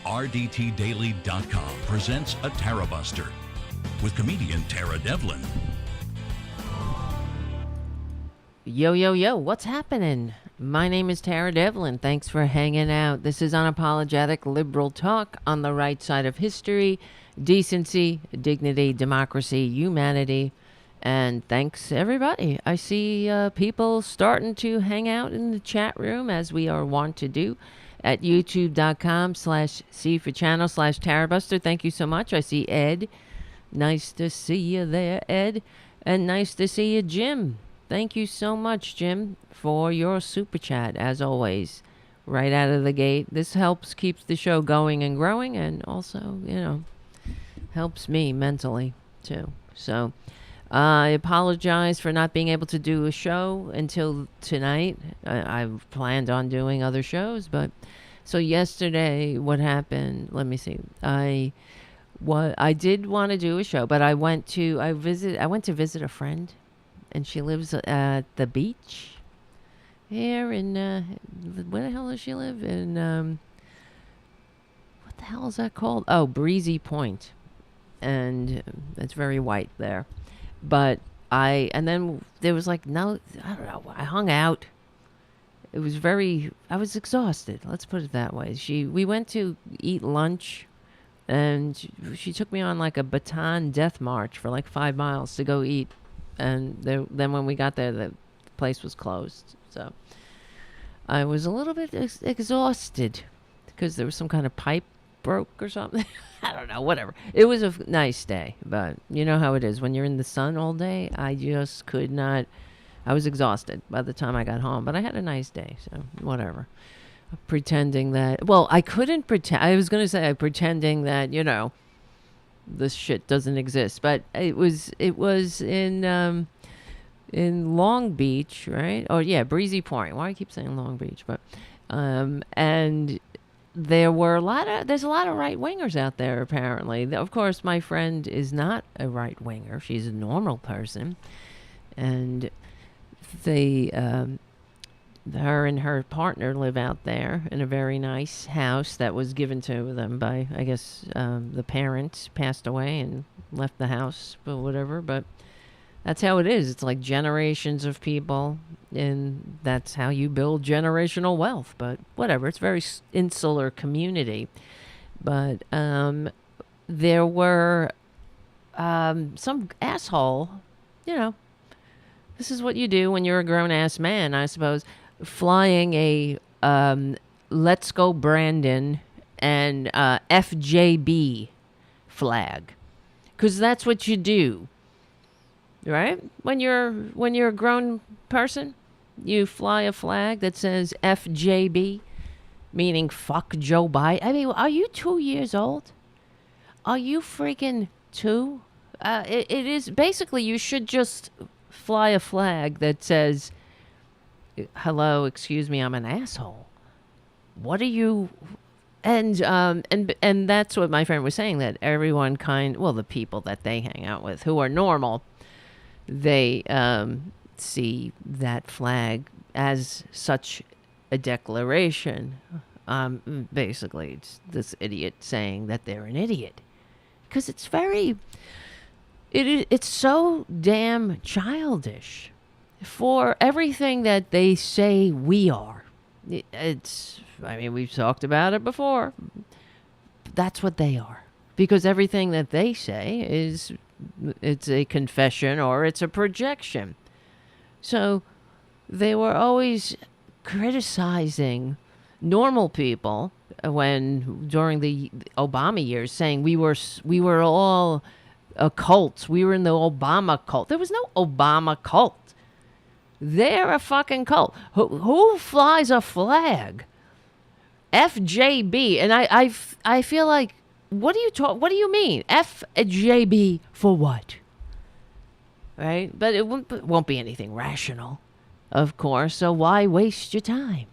RDTDaily.com presents a Tarabuster with comedian Tara Devlin. Yo, what's happening? My name is Tara Devlin. Thanks for hanging out. This is unapologetic liberal talk on the right side of history, decency, dignity, democracy, humanity. And thanks, everybody. I see people starting to hang out in the chat room as we are wont to do at youtube.com/C for channel/Tarabuster. Thank you so much. I see Ed. Nice to see you there, Ed. And nice to see you, Jim. Thank you so much, Jim, for your super chat, as always, right out of the gate. This helps keeps the show going and growing, and also, helps me mentally, too. So I apologize for not being able to do a show until tonight. I've planned on doing other shows, but so yesterday, what happened? Let me see. I did want to do a show, but I went to visit a friend, and she lives at the beach here in where the hell does she live? In what the hell is that called? Oh, Breezy Point, and it's very white there. But and then there was I don't know, I hung out. I was exhausted. Let's put it that way. We went to eat lunch, and she took me on like a Bataan death march for like 5 miles to go eat. And then when we got there, the place was closed. So I was a little bit exhausted because there was some kind of pipe broke or something. I don't know, whatever. It was a nice day, but you know how it is when you're in the sun all day. I just could not. I was exhausted by the time I got home, but I had a nice day, so whatever. Pretending that, well, I couldn't pretend. I was going to say pretending that, this shit doesn't exist, but it was in Long Beach, right? Oh yeah, Breezy Point. Why do I keep saying Long Beach? But and there's a lot of right wingers out there apparently. Of course, my friend is not a right winger. She's a normal person, and her and her partner live out there in a very nice house that was given to them by, I guess, the parents passed away and left the house or whatever. But that's how it is. It's like generations of people, and that's how you build generational wealth. But whatever. It's a very insular community. But there were some asshole, this is what you do when you're a grown-ass man, I suppose, flying a Let's Go Brandon and FJB flag. Because that's what you do, right? When you're a grown person, you fly a flag that says FJB. meaning fuck Joe Biden. I mean, are you 2 years old? Are you freaking 2? It is basically, you should just fly a flag that says, hello, excuse me, I'm an asshole. What are you? And that's what my friend was saying, that everyone the people that they hang out with who are normal, they see that flag as such a declaration. Basically, it's this idiot saying that they're an idiot. Because it's it's so damn childish for everything that they say we are. We've talked about it before. That's what they are. Because everything that they say it's a confession or it's a projection. So they were always criticizing normal people during the Obama years, saying we were all a cult. We were in the Obama cult. There was no Obama cult. They're a fucking cult. Who flies a flag? FJB. And I feel like, what do you mean? FJB for what? Right? But it won't be anything rational, of course. So why waste your time?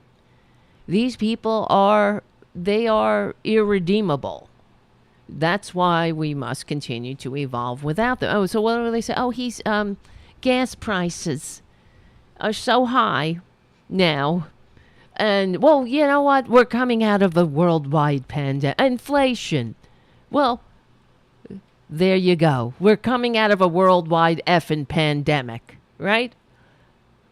These people are irredeemable. That's why we must continue to evolve without them. Oh, so what do they say? Oh, gas prices are so high now. And, well, you know what? We're coming out of a worldwide pandemic. Inflation. Well, there you go. We're coming out of a worldwide effing pandemic, right?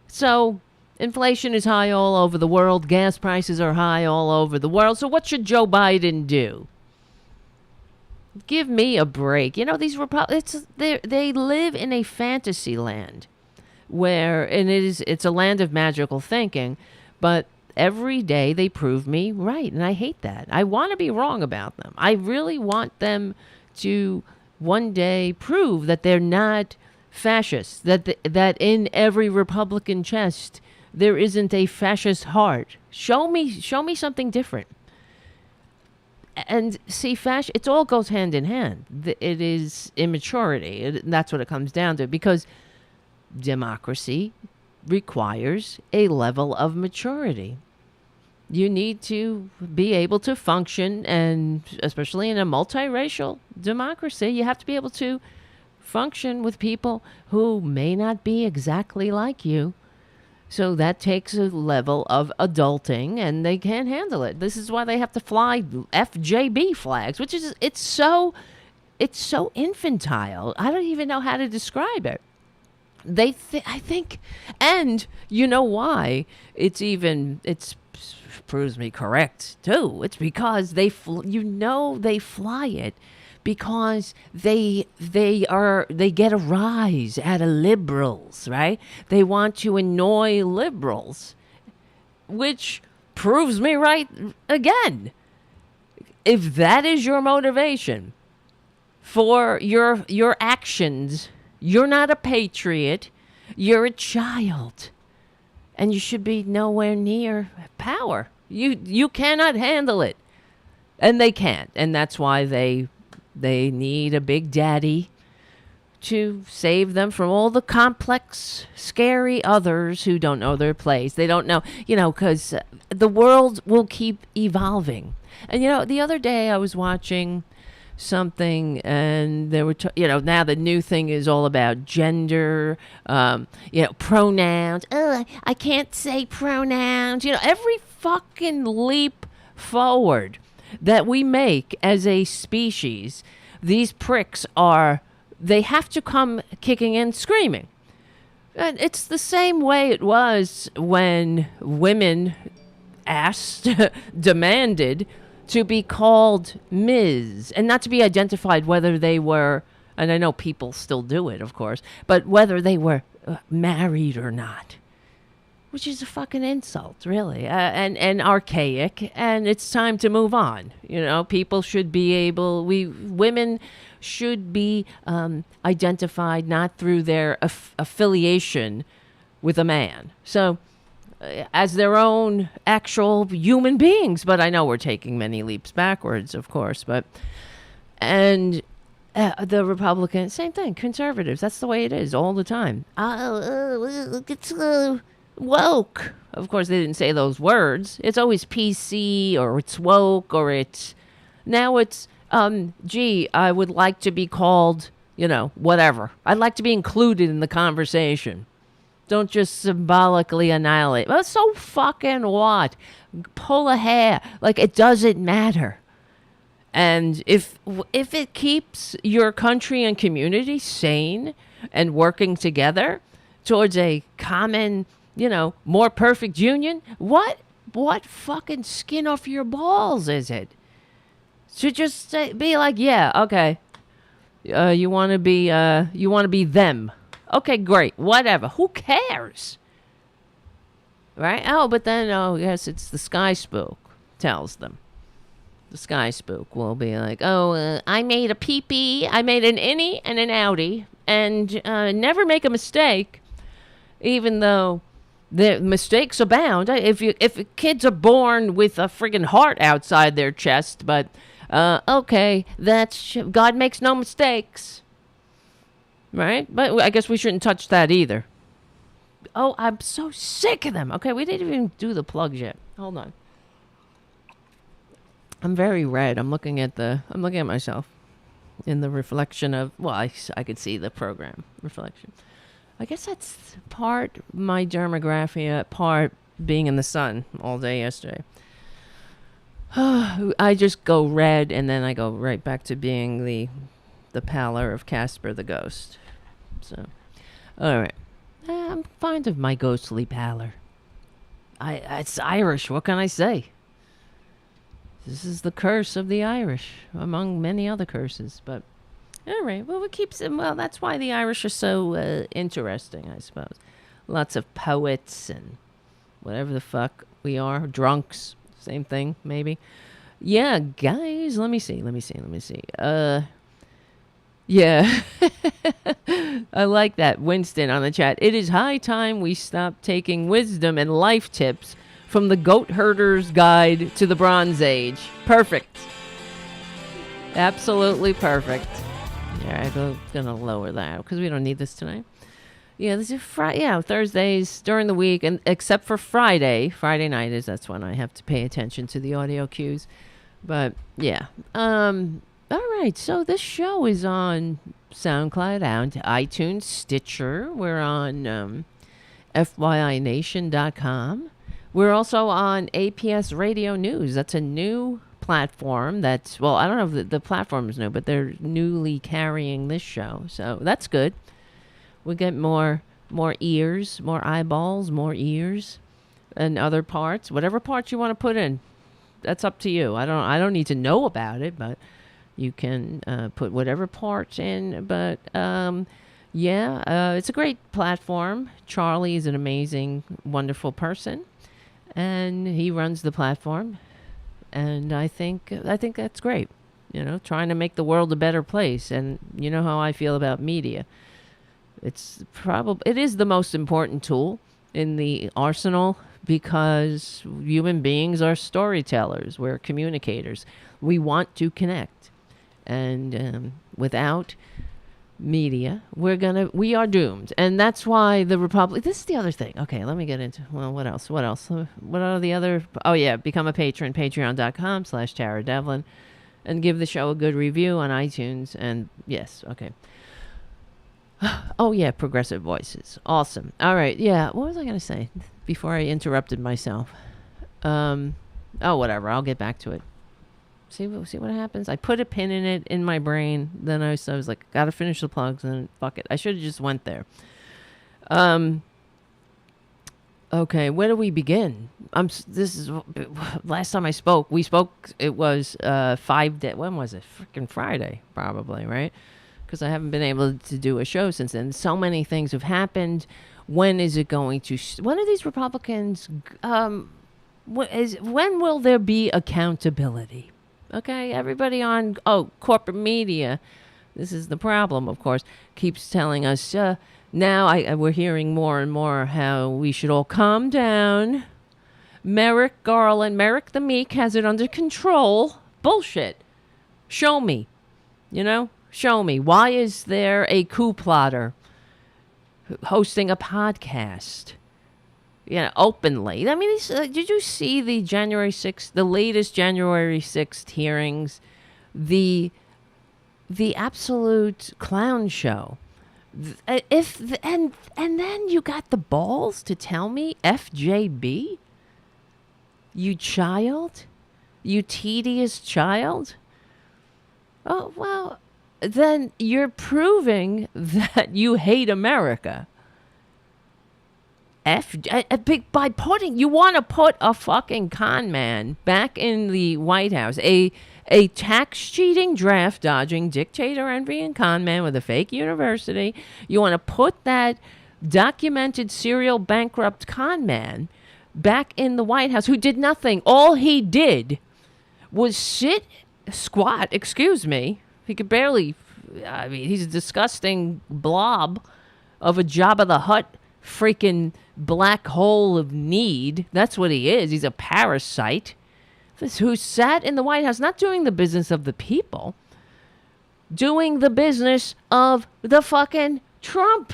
So inflation is high all over the world. Gas prices are high all over the world. So what should Joe Biden do? Give me a break. You know, these Republicans, they live in a fantasy land it's a land of magical thinking, but every day they prove me right, and I hate that. I want to be wrong about them. I really want them to one day prove that they're not fascists, that in every Republican chest there isn't a fascist heart. Show me something different. And see, it all goes hand in hand. It is immaturity. That's what it comes down to, because democracy requires a level of maturity. You need to be able to function, and especially in a multiracial democracy, you have to be able to function with people who may not be exactly like you. So that takes a level of adulting, and they can't handle it. This is why they have to fly FJB flags, which is, it's so infantile. I don't even know how to describe it. I think, and you know why it's proves me correct too. It's because they fly it because they get a rise out of liberals, right? They want to annoy liberals, which proves me right again. If that is your motivation for your actions, you're not a patriot, you're a child, and you should be nowhere near power. You cannot handle it, and they can't, and that's why they need a big daddy to save them from all the complex, scary others who don't know their place. They don't know, because the world will keep evolving. And, the other day I was watching something, and there were, now the new thing is all about gender, pronouns. Oh, I can't say pronouns. Every fucking leap forward that we make as a species, these pricks they have to come kicking and screaming. And it's the same way it was when women demanded to be called Ms. and not to be identified whether they were, and I know people still do it, of course, but whether they were married or not, which is a fucking insult, really, and archaic, and it's time to move on. People should be women should be identified not through their affiliation with a man. So as their own actual human beings. But I know we're taking many leaps backwards, of course. And the Republicans, same thing. Conservatives, that's the way it is all the time. It's woke. Of course, they didn't say those words. It's always PC or it's woke or it's now it's gee, I would like to be called, whatever. I'd like to be included in the conversation. Don't just symbolically annihilate. Well, so fucking what? Pull a hair. Like, it doesn't matter. And if it keeps your country and community sane and working together towards a common, more perfect union, what fucking skin off your balls is it? To just be like, yeah, okay. You want to be them. Okay, great. Whatever. Who cares? Right? Oh, but then, yes, it's the sky spook tells them. The sky spook will be like, I made a pee-pee, I made an innie and an outie, and never make a mistake, even though the mistakes abound. If kids are born with a friggin' heart outside their chest, but, okay, that's, God makes no mistakes. Right? But I guess we shouldn't touch that either. Oh, I'm so sick of them. Okay, we didn't even do the plugs yet. Hold on. I'm very red. I'm looking at myself in the reflection of, well, I could see the program reflection. I guess that's part my dermographia, part being in the sun all day yesterday. I just go red and then I go right back to being the pallor of Casper the Ghost. So, all right. I'm fond of my ghostly pallor. It's Irish. What can I say? This is the curse of the Irish, among many other curses. But, all right. Well, that's why the Irish are so interesting, I suppose. Lots of poets and whatever the fuck we are. Drunks. Same thing, maybe. Yeah, guys, let me see. Yeah. I like that. Winston on the chat. It is high time we stop taking wisdom and life tips from the Goat Herder's Guide to the Bronze Age. Perfect. Absolutely perfect. Yeah, I'm going to lower that because we don't need this tonight. Yeah, this is Thursdays during the week, and except for Friday night that's when I have to pay attention to the audio cues. But yeah. All right, so this show is on SoundCloud, iTunes, Stitcher. We're on FYINation.com. We're also on APS Radio News. That's a new platform I don't know if the platform is new, but they're newly carrying this show. So that's good. We get more ears, more eyeballs, more ears, and other parts. Whatever parts you want to put in, that's up to you. I don't need to know about it, but you can put whatever parts in. But it's a great platform. Charlie is an amazing, wonderful person, and he runs the platform. And I think that's great. Trying to make the world a better place. And you know how I feel about media. It is the most important tool in the arsenal because human beings are storytellers. We're communicators. We want to connect. And without media, we are doomed. And that's why the Republic, this is the other thing. Okay, let me get into, what else? What are the other, become a patron, patreon.com/Tara Devlin, and give the show a good review on iTunes. And yes, okay. Oh, yeah, Progressive Voices. Awesome. All right, yeah, what was I going to say before I interrupted myself? Whatever, I'll get back to it. See what happens? I put a pin in it in my brain, then I was like, gotta finish the plugs, and fuck it. I should have just went there. Okay, where do we begin? This is, last time we spoke, it was 5 days, when was it? Freaking Friday, probably, right? Because I haven't been able to do a show since then. So many things have happened. When is it going to... when are these Republicans... when will there be accountability? Okay, everybody on... corporate media. This is the problem, of course. Keeps telling us, Now we're hearing more and more how we should all calm down. Merrick Garland, Merrick the Meek has it under control. Bullshit. Show me. Show me. Why is there a coup plotter hosting a podcast? Openly. I mean, did you see the latest January 6th hearings? The absolute clown show. And then you got the balls to tell me FJB? You child? You tedious child? Oh, well, then you're proving that you hate America. By putting, you want to put a fucking con man back in the White House, a tax cheating, draft dodging, dictator envying con man with a fake university. You want to put that documented serial bankrupt con man back in the White House who did nothing. All he did was squat, excuse me. He could barely, he's a disgusting blob of a Jabba the Hutt freaking black hole of need. That's what he is. He's a parasite who sat in the White House, not doing the business of the people, doing the business of the fucking Trump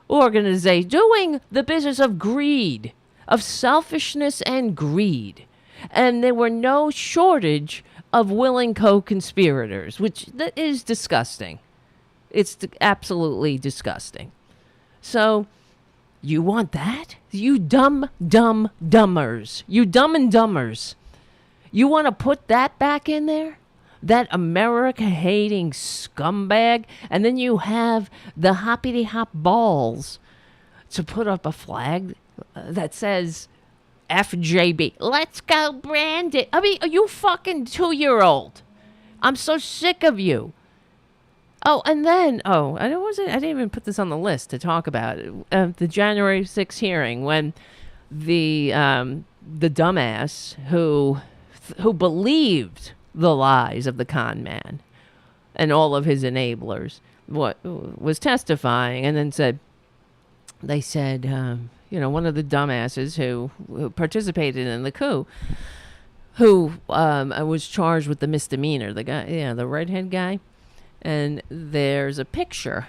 organization, doing the business of greed, of selfishness and greed. And there were no shortage of willing co-conspirators, which that is disgusting. It's absolutely disgusting. So you want that? You dumb dummers. You dumb and dummers. You want to put that back in there? That America-hating scumbag? And then you have the hoppity-hop balls to put up a flag that says FJB. Let's go, Brandon. I mean, are you fucking 2-year-old? I'm so sick of you. Oh, and then, I didn't even put this on the list to talk about the January 6th hearing when the dumbass who believed the lies of the con man and all of his enablers was testifying, and then they said, one of the dumbasses who participated in the coup, who was charged with the misdemeanor, the guy, the redhead guy. And there's a picture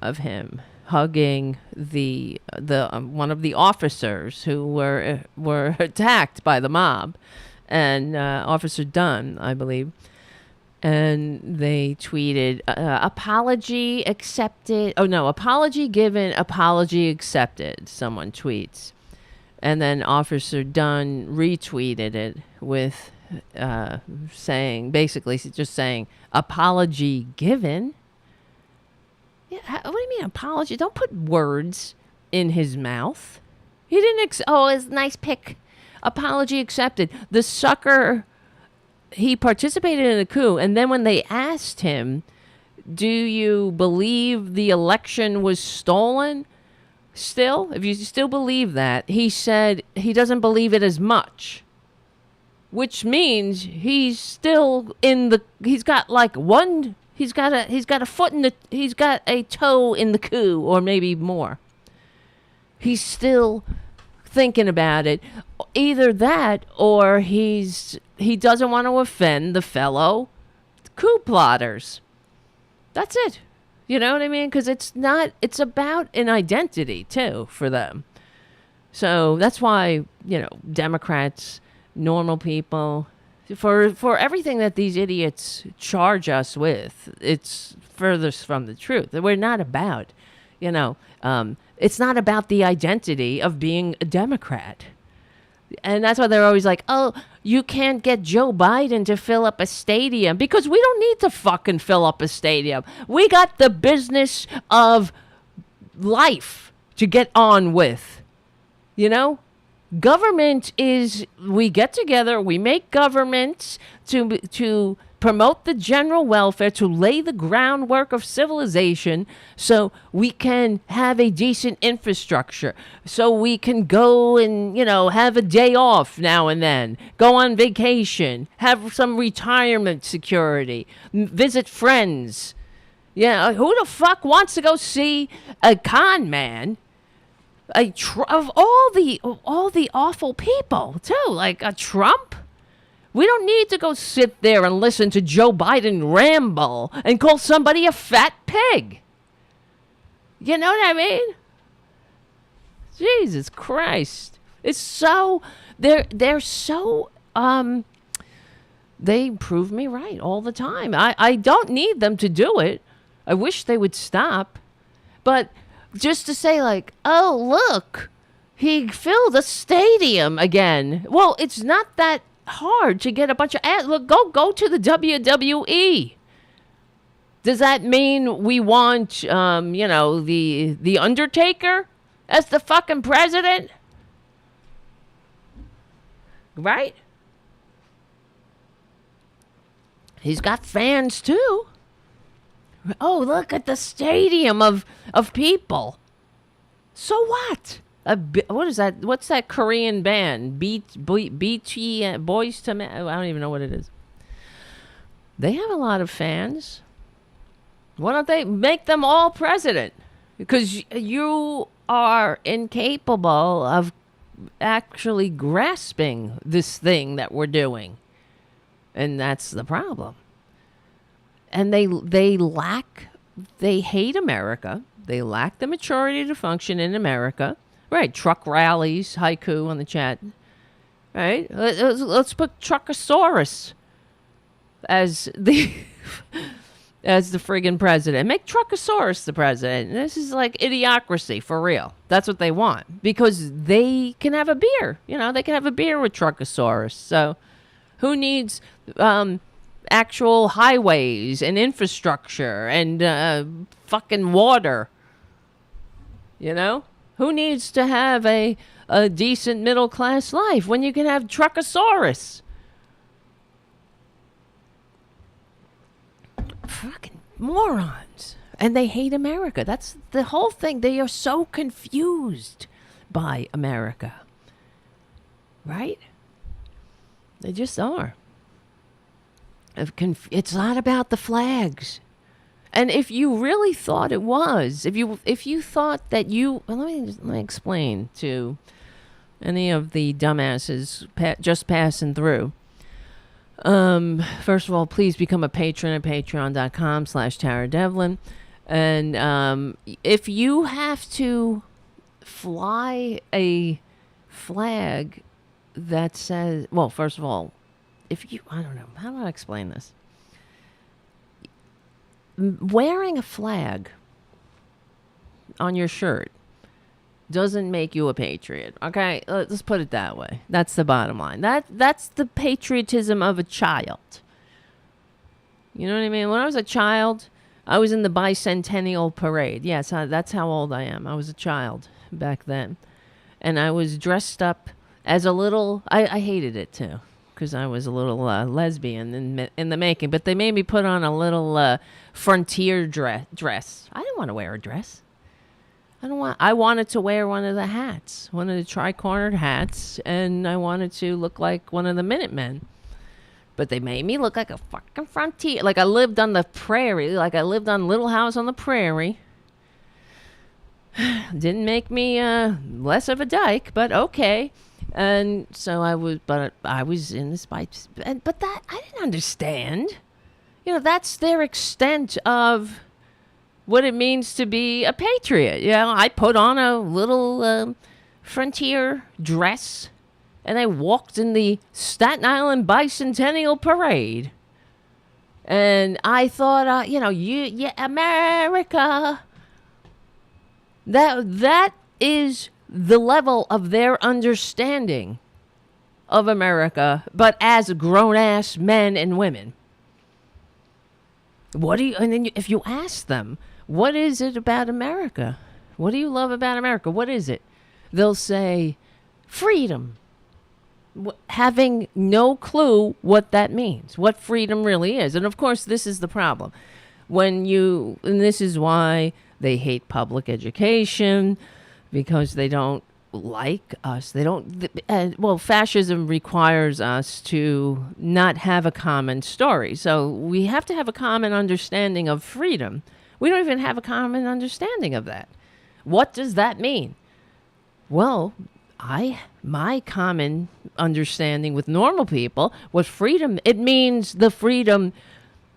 of him hugging the one of the officers who were attacked by the mob, and Officer Dunn, I believe. And they tweeted, apology accepted. Oh no, apology given, apology accepted. Someone tweets, and then Officer Dunn retweeted it with saying apology given. Yeah, what do you mean apology? Don't put words in his mouth. He didn't. It's a nice pick. Apology accepted. The sucker. He participated in a coup, and then when they asked him, "Do you believe the election was stolen?" If you still believe that, he said he doesn't believe it as much. Which means he's still he's got a toe in the coup, or maybe more. He's still thinking about it. Either that, or he doesn't want to offend the fellow coup plotters. That's it. You know what I mean? Because it's about an identity too for them. So that's why, Democrats, normal people, for everything that these idiots charge us with, it's furthest from the truth. We're not about, it's not about the identity of being a Democrat. And that's why they're always like, oh, you can't get Joe Biden to fill up a stadium, because we don't need to fucking fill up a stadium. We got the business of life to get on with, Government is, we get together, we make governments to promote the general welfare, to lay the groundwork of civilization so we can have a decent infrastructure, so we can go and, have a day off now and then, go on vacation, have some retirement security, visit friends, Yeah, who the fuck wants to go see a con man? Of all the awful people too, like a Trump. We don't need to go sit there and listen to Joe Biden ramble and call somebody a fat pig. You know what I mean? Jesus Christ. It's so they're so they prove me right all the time. I don't need them to do it. I wish they would stop. But just to say like, "Oh, look, he filled a stadium again." Well, it's not that hard to get a bunch of ads. Look, go to the WWE. Does that mean we want the Undertaker as the fucking president? Right? He's got fans too. Oh, look at the stadium of people. So what? What is that? What's that Korean band? BT Boys to Men. I don't even know what it is. They have a lot of fans. Why don't they make them all president? Because you are incapable of actually grasping this thing that we're doing. And that's the problem. And they hate America. They lack the maturity to function in America. Right, truck rallies, haiku on the chat. Right, let's put Truckosaurus as the friggin' president. Make Truckosaurus the president. This is like idiocracy for real. That's what they want because they can have a beer. They can have a beer with Truckosaurus. So, who needs actual highways and infrastructure and fucking water? Who needs to have a decent middle class life when you can have Truckosaurus? Fucking morons. And they hate America. That's the whole thing. They are so confused by America. Right? They just are. It's not about the flags. And if you really thought it was, if you thought that let me explain to any of the dumbasses just passing through. First of all, please become a patron at patreon.com/Tara Devlin. And if you have to fly a flag that says, well, first of all, I don't know, how do I explain this? Wearing a flag on your shirt doesn't make you a patriot. Okay, let's put it that way. That's the bottom line. That's the patriotism of a child. You know what I mean? When I was a child, I was in the bicentennial parade. Yes, that's how old I am. I was a child back then, and I was dressed up as a little. I hated it too because I was a little lesbian in the making. But they made me put on a little frontier dress. I didn't want to wear a dress. I wanted to wear one of the hats, one of the tri-cornered hats, and I wanted to look like one of the Minutemen. But they made me look like a fucking frontier, like I lived on the prairie, like I lived on Little House on the Prairie. Didn't make me less of a dyke, but okay. And so I was in this bike, but that I didn't understand. That's their extent of what it means to be a patriot. I put on a little frontier dress, and I walked in the Staten Island Bicentennial Parade. And I thought, America. That is the level of their understanding of America, but as grown-ass men and women. And then if you ask them, what is it about America? What do you love about America? What is it? They'll say, freedom. Having no clue what that means, what freedom really is. And of course, this is the problem. And this is why they hate public education, because they don't like us. Fascism requires us to not have a common story. So we have to have a common understanding of freedom. We don't even have a common understanding of that. What does that mean? Well, my common understanding with normal people was freedom. It means the freedom,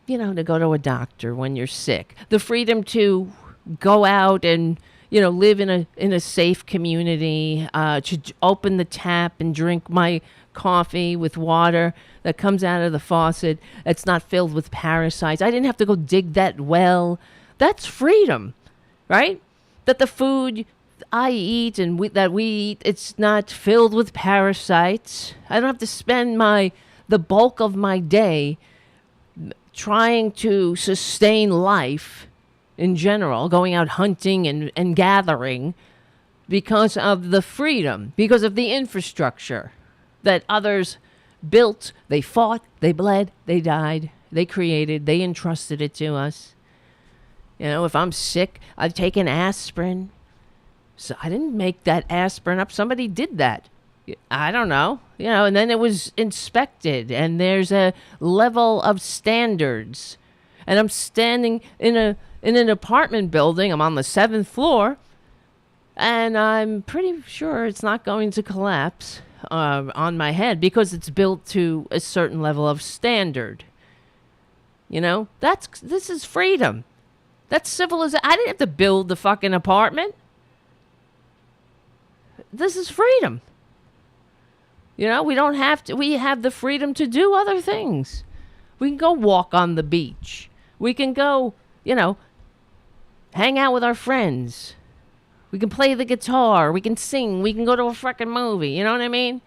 to go to a doctor when you're sick, the freedom to go out and, live in a safe community, to open the tap and drink my coffee with water that comes out of the faucet. It's not filled with parasites. I didn't have to go dig that well. That's freedom, right? That the food I eat and that we eat, it's not filled with parasites. I don't have to spend the bulk of my day trying to sustain life in general, going out hunting and gathering because of the freedom, because of the infrastructure that others built. They fought, they bled, they died, they created, they entrusted it to us. If I'm sick, I've taken aspirin. So I didn't make that aspirin up. Somebody did that. I don't know. And then it was inspected, and there's a level of standards. And I'm standing in an apartment building. I'm on the 7th floor, and I'm pretty sure it's not going to collapse on my head because it's built to a certain level of standard. This is freedom. That's civilization. I didn't have to build the fucking apartment. This is freedom. We don't have to. We have the freedom to do other things. We can go walk on the beach. We can go, hang out with our friends. We can play the guitar. We can sing. We can go to a fucking movie. You know what I mean?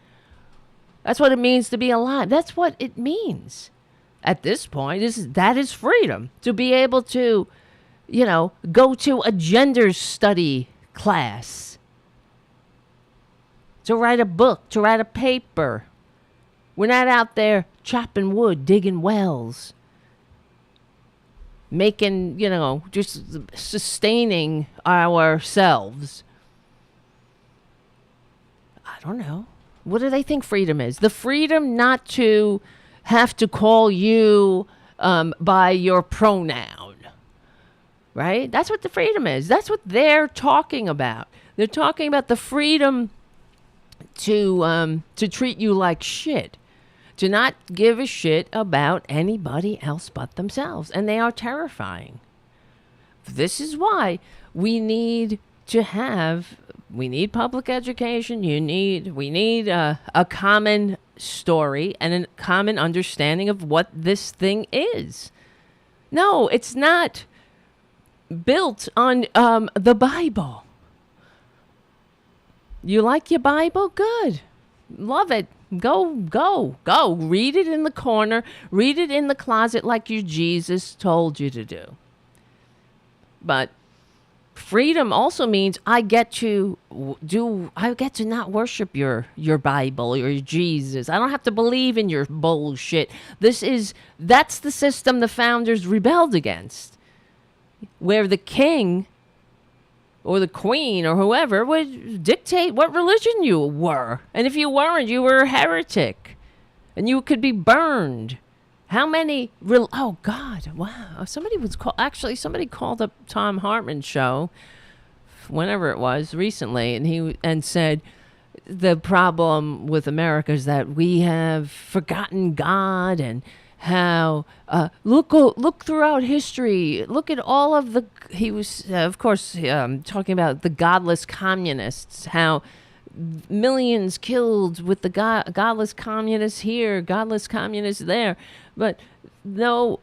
That's what it means to be alive. That's what it means. At this point, that is freedom. To be able to, go to a gender study class. To write a book, to write a paper. We're not out there chopping wood, digging wells. Making, just sustaining ourselves. I don't know. What do they think freedom is? The freedom not to have to call you by your pronoun. Right? That's what the freedom is. That's what they're talking about. They're talking about the freedom to treat you like shit. To not give a shit about anybody else but themselves. And they are terrifying. This is why we need public education. We need a common story and a common understanding of what this thing is. No, it's not built on the Bible. You like your Bible? Good. Love it. Go. Read it in the corner. Read it in the closet like your Jesus told you to do. But freedom also means I get to not worship your Bible or your Jesus. I don't have to believe in your bullshit. That's the system the founders rebelled against. Where the king or the queen or whoever would dictate what religion you were. And if you weren't, you were a heretic. And you could be burned. How many... oh, God. Wow. Somebody called up Tom Hartman's show, whenever it was, recently, and said the problem with America is that we have forgotten God and how look throughout history, look at all of the... He was, of course, talking about the godless communists, how millions killed with the godless communists here, godless communists there, but no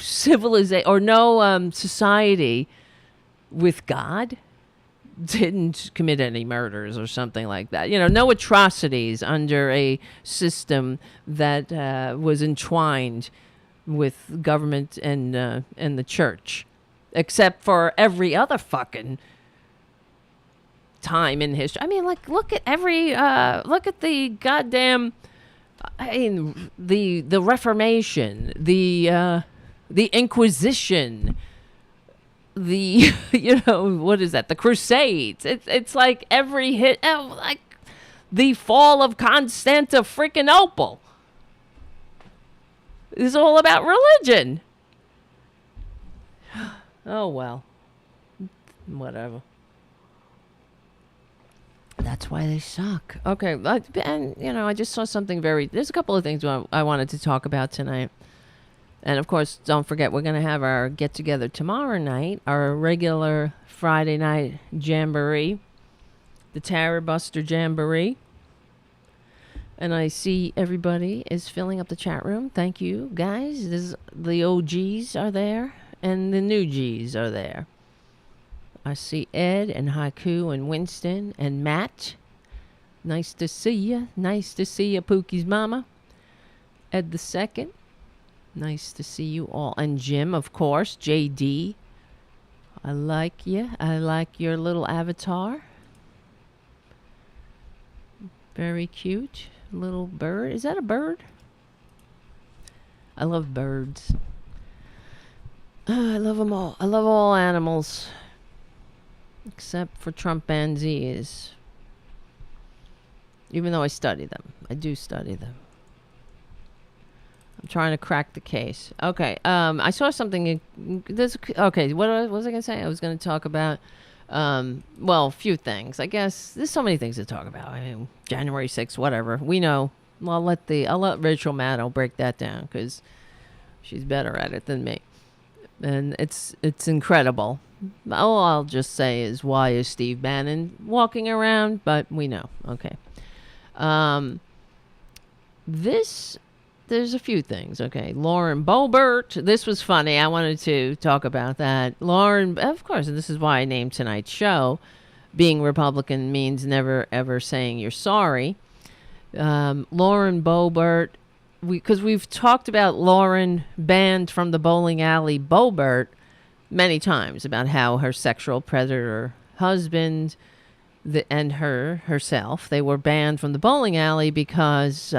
civilization or no society with God didn't commit any murders or something like that. No atrocities under a system that was entwined with government and the church, except for every other fucking time in history. I mean, look at the goddamn, the Reformation, the Inquisition, what is that? The Crusades. It's like every hit, like the fall of Constantinople is all about religion. Oh, well. Whatever. That's why they suck. Okay, and, I just saw something there's a couple of things I wanted to talk about tonight. And, of course, don't forget, we're going to have our get-together tomorrow night, our regular Friday night jamboree, the Tarabuster jamboree. And I see everybody is filling up the chat room. Thank you, guys. The OGs are there, and the new Gs are there. I see Ed and Haiku and Winston and Matt. Nice to see you. Nice to see you, Pookie's mama. Ed the second. Nice to see you all. And Jim, of course. JD. I like you. I like your little avatar. Very cute. Little bird. Is that a bird? I love birds. I love them all. I love all animals. Except for chimpanzees. Even though I study them. I do study them. I'm trying to crack the case. Okay. I saw something. Okay. What was I going to say? I was going to talk about, a few things. I guess there's so many things to talk about. I mean, January 6th, whatever. We know. I'll let Rachel Maddow break that down because she's better at it than me. And it's incredible. All I'll just say is, why is Steve Bannon walking around? But we know. Okay. There's a few things. Okay. Lauren Boebert. This was funny. I wanted to talk about that. Lauren, of course, and this is why I named tonight's show, being Republican means never, ever saying you're sorry. Lauren Boebert, because we've talked about Lauren banned from the bowling alley Boebert many times, about how her sexual predator husband and herself, they were banned from the bowling alley because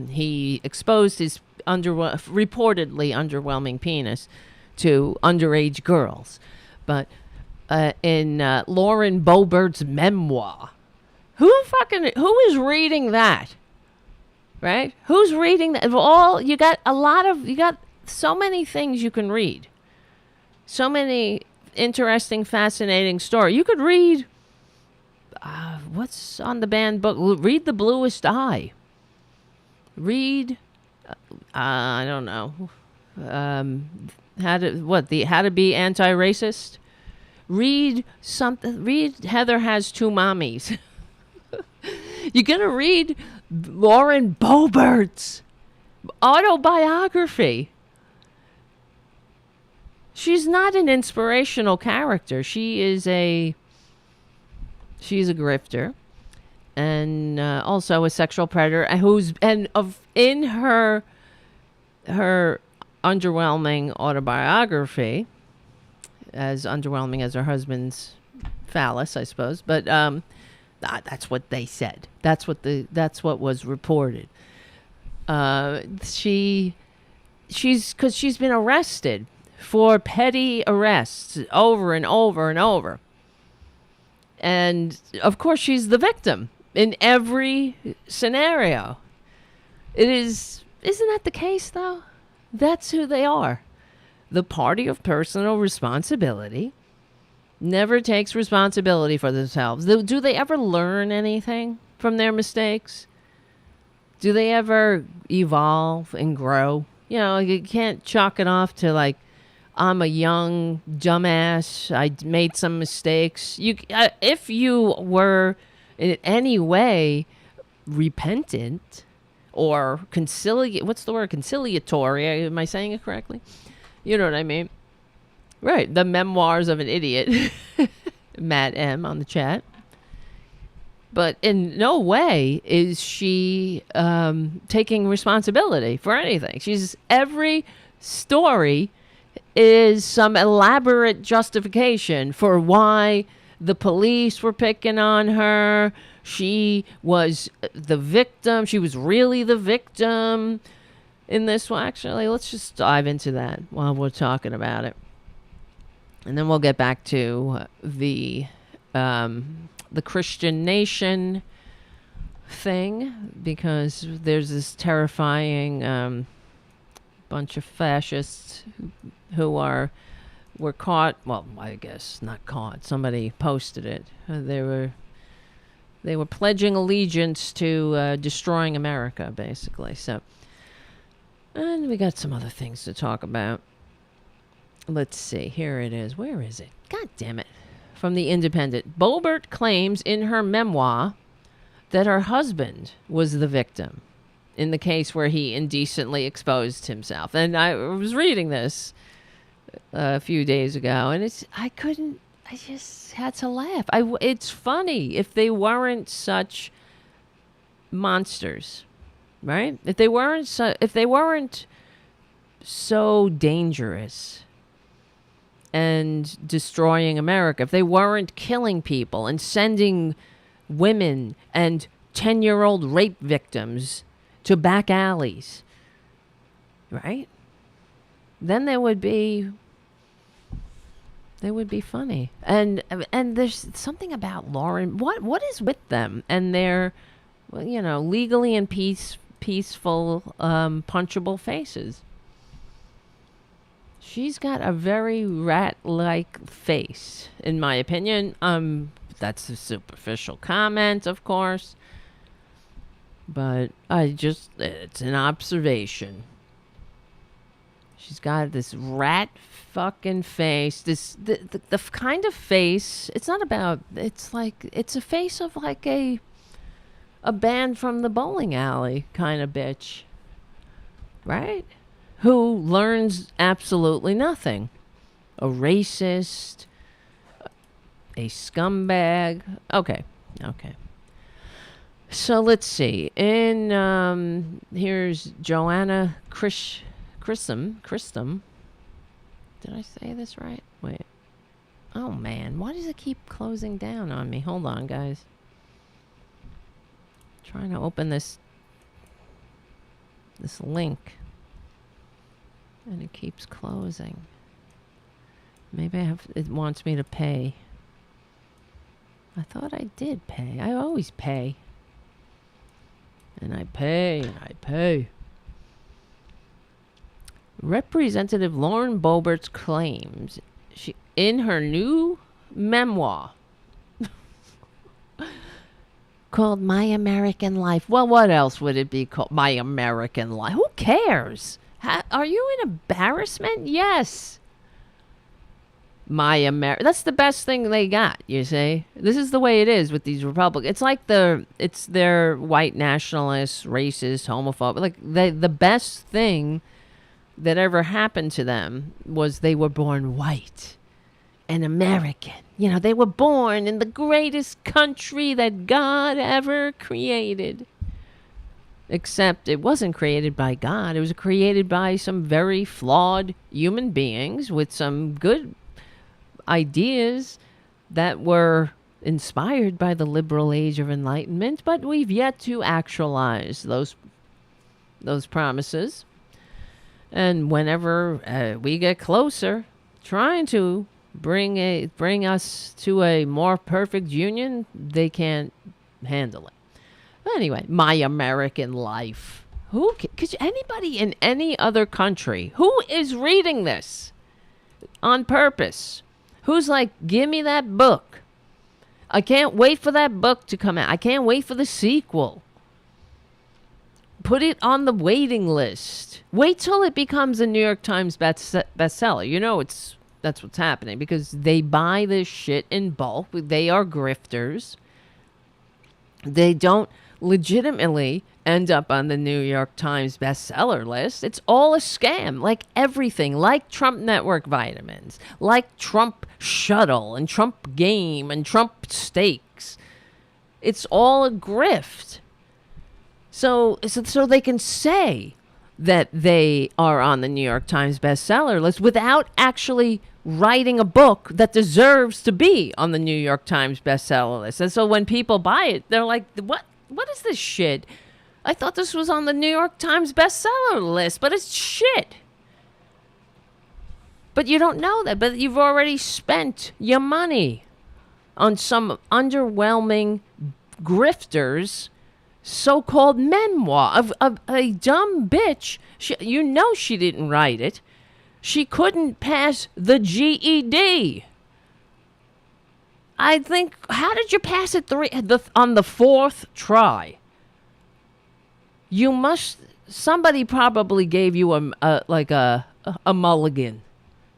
he exposed his reportedly underwhelming penis to underage girls. But in Lauren Boebert's memoir, who is reading that? Right? Who's reading that? You got so many things you can read. So many interesting, fascinating stories. You could read, what's on the banned book? Read The Bluest Eye. Read, I don't know, how to be anti-racist. Read something. Read Heather Has Two Mommies. You're gonna read Lauren Boebert's autobiography. She's not an inspirational character. She's a grifter, and also a sexual predator, in her underwhelming autobiography, as underwhelming as her husband's phallus, I suppose. But that's what they said. That's what was reported. She's been arrested for petty arrests over and over and over. And, of course, she's the victim in every scenario. Isn't that the case, though? That's who they are. The party of personal responsibility never takes responsibility for themselves. Do they ever learn anything from their mistakes? Do they ever evolve and grow? You can't chalk it off to, like, I'm a young dumbass. I made some mistakes. If you were in any way repentant or what's the word? Conciliatory. Am I saying it correctly? You know what I mean? Right. The Memoirs of an Idiot. Matt M. on the chat. But in no way is she taking responsibility for anything. Every story is some elaborate justification for why the police were picking on her. She was the victim. She was really the victim in this one. Actually, let's just dive into that while we're talking about it. And then we'll get back to the Christian nation thing, because there's this terrifying bunch of fascists who are were caught. Well, I guess not caught. Somebody posted it. They were pledging allegiance to destroying America, basically. So, and we got some other things to talk about. Let's see. Here it is. Where is it? God damn it. From the Independent. Boebert claims in her memoir that her husband was the victim in the case where he indecently exposed himself. And I was reading this a few days ago, and I just had to laugh. It's funny if they weren't such monsters, right? If they weren't so dangerous and destroying America, if they weren't killing people and sending women and 10-year-old rape victims to back alleys, right? Then they would be funny. And there's something about Lauren. What is with them and their, legally and peaceful, punchable faces? She's got a very rat-like face, in my opinion. That's a superficial comment, of course. But it's an observation. She's got this rat fucking face. The kind of face, it's a face of like a band from the bowling alley kind of bitch. Right? Who learns absolutely nothing. A racist, a scumbag. Okay. So let's see. Here's Joanna Christum. Did I say this right? Wait. Oh man, why does it keep closing down on me? Hold on, guys. Trying to open this link. And it keeps closing. Maybe it wants me to pay. I thought I did pay. I always pay. And I pay. Representative Lauren Boebert claims in her new memoir called My American Life. Well, what else would it be called? My American Life. Who cares? Are you in embarrassment? Yes. That's the best thing they got, you see. This is the way it is with these Republicans. It's like it's their white nationalists, racist, homophobic. Like the best thing that ever happened to them was they were born white and American. They were born in the greatest country that God ever created. Except it wasn't created by God. It was created by some very flawed human beings with some good ideas that were inspired by the liberal age of enlightenment, but we've yet to actualize those promises. And whenever we get closer, trying to bring us to a more perfect union, they can't handle it. Anyway, My American Life. Could anybody in any other country who is reading this on purpose, who's like, give me that book. I can't wait for that book to come out. I can't wait for the sequel. Put it on the waiting list. Wait till it becomes a New York Times bestseller. That's what's happening because they buy this shit in bulk. They are grifters. They don't legitimately end up on the New York Times bestseller list. It's all a scam, like everything, like Trump Network vitamins, like Trump Shuttle and Trump Game and Trump Steaks. It's all a grift. So they can say that they are on the New York Times bestseller list without actually writing a book that deserves to be on the New York Times bestseller list. And so when people buy it, they're like, what is this shit? I thought this was on the New York Times bestseller list, but it's shit. But you don't know that, but you've already spent your money on some underwhelming grifters so-called memoir of a dumb bitch. She didn't write it. She couldn't pass the GED. I think, how did you pass it on the fourth try? You must, somebody probably gave you a mulligan.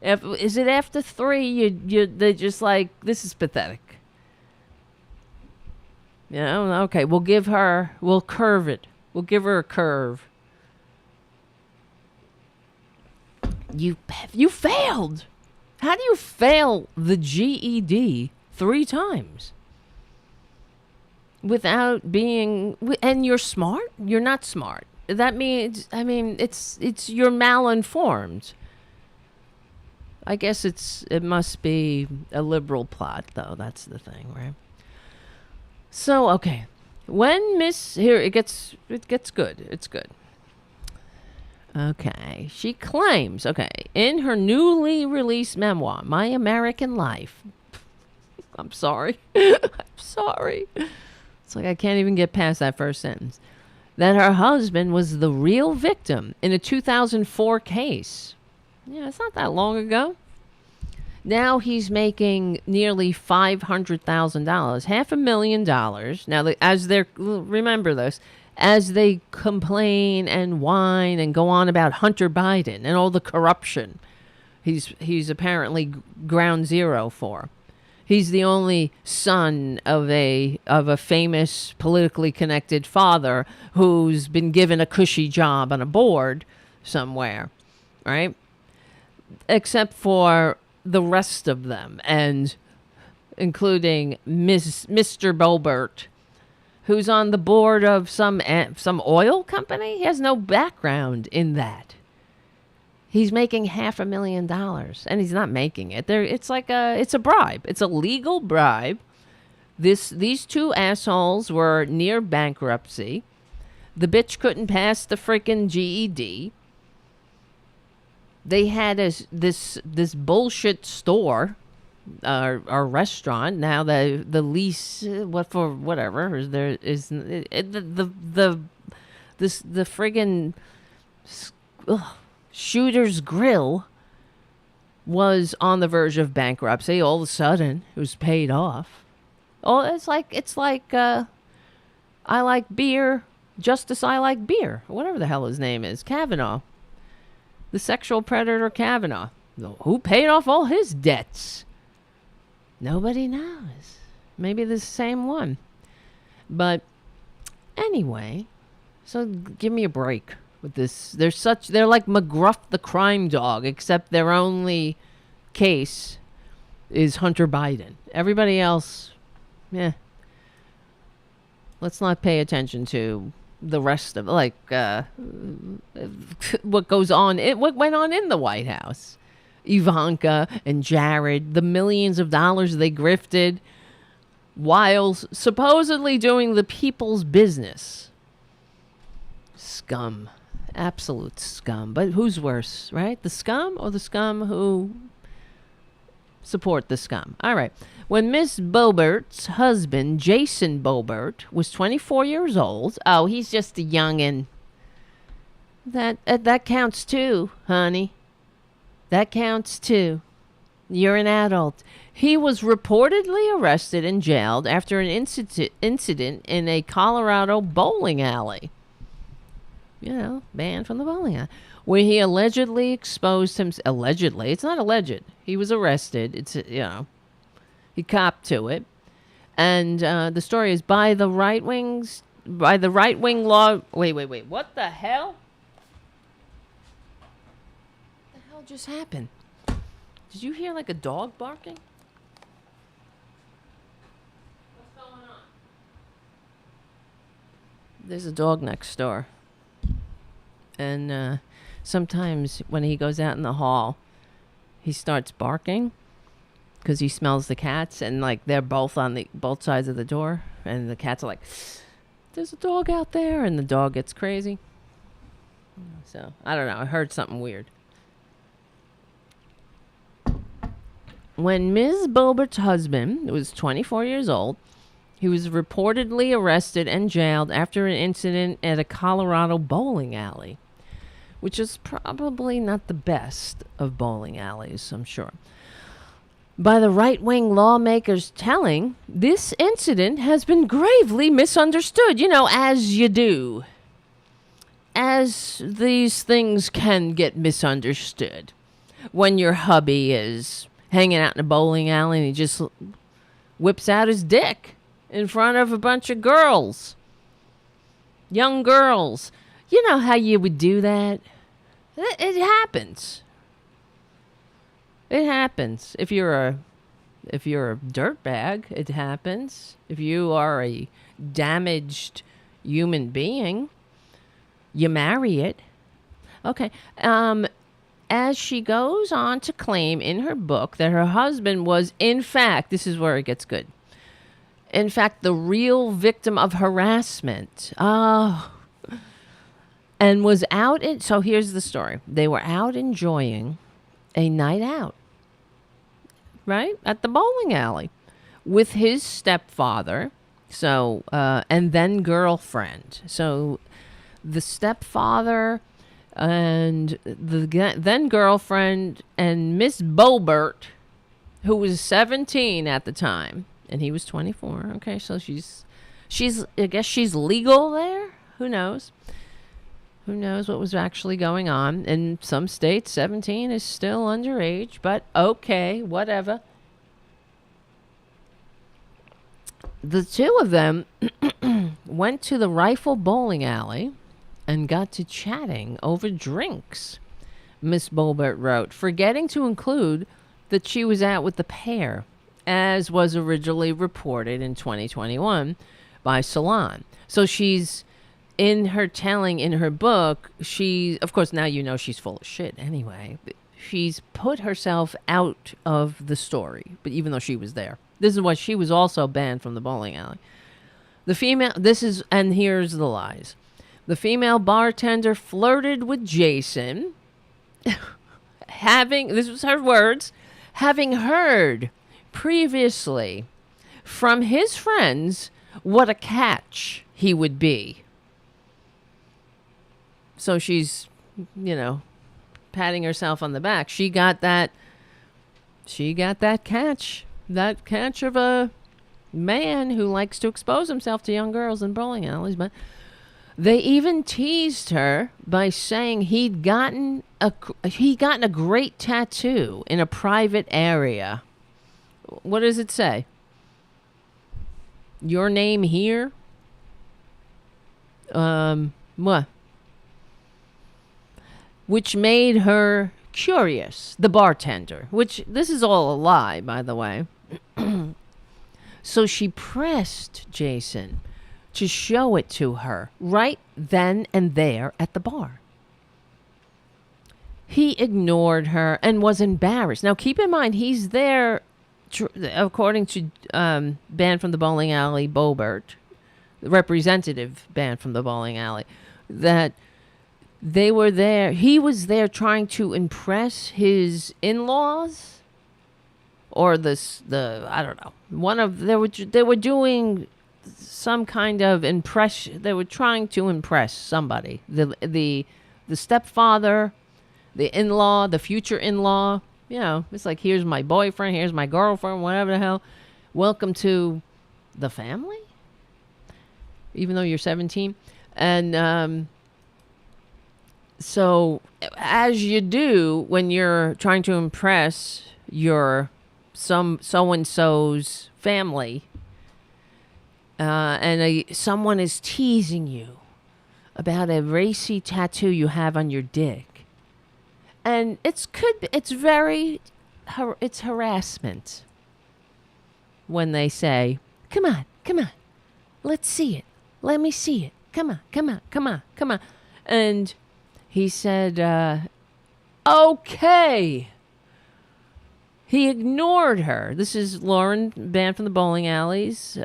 Is it after 3? They're just like, this is pathetic. You know, okay, we'll curve it. We'll give her a curve. You failed. How do you fail the GED 3 times? Without being, and you're smart? You're not smart. That means, it's you're malinformed. I guess it must be a liberal plot, though. That's the thing, right? So, okay. It gets good. It's good. Okay. She claims, in her newly released memoir, My American Life. I'm sorry. I'm sorry. It's like I can't even get past that first sentence. That her husband was the real victim in a 2004 case. Yeah, it's not that long ago. Now he's making nearly $500,000, $500,000. Now, remember this, as they complain and whine and go on about Hunter Biden and all the corruption he's apparently ground zero for. He's the only son of a famous politically connected father who's been given a cushy job on a board somewhere, right? Except for the rest of them, and including Mr. Boebert, who's on the board of some oil company. He has no background in that. He's making $500,000, and he's not making it. It's a bribe. It's a legal bribe. These 2 assholes were near bankruptcy. The bitch couldn't pass the freaking GED. They had this bullshit store, or restaurant. Now the lease, whatever there is the friggin' Shooter's Grill was on the verge of bankruptcy. All of a sudden, it was paid off. Oh, it's like I like beer, Justice I like beer, whatever the hell his name is, Kavanaugh. The sexual predator Kavanaugh. Who paid off all his debts? Nobody knows. Maybe the same one. But anyway, so give me a break with this. They're like McGruff the crime dog, except their only case is Hunter Biden. Everybody else, let's not pay attention to the rest of what goes on, what went on in the White House. Ivanka and Jared, the millions of dollars they grifted while supposedly doing the people's business. Scum. Absolute scum. But who's worse, right? The scum or the scum who support the scum? All right. When Miss Boebert's husband, Jason Boebert, was 24 years old, he's just a youngin'. That counts too, honey. That counts too. You're an adult. He was reportedly arrested and jailed after an incident in a Colorado bowling alley. Banned from the bowling alley, where he allegedly exposed himself. Allegedly, it's not alleged. He was arrested. It's he copped to it, and the story is by the right wing law. Wait. What the hell? What the hell just happened? Did you hear like a dog barking? What's going on? There's a dog next door. And sometimes when he goes out in the hall, he starts barking because he smells the cats, and like they're both on both sides of the door, and the cats are like, "There's a dog out there," and the dog gets crazy. So I don't know. I heard something weird. When Ms. Boebert's husband was 24 years old, he was reportedly arrested and jailed after an incident at a Colorado bowling alley, which is probably not the best of bowling alleys, I'm sure. By the right-wing lawmakers telling, this incident has been gravely misunderstood, as you do. As these things can get misunderstood. When your hubby is hanging out in a bowling alley and he just whips out his dick in front of a bunch of girls. Young girls. You know how you would do that? It happens. It happens. If you're a dirtbag, it happens. If you are a damaged human being, you marry it. Okay. As she goes on to claim in her book that her husband was, in fact, this is where it gets good. In fact, the real victim of harassment. Oh. And was out so here's the story. They were out enjoying a night out, right? At the bowling alley with his stepfather. So, and then girlfriend. So the stepfather and the then girlfriend and Miss Boebert, who was 17 at the time, and he was 24. Okay, so she's I guess she's legal there. Who knows? Who knows what was actually going on? In some states, 17 is still underage, but okay, whatever. The two of them went to the Rifle Bowling Alley and got to chatting over drinks, Miss Boebert wrote, forgetting to include that she was out with the pair, as was originally reported in 2021 by Salon. So she's, in her telling in her book, she, of course, now you know she's full of shit anyway. She's put herself out of the story, but even though she was there. This is why she was also banned from the bowling alley. The female, and here's the lies. The female bartender flirted with Jason, this was her words, having heard previously from his friends what a catch he would be. So she's, patting herself on the back. She got that catch of a man who likes to expose himself to young girls in bowling alleys. But they even teased her by saying he'd gotten a great tattoo in a private area. What does it say? Your name here? What? Which made her curious, the bartender, which this is all a lie, by the way. So she pressed Jason to show it to her right then and there at the bar. He ignored her and was embarrassed. Now, keep in mind, he's there, according to banned from the bowling alley, Boebert, the representative banned from the bowling alley, that they were there. He was there trying to impress his in-laws, or I don't know. They were doing some kind of impression. They were trying to impress somebody. The stepfather, the in-law, the future in-law. It's like, here's my boyfriend, here's my girlfriend, whatever the hell. Welcome to the family. Even though you're 17, and so, as you do when you're trying to impress your so-and-so's family, and someone is teasing you about a racy tattoo you have on your dick, and it's harassment when they say, come on, let's see it, let me see it, come on, and he said, okay. He ignored her. This is Lauren, banned from the bowling alleys,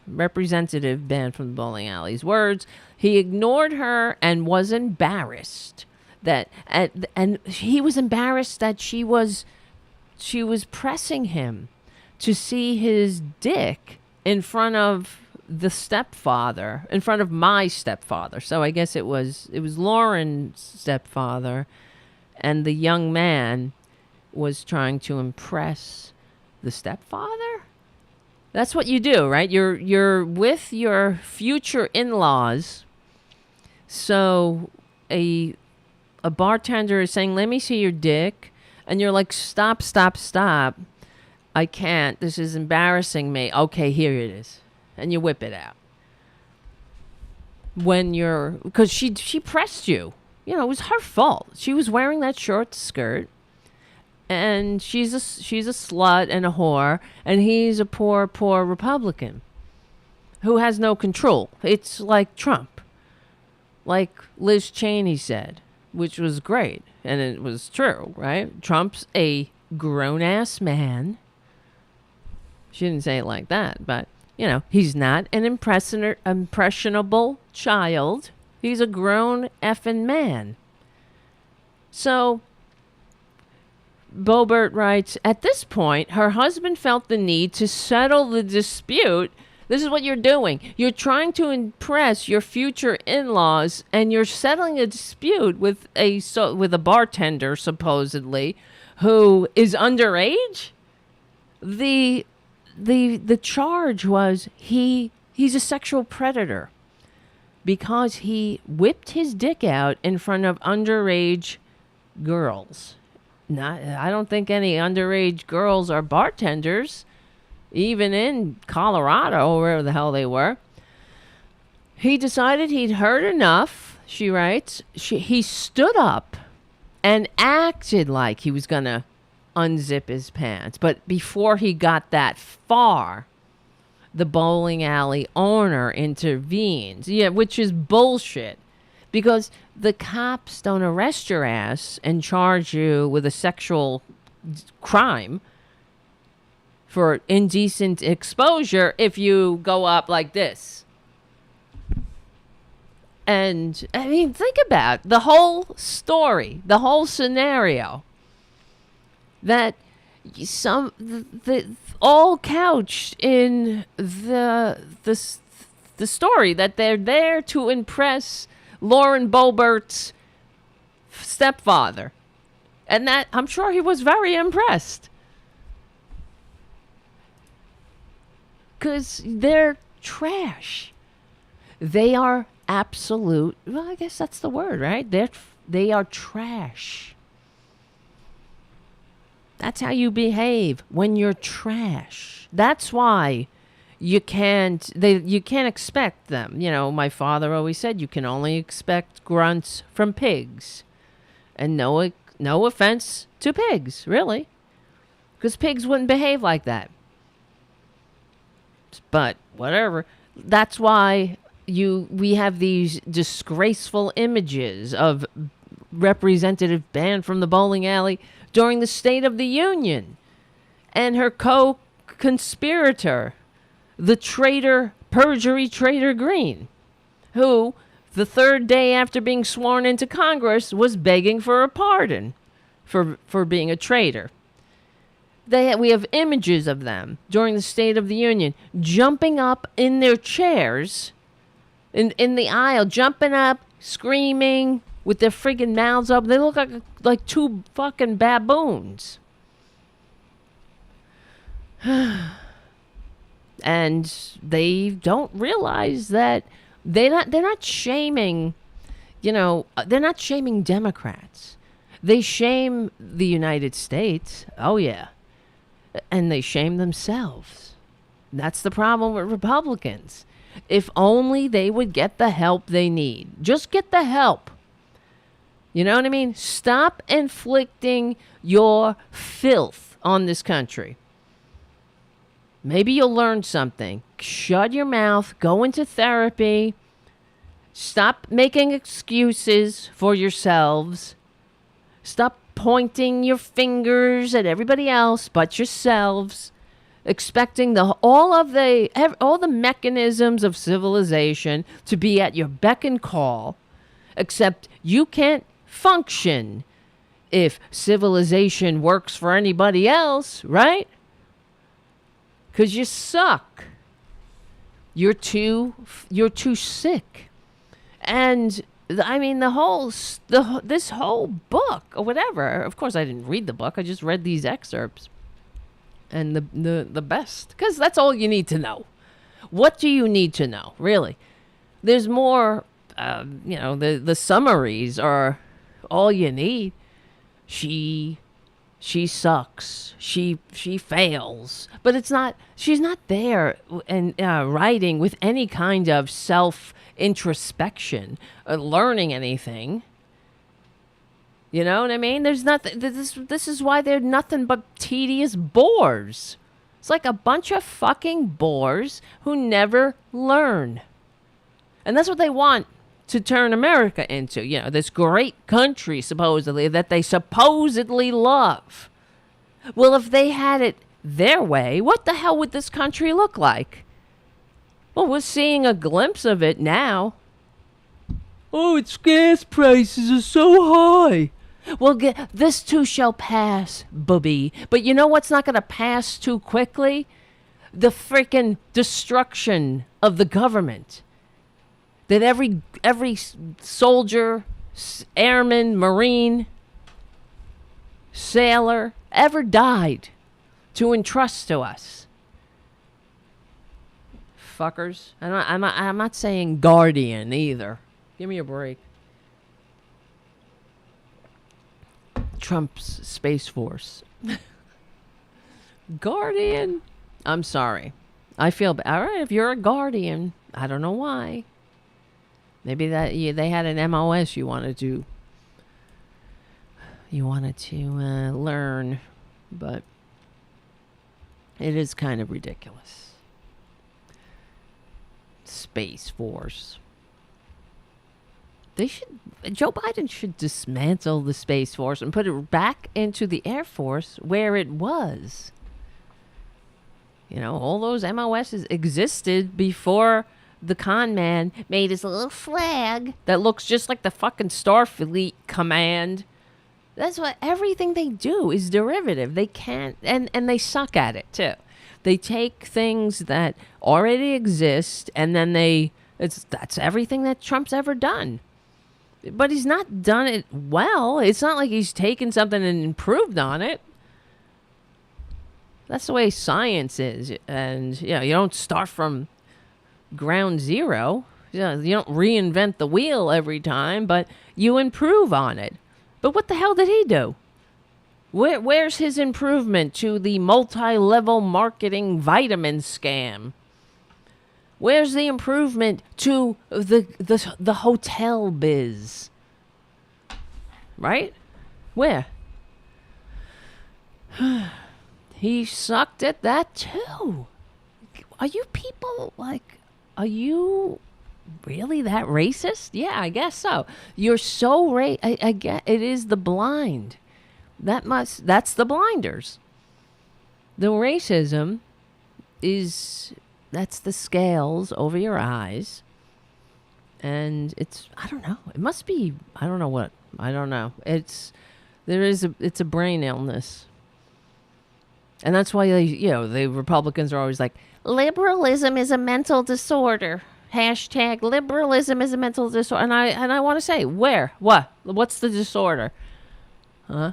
representative banned from the bowling alleys. Words, he ignored her and was embarrassed and he was embarrassed that she was pressing him to see his dick in front of the stepfather in front of my stepfather. So I guess it was Lauren's stepfather, and the young man was trying to impress the stepfather. That's what you do, right? You're with your future in-laws. So a bartender is saying, "Let me see your dick," and you're like, "Stop, stop, stop. I can't. This is embarrassing me." "Okay, here it is." And you whip it out. Because she pressed you. You know, it was her fault. She was wearing that short skirt. And she's a slut and a whore, and he's a poor Republican who has no control. It's like Trump, like Liz Cheney said, which was great, and it was true, right? Trump's a grown-ass man. She didn't say it like that, but, you know, he's not an impressionable child. He's a grown effing man. So Boebert writes, at this point, her husband felt the need to settle the dispute. This is what you're doing. You're trying to impress your future in-laws, and you're settling a dispute with a bartender, supposedly, who is underage. The charge was he's a sexual predator because he whipped his dick out in front of underage girls. I don't think any underage girls are bartenders, even in Colorado or wherever the hell they were. He decided he'd heard enough, she writes. He stood up and acted like he was going to unzip his pants. But before he got that far, the bowling alley owner intervenes. Yeah, which is bullshit. Because the cops don't arrest your ass and charge you with a sexual crime for indecent exposure if you go up like this. And, I mean, think about the whole story, the whole scenario. That all couched in the story that they're there to impress Lauren Boebert's stepfather. And that, I'm sure he was very impressed. Because they're trash. They are absolute, well, I guess that's the word, right? They are trash. That's how you behave when you're trash. That's why you can't expect them. You know, my father always said you can only expect grunts from pigs. And no offense to pigs, really. Because pigs wouldn't behave like that. But whatever. That's why we have these disgraceful images of Representative banned from the bowling alley during the State of the Union. And her co-conspirator, the perjury traitor Green, who, the third day after being sworn into Congress, was begging for a pardon for being a traitor. We have images of them during the State of the Union jumping up in their chairs in the aisle, jumping up, screaming with their friggin' mouths open. They look like two fucking baboons. And they don't realize that they're not shaming, they're not shaming Democrats. They shame the United States. Oh, yeah. And they shame themselves. That's the problem with Republicans. If only they would get the help they need. Just get the help. You know what I mean? Stop inflicting your filth on this country. Maybe you'll learn something. Shut your mouth. Go into therapy. Stop making excuses for yourselves. Stop pointing your fingers at everybody else but yourselves. Expecting all the mechanisms of civilization to be at your beck and call. Except you can't function if civilization works for anybody else, right? Because you suck. You're too sick. And I mean, this whole book or whatever. Of course, I didn't read the book. I just read these excerpts, and the best, because that's all you need to know. What do you need to know, really? There's more. The summaries are all you need. She sucks. She fails. But it's not. She's not there and writing with any kind of self introspection, learning anything. You know what I mean? There's nothing. This is why they're nothing but tedious bores. It's like a bunch of fucking bores who never learn, and that's what they want to turn America into. You know, this great country supposedly that they supposedly love. Well, if they had it their way, what the hell would this country look like? Well, we're seeing a glimpse of it now. Oh, its gas prices are so high. Well, this too shall pass, booby. But you know what's not going to pass too quickly? The freaking destruction of the government. That every soldier, airman, marine, sailor ever died to entrust to us. Fuckers. I'm not saying guardian either. Give me a break. Trump's Space Force. Guardian? I'm sorry. I feel bad. All right, if you're a guardian, I don't know why. Maybe they had an MOS you wanted to learn, but it is kind of ridiculous. Space Force. Joe Biden should dismantle the Space Force and put it back into the Air Force where it was. You know, all those MOSs existed before the con man made his little flag that looks just like the fucking Starfleet command. That's what everything they do is derivative. They can't, and they suck at it too. They take things that already exist and then that's everything that Trump's ever done. But he's not done it well. It's not like he's taken something and improved on it. That's the way science is. And, you don't start from ground zero. You don't reinvent the wheel every time, but you improve on it. But what the hell did he do? Where's his improvement to the multi-level marketing vitamin scam? Where's the improvement to the hotel biz? Right? Where? He sucked at that too. Are you people are you really that racist? Yeah, I guess so. You're so I get it is the blind. That's the blinders. The racism that's the scales over your eyes. And I don't know. It must be, I don't know what. I don't know. It's a brain illness. And that's why the Republicans are always like, liberalism is a mental disorder. # liberalism is a mental disorder. And I want to say, where? What? What's the disorder? Huh?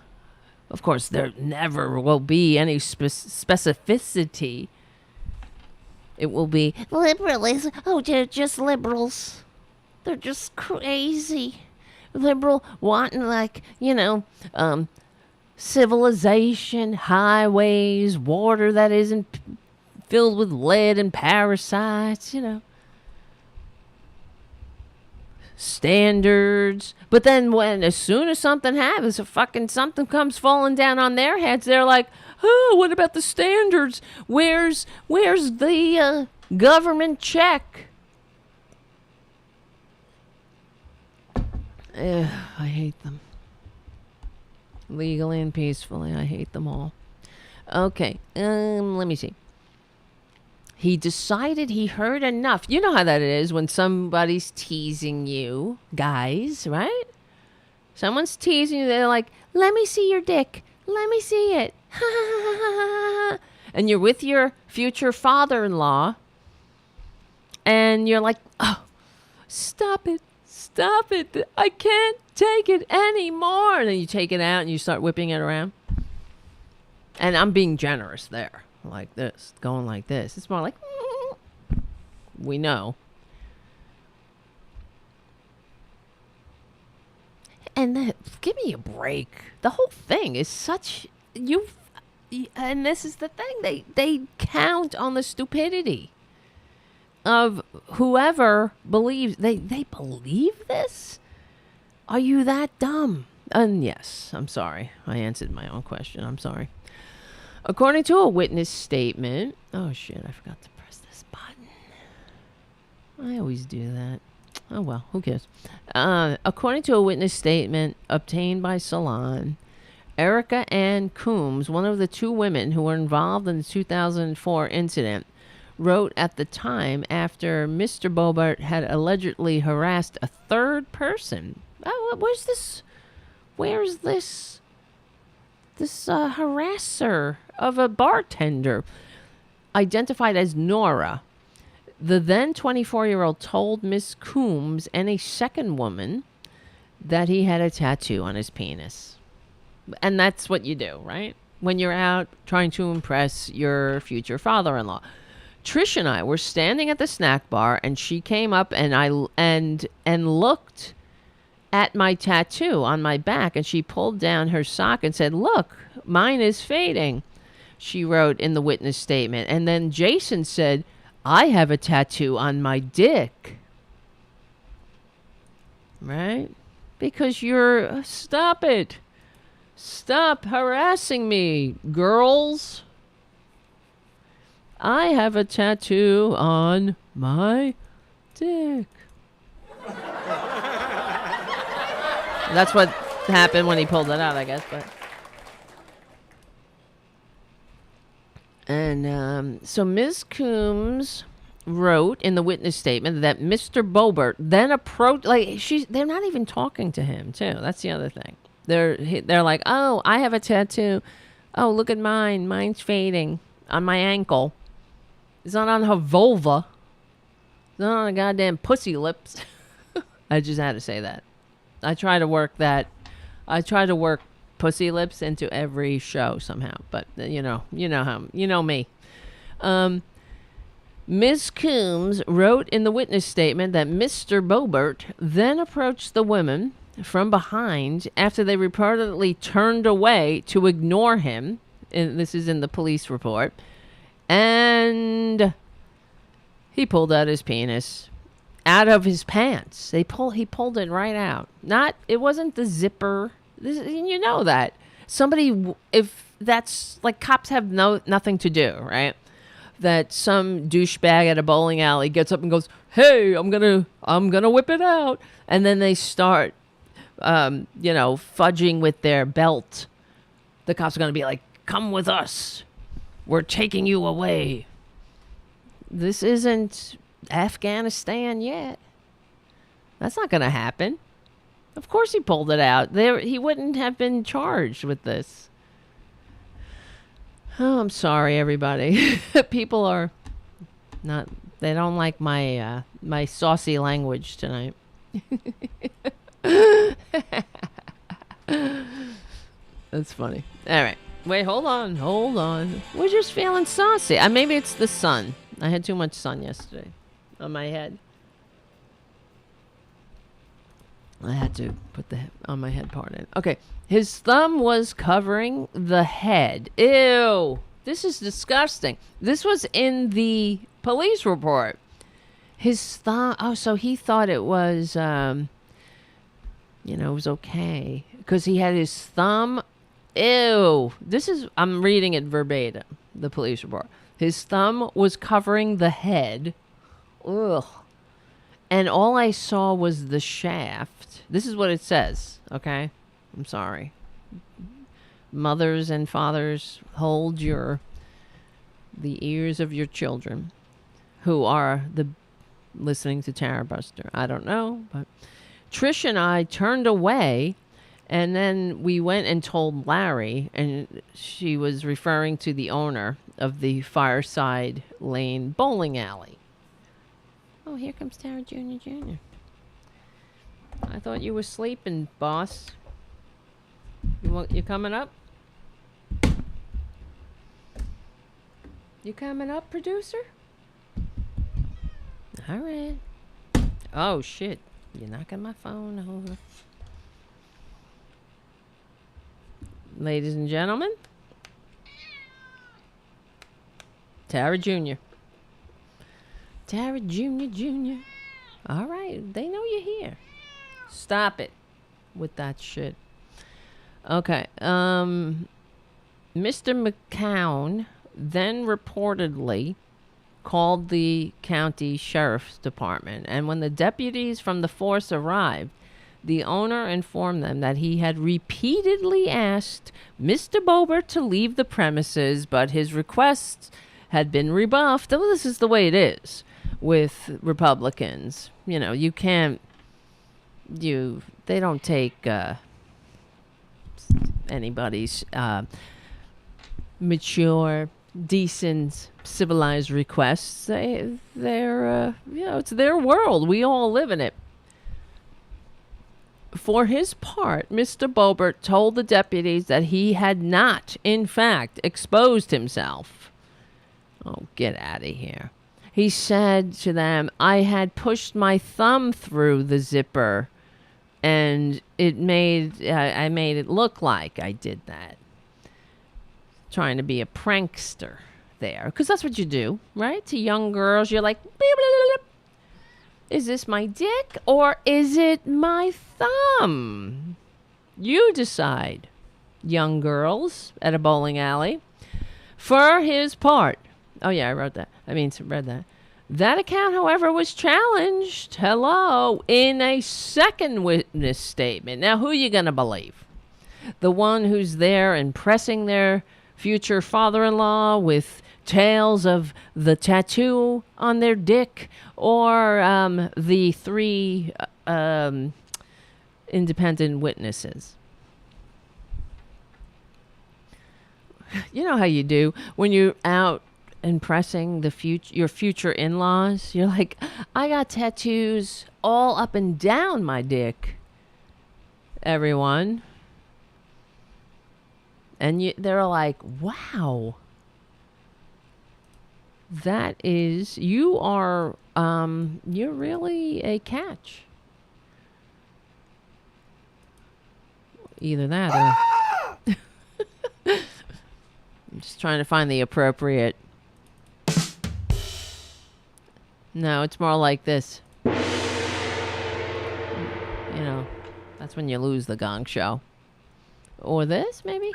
Of course, there never will be any specificity. It will be liberalism. Oh, they're just liberals. They're just crazy. Liberal wanting civilization, highways, water that isn't filled with lead and parasites, standards. But then as soon as something happens, something comes falling down on their heads, they're like, oh, what about the standards? Where's the government check? I hate them. Legally and peacefully, I hate them all. Okay, let me see. He decided he heard enough. You know how that is when somebody's teasing you, guys, right? Someone's teasing you. They're like, let me see your dick. Let me see it. And you're with your future father-in-law. And you're like, oh, stop it. Stop it. I can't take it anymore. And then you take it out and you start whipping it around. And I'm being generous there. Like this. Going like this. It's more like, we know. And then, give me a break. The whole thing is such... And this is the thing. They count on the stupidity of whoever believes. They believe this? Are you that dumb? And yes, I'm sorry. I answered my own question. I'm sorry. According to a witness statement... Oh, shit. I forgot to press this button. I always do that. Oh, well. Who cares? According to a witness statement obtained by Salon... Erica Ann Coombs, one of the two women who were involved in the 2004 incident, wrote at the time after Mr. Boebert had allegedly harassed a third person. Where's this harasser of a bartender, identified as Nora. The then 24-year-old told Miss Coombs and a second woman that he had a tattoo on his penis. And that's what you do, right? When you're out trying to impress your future father-in-law. Trish and I were standing at the snack bar, and she came up and looked at my tattoo on my back, and she pulled down her sock and said, "Look, mine is fading," she wrote in the witness statement. And then Jason said, "I have a tattoo on my dick." Right? Because you're... Stop it. Stop harassing me, girls. I have a tattoo on my dick. That's what happened when he pulled it out, I guess. But and so Ms. Coombs wrote in the witness statement that Mr. Boebert then approached. They're not even talking to him, too. That's the other thing. They're like, "Oh, I have a tattoo. Oh, look at mine. Mine's fading on my ankle. It's not on her vulva. It's not on her goddamn pussy lips." I just had to say that. I try to work pussy lips into every show somehow, but you know me. Ms. Coombs wrote in the witness statement that Mr. Boebert then approached the women from behind after they reportedly turned away to ignore him. And this is in the police report. And he pulled out his penis out of his pants. He pulled it right out. It wasn't the zipper. You know that. Somebody, if that's like, cops have nothing to do, right? That some douchebag at a bowling alley gets up and goes, "Hey, I'm gonna whip it out," and then they start fudging with their belt. The cops are going to be like, "Come with us. We're taking you away." This isn't Afghanistan yet. That's not going to happen. Of course he pulled it out. He wouldn't have been charged with this. Oh, I'm sorry, everybody. People are not... They don't like my my saucy language tonight. That's funny. All right. Wait, hold on. We're just feeling saucy. Maybe it's the sun. I had too much sun yesterday on my head. I had to put the on my head part in. Okay. His thumb was covering the head. Ew. This is disgusting. This was in the police report. His thumb... Oh, so he thought it was... it was okay. Because he had his thumb... Ew. I'm reading it verbatim, the police report. His thumb was covering the head. Ugh. And all I saw was the shaft. This is what it says, okay? I'm sorry. Mothers and fathers, hold the ears of your children who are listening to Tarabuster. I don't know, but Trish and I turned away, and then we went and told Larry, and she was referring to the owner of the Fireside Lane bowling alley. Oh, here comes Tara Jr. I thought you were sleeping, boss. You coming up? You coming up, producer? All right. Oh, shit. You're knocking my phone over. Ladies and gentlemen, Tara Jr. Tara Jr. All right. They know you're here. Stop it with that shit. Okay. Mr. McCown then reportedly called the county sheriff's department, and when the deputies from the force arrived, the owner informed them that he had repeatedly asked Mr. Boebert to leave the premises, but his requests had been rebuffed. Well, this is the way it is with Republicans. You know, you can't, they don't take anybody's mature, decent, civilized requests. They're it's their world. We all live in it. For his part, Mr. Boebert told the deputies that he had not, in fact, exposed himself. Oh, get out of here. He said to them, I had pushed my thumb through the zipper and I made it look like I did that. Trying to be a prankster there. Because that's what you do, right? To young girls, you're like, bleep, bleep, bleep. Is this my dick or is it my thumb? You decide, young girls at a bowling alley. For his part, oh yeah, I read that. That account, however, was challenged, in a second witness statement. Now, who are you going to believe? The one who's there impressing their future father-in-law with tales of the tattoo on their dick, or the three independent witnesses? You know how you do when you're out impressing your future in-laws. You're like, I got tattoos all up and down my dick, everyone. And they're like, wow, you're really a catch. Either that or I'm just trying to find the appropriate. No, it's more like this. That's when you lose the gong show. Or this, maybe?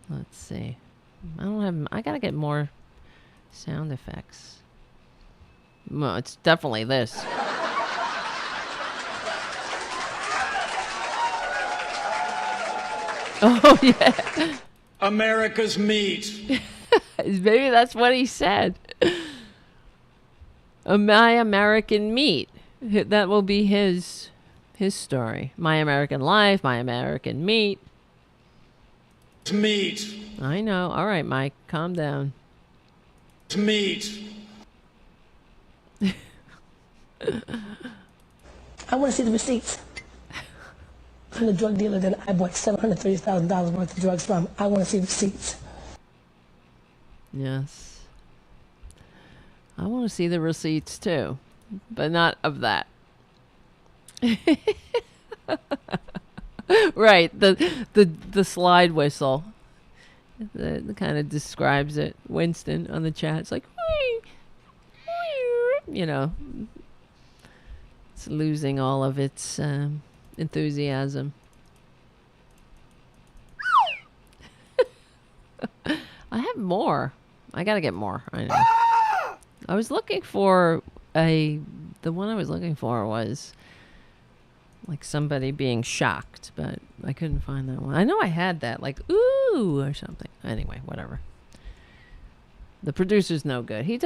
Let's see. I gotta get more sound effects. Well, it's definitely this. Oh, yeah. America's meat. Maybe that's what he said. My American meat. That will be his story. My American life, my American meat. It's meat. I know. All right, Mike, calm down. It's meat. I want to see the receipts from the drug dealer that I bought $730,000 worth of drugs from. I want to see receipts. Yes. I want to see the receipts too, but not of that. Right, the slide whistle. That kind of describes it. Winston on the chat. It's like, it's losing all of its enthusiasm. I have more. I gotta get more. I know. I was looking for the one I was looking for was like somebody being shocked, but I couldn't find that one. I know I had that, like, ooh, or something. Anyway, whatever. The producer's no good. He's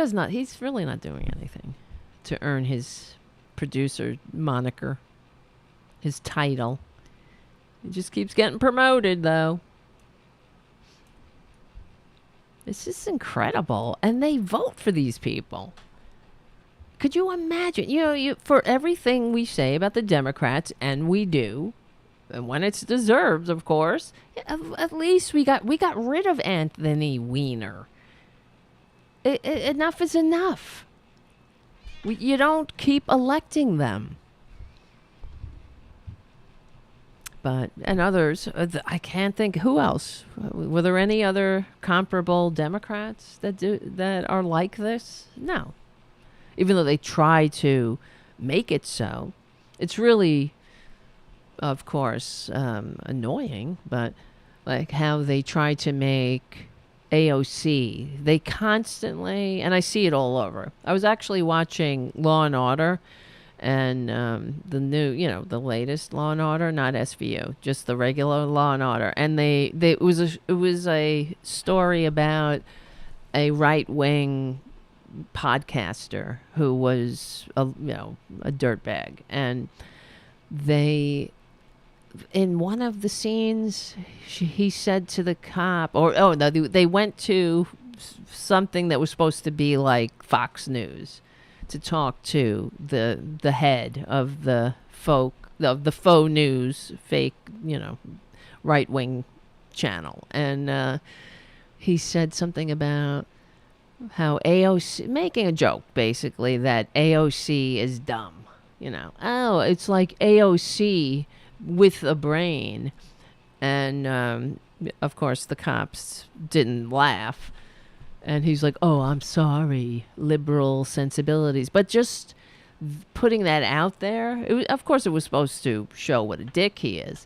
really not doing anything to earn his producer moniker, his title. He just keeps getting promoted, though. It's just incredible. And they vote for these people. Could you imagine? For everything we say about the Democrats, and we do, and when it's deserved, of course, at least we got rid of Anthony Weiner. Enough is enough. You don't keep electing them. And others, I can't think who else. Were there any other comparable Democrats that are like this? No. Even though they try to make it so, it's really, of course, annoying. But like how they try to make AOC, they constantly, and I see it all over. I was actually watching Law and Order. And the new, the latest Law and Order, not SVU, just the regular Law and Order. And it was a story about a right-wing podcaster who was a dirtbag, and in one of the scenes, he said to the cop, they went to something that was supposed to be like Fox News, to talk to the head of the faux news, fake, right wing channel, and he said something about how AOC, making a joke basically that AOC is dumb. It's like AOC with a brain, and of course the cops didn't laugh. And he's like, oh, I'm sorry, liberal sensibilities. But just putting that out there, of course it was supposed to show what a dick he is.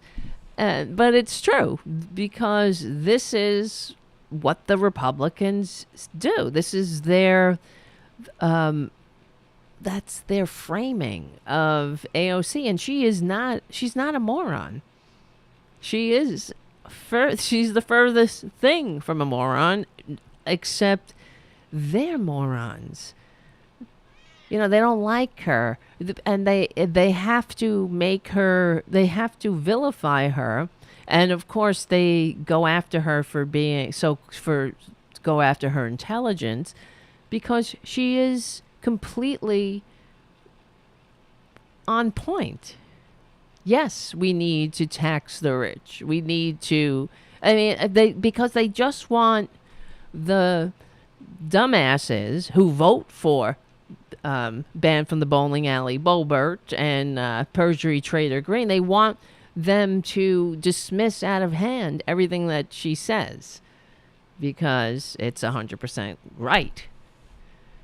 But it's true, because this is what the Republicans do. This is their, that's their framing of AOC. And she's not a moron. She's the furthest thing from a moron. Except they're morons. They don't like her, and they have to vilify her, and of course they go after her go after her intelligence, because she is completely on point. Yes, we need to tax the rich. We need to, because they just want the dumbasses who vote for ban from the bowling alley Boebert and perjury trader Green, they want them to dismiss out of hand everything that she says because it's 100% right.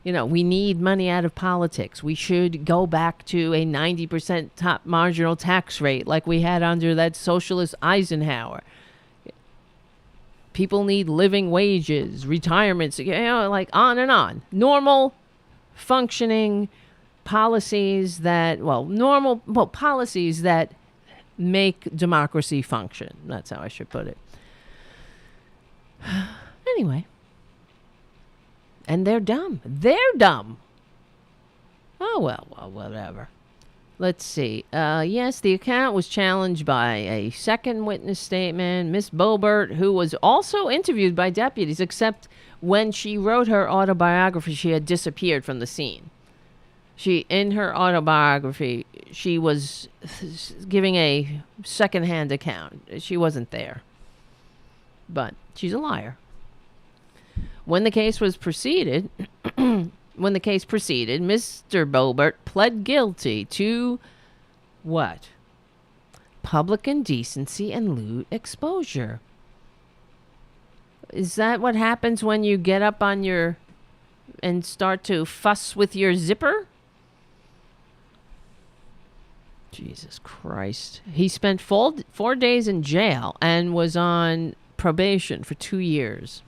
We need money out of politics. We should go back to a 90% top marginal tax rate like we had under that socialist Eisenhower. People need living wages, retirements, like on and on. Normal, functioning policies policies that make democracy function. That's how I should put it. Anyway. And they're dumb. Oh, well, whatever. Let's see. Yes, the account was challenged by a second witness statement, Miss Boebert, who was also interviewed by deputies, except when she wrote her autobiography, she had disappeared from the scene. In her autobiography, she was giving a secondhand account. She wasn't there. But she's a liar. When the case proceeded, Mr. Boebert pled guilty to what? Public indecency and lewd exposure. Is that what happens when you get up on and start to fuss with your zipper? Jesus Christ. He spent 4 days in jail and was on probation for 2 years.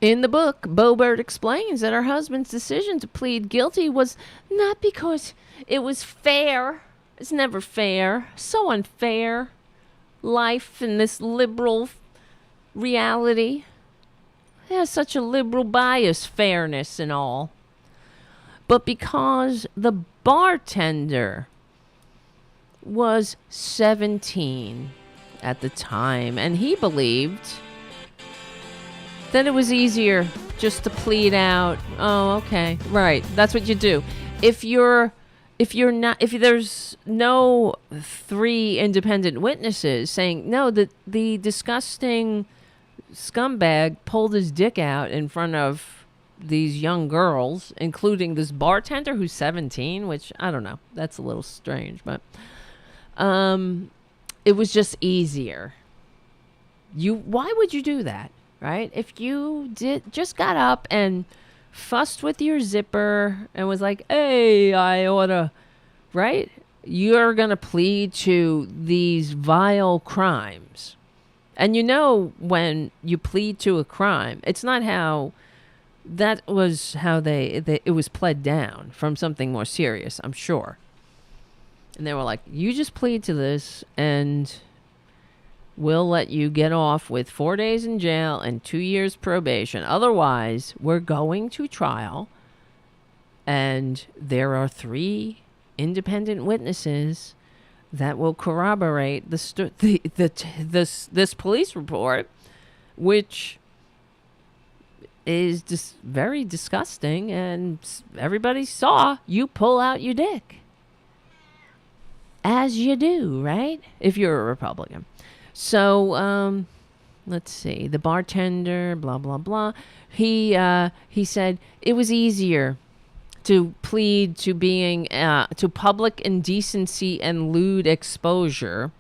In the book, Boebert explains that her husband's decision to plead guilty was not because it was fair. It's never fair. So unfair. Life in this liberal reality. It has such a liberal bias, fairness and all. But because the bartender was 17 at the time, and he believed then it was easier just to plead out. Oh, okay, right. That's what you do. If there's no 3 independent witnesses saying no, the disgusting scumbag pulled his dick out in front of these young girls, including this bartender who's 17, which I don't know. That's a little strange, but it was just easier. Why would you do that, right? If you just got up and fussed with your zipper and was like, hey, I oughta, right? You're going to plead to these vile crimes. And when you plead to a crime, it's not how, that was how it was pled down from something more serious, I'm sure. And they were like, you just plead to this and we'll let you get off with 4 days in jail and 2 years probation. Otherwise, we're going to trial. And there are 3 independent witnesses that will corroborate this police report, which is just very disgusting. And everybody saw you pull out your dick. As you do, right? If you're a Republican. So, let's see. The bartender, blah, blah, blah. He said it was easier to plead to being to public indecency and lewd exposure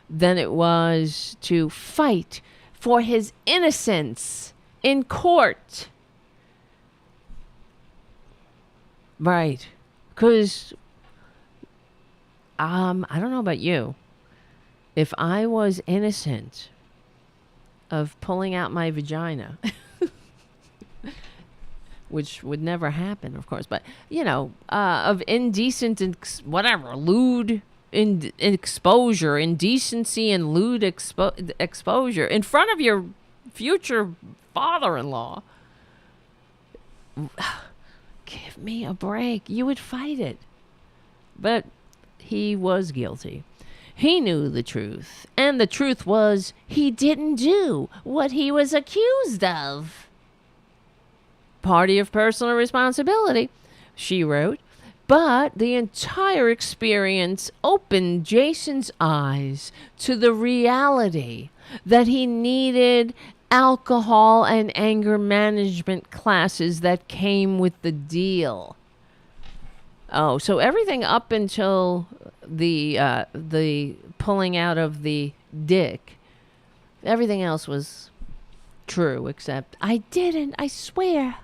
than it was to fight for his innocence in court. Right. Because I don't know about you. If I was innocent of pulling out my vagina, which would never happen, of course, but, of indecent and lewd exposure, indecency and lewd exposure in front of your future father-in-law, give me a break. You would fight it. But he was guilty. He knew the truth, and the truth was he didn't do what he was accused of. Party of personal responsibility, she wrote, but the entire experience opened Jason's eyes to the reality that he needed alcohol and anger management classes that came with the deal. Oh, so everything up until the pulling out of the dick, everything else was true, except I didn't, I swear.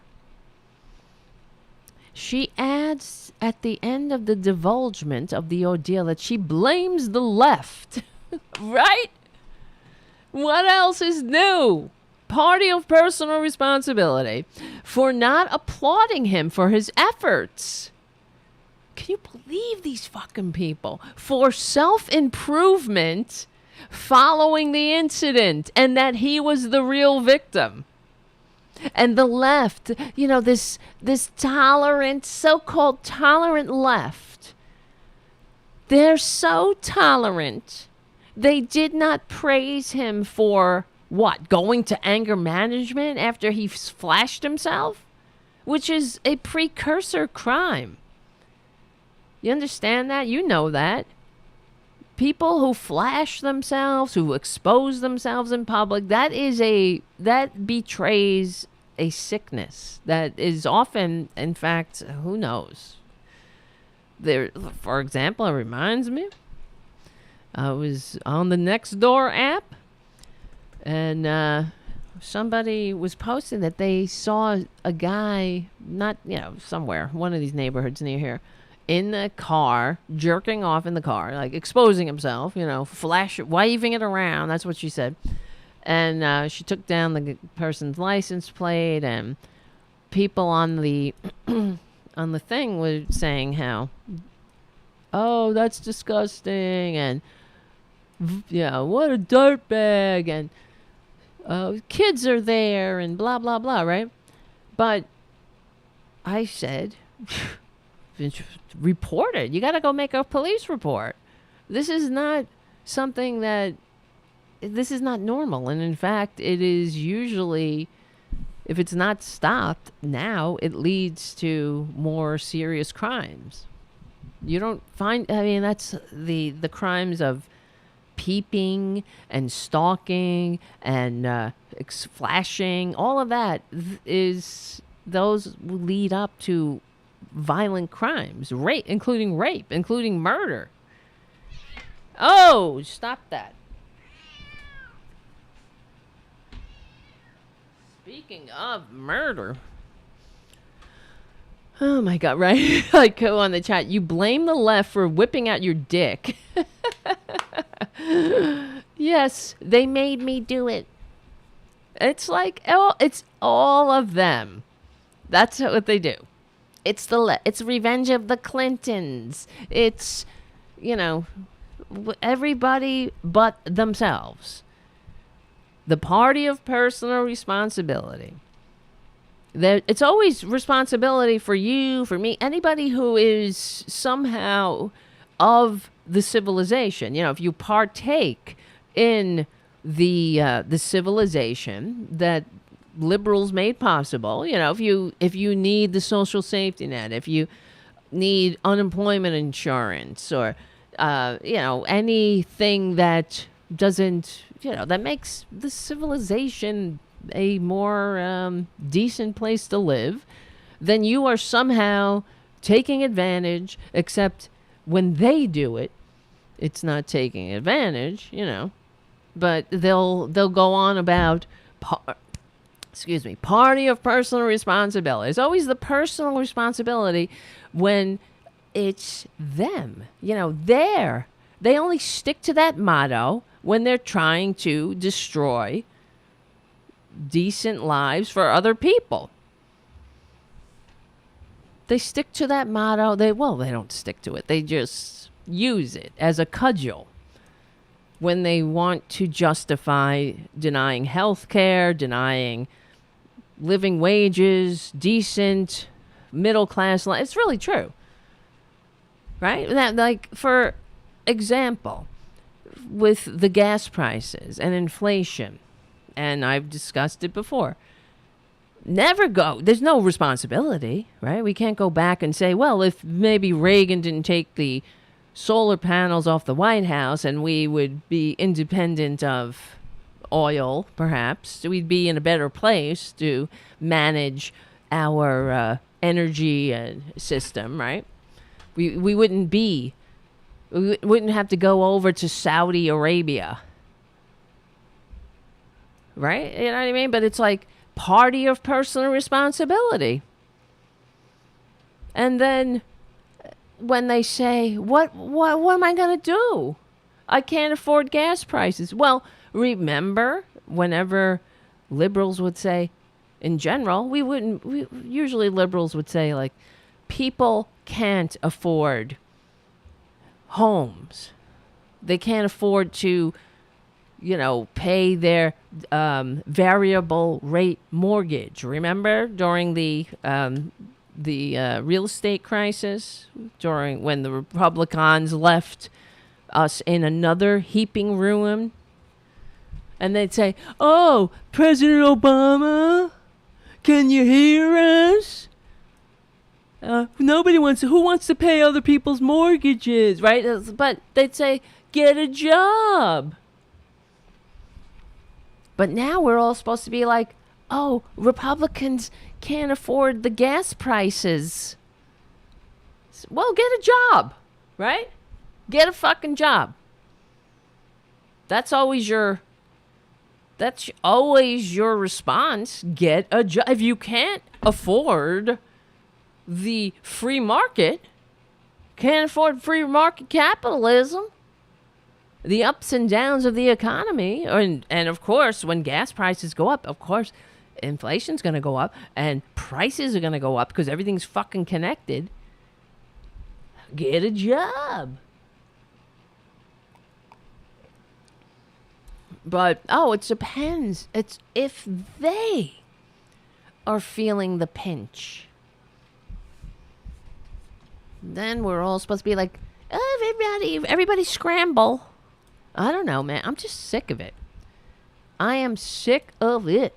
She adds at the end of the divulgement of the ordeal that she blames the left. Right? What else is new? Party of personal responsibility for not applauding him for his efforts. Can you believe these fucking people? For self-improvement following the incident and that he was the real victim. And the left, this tolerant, so-called tolerant left, they're so tolerant, they did not praise him for, what, going to anger management after he flashed himself? Which is a precursor crime. You understand that? You know that. People who flash themselves, who expose themselves in public, that betrays a sickness that is often, in fact, who knows? There, for example, it reminds me, I was on the Nextdoor app, and somebody was posting that they saw a guy, not, somewhere, one of these neighborhoods near here, in the car, jerking off in the car, like exposing himself, waving it around. That's what she said. And she took down the person's license plate, and people on the on the thing were saying how, oh, that's disgusting, and what a dirtbag, and kids are there, and blah blah blah, right? But I said, report it. You got to go make a police report. This is not something that, this is not normal. And in fact, it is usually if it's not stopped now, it leads to more serious crimes. You don't find, I mean, that's the crimes of peeping and stalking and flashing, all of that those lead up to violent crimes, including rape, including murder. Oh, stop that. Speaking of murder. Oh my God, right? Like, go on the chat. You blame the left for whipping out your dick. Yes, they made me do it. It's like, it's all of them. That's what they do. It's it's revenge of the Clintons. It's, everybody but themselves. The party of personal responsibility. It's always responsibility for you, for me, anybody who is somehow of the civilization. If you partake in the civilization that liberals made possible, if you need the social safety net, if you need unemployment insurance, or anything that doesn't, that makes the civilization a more decent place to live, then you are somehow taking advantage, except when they do it, it's not taking advantage, but they'll go on about party of personal responsibility. It's always the personal responsibility when it's them. They only stick to that motto when they're trying to destroy decent lives for other people. They stick to that motto. They don't stick to it. They just use it as a cudgel when they want to justify denying health care, denying living wages, decent middle class life. It's really true, right? That, like, for example, with the gas prices and inflation, and I've discussed it before. There's no responsibility, right? We can't go back and say, well, if maybe Reagan didn't take the solar panels off the White House and we would be independent of oil, perhaps, we'd be in a better place to manage our energy system, right? We wouldn't have to go over to Saudi Arabia. Right? You know what I mean? But it's like party of personal responsibility. And then when they say, what am I going to do? I can't afford gas prices. Well, remember, whenever liberals would say, in general, usually liberals would say, like, people can't afford homes. They can't afford to pay their variable rate mortgage. Remember during the real estate crisis, when the Republicans left us in another heaping ruin, and they'd say, "Oh, President Obama, can you hear us? Who wants to pay other people's mortgages, right?" But they'd say, "Get a job." But now we're all supposed to be like, oh, Republicans can't afford the gas prices. Well, get a job, right? Get a fucking job. That's always your response. Get a job. If you can't afford the free market, can't afford free market capitalism, the ups and downs of the economy, and of course, when gas prices go up, of course, inflation's going to go up, and prices are going to go up because everything's fucking connected. Get a job. But, it depends. It's if they are feeling the pinch. Then we're all supposed to be like, everybody scramble. I don't know, man. I'm just sick of it. I am sick of it.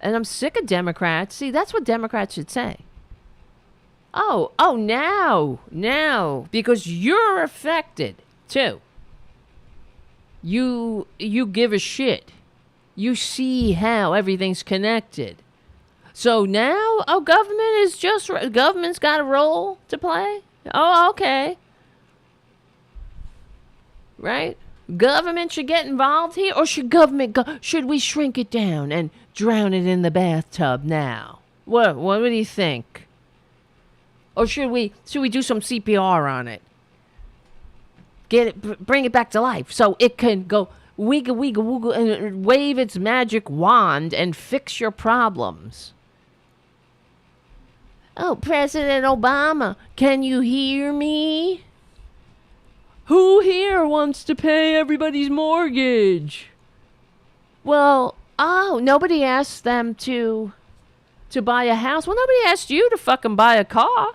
And I'm sick of Democrats. See, that's what Democrats should say. Now, because you're affected too. You give a shit. You see how everything's connected. So now, government's got a role to play? Oh, okay. Right? Government should get involved here, or should should we shrink it down and drown it in the bathtub now? What do you think? Or should we do some CPR on it? Bring it back to life so it can go wiggle, wiggle, wiggle, and wave its magic wand and fix your problems. Oh, President Obama, can you hear me? Who here wants to pay everybody's mortgage? Well, nobody asked them to buy a house. Well, nobody asked you to fucking buy a car.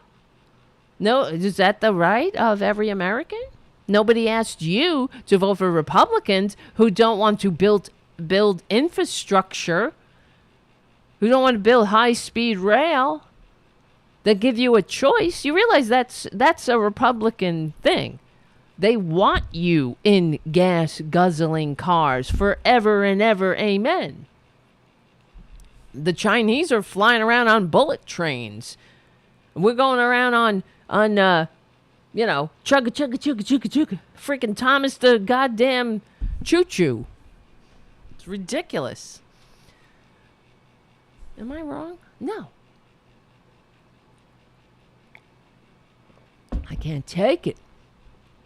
No, is that the right of every American? Nobody asked you to vote for Republicans who don't want to build infrastructure, who don't want to build high-speed rail, that give you a choice. You realize that's a Republican thing. They want you in gas-guzzling cars forever and ever, amen. The Chinese are flying around on bullet trains. We're going around on chugga, chugga, chugga, chugga, chugga. Freaking Thomas the goddamn choo-choo. It's ridiculous. Am I wrong? No. I can't take it.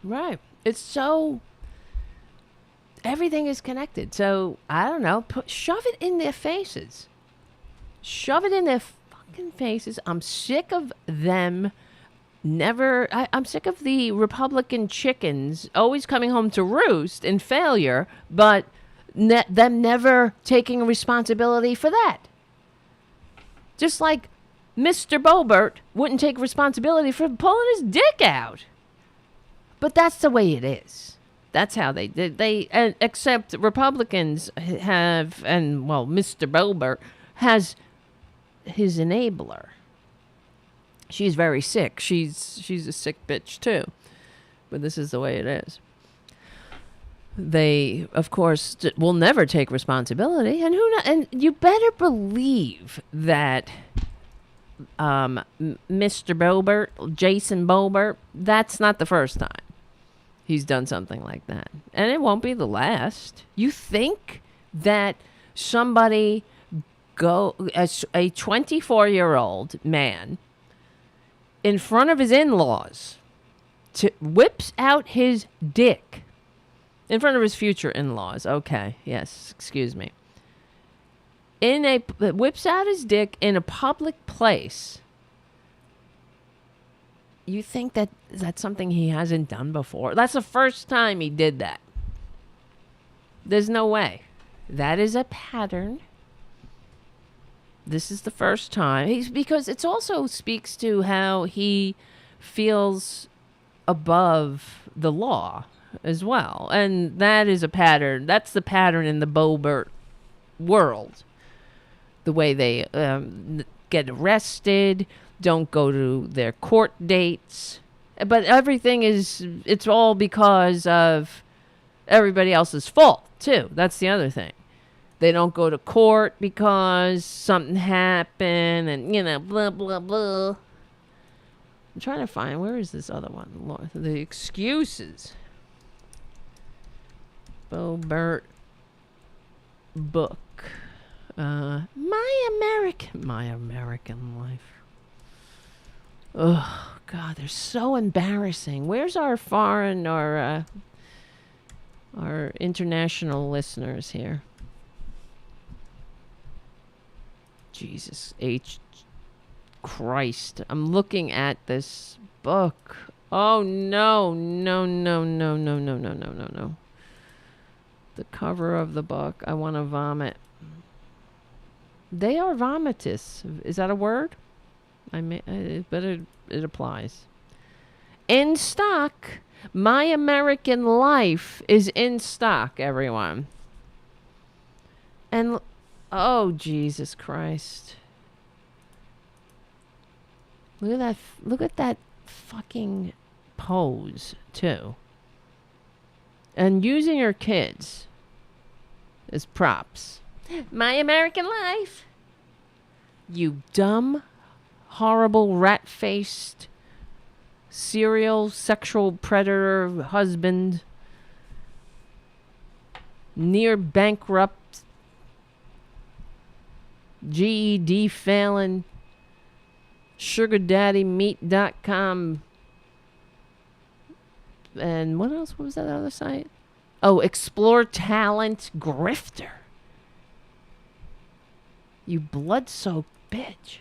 Right. It's so... Everything is connected. So, I don't know. Shove it in their faces. Shove it in their fucking faces. I'm sick of them I'm sick of the Republican chickens always coming home to roost in failure, but them never taking responsibility for that. Just like Mr. Boebert wouldn't take responsibility for pulling his dick out. But that's the way it is. That's how they did. Except Republicans have, Mr. Boebert has his enabler. She's very sick. She's a sick bitch too. But this is the way it is. They, of course, will never take responsibility, and and you better believe that Mr. Boebert, Jason Boebert, that's not the first time he's done something like that. And it won't be the last. You think that somebody a 24-year-old man in front of his in-laws whips out his dick in front of his future in-laws. Okay, yes, excuse me. Whips out his dick in a public place. You think that's something he hasn't done before? That's the first time he did that. There's no way. That is a pattern. This is the first time. Because it also speaks to how he feels above the law as well. And that is a pattern. That's the pattern in the Boebert world. The way they get arrested, don't go to their court dates. But it's all because of everybody else's fault, too. That's the other thing. They don't go to court because something happened and, blah, blah, blah. I'm trying to find, where is this other one? Lord, the excuses. Boebert book. My American Life. Oh, God, they're so embarrassing. Where's our foreign or our international listeners here? Jesus H. Christ. I'm looking at this book. Oh, no. The cover of the book. I want to vomit. They are vomitous. Is that a word? But it applies. In stock. My American Life is in stock, everyone. And Oh, Jesus Christ. Look at that fucking pose, too. And using your kids as props. My American life. You dumb, horrible, rat-faced, serial sexual predator husband. Near bankrupt, GED failing, sugardaddymeat.com. And what else? What was that other site? Oh, Explore Talent grifter. You blood-soaked bitch.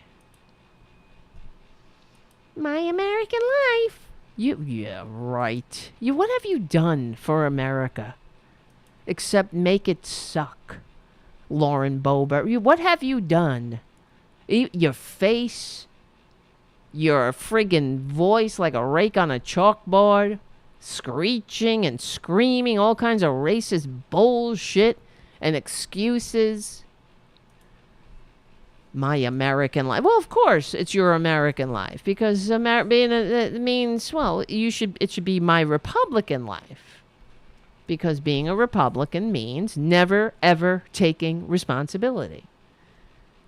My American life. Yeah, right. What have you done for America? Except make it suck, Lauren Boebert. What have you done? Your face, your friggin' voice like a rake on a chalkboard, screeching and screaming all kinds of racist bullshit and excuses. My American life. Well, of course, it's your American life because it means, well, it should be my Republican life. Because being a Republican means never, ever taking responsibility.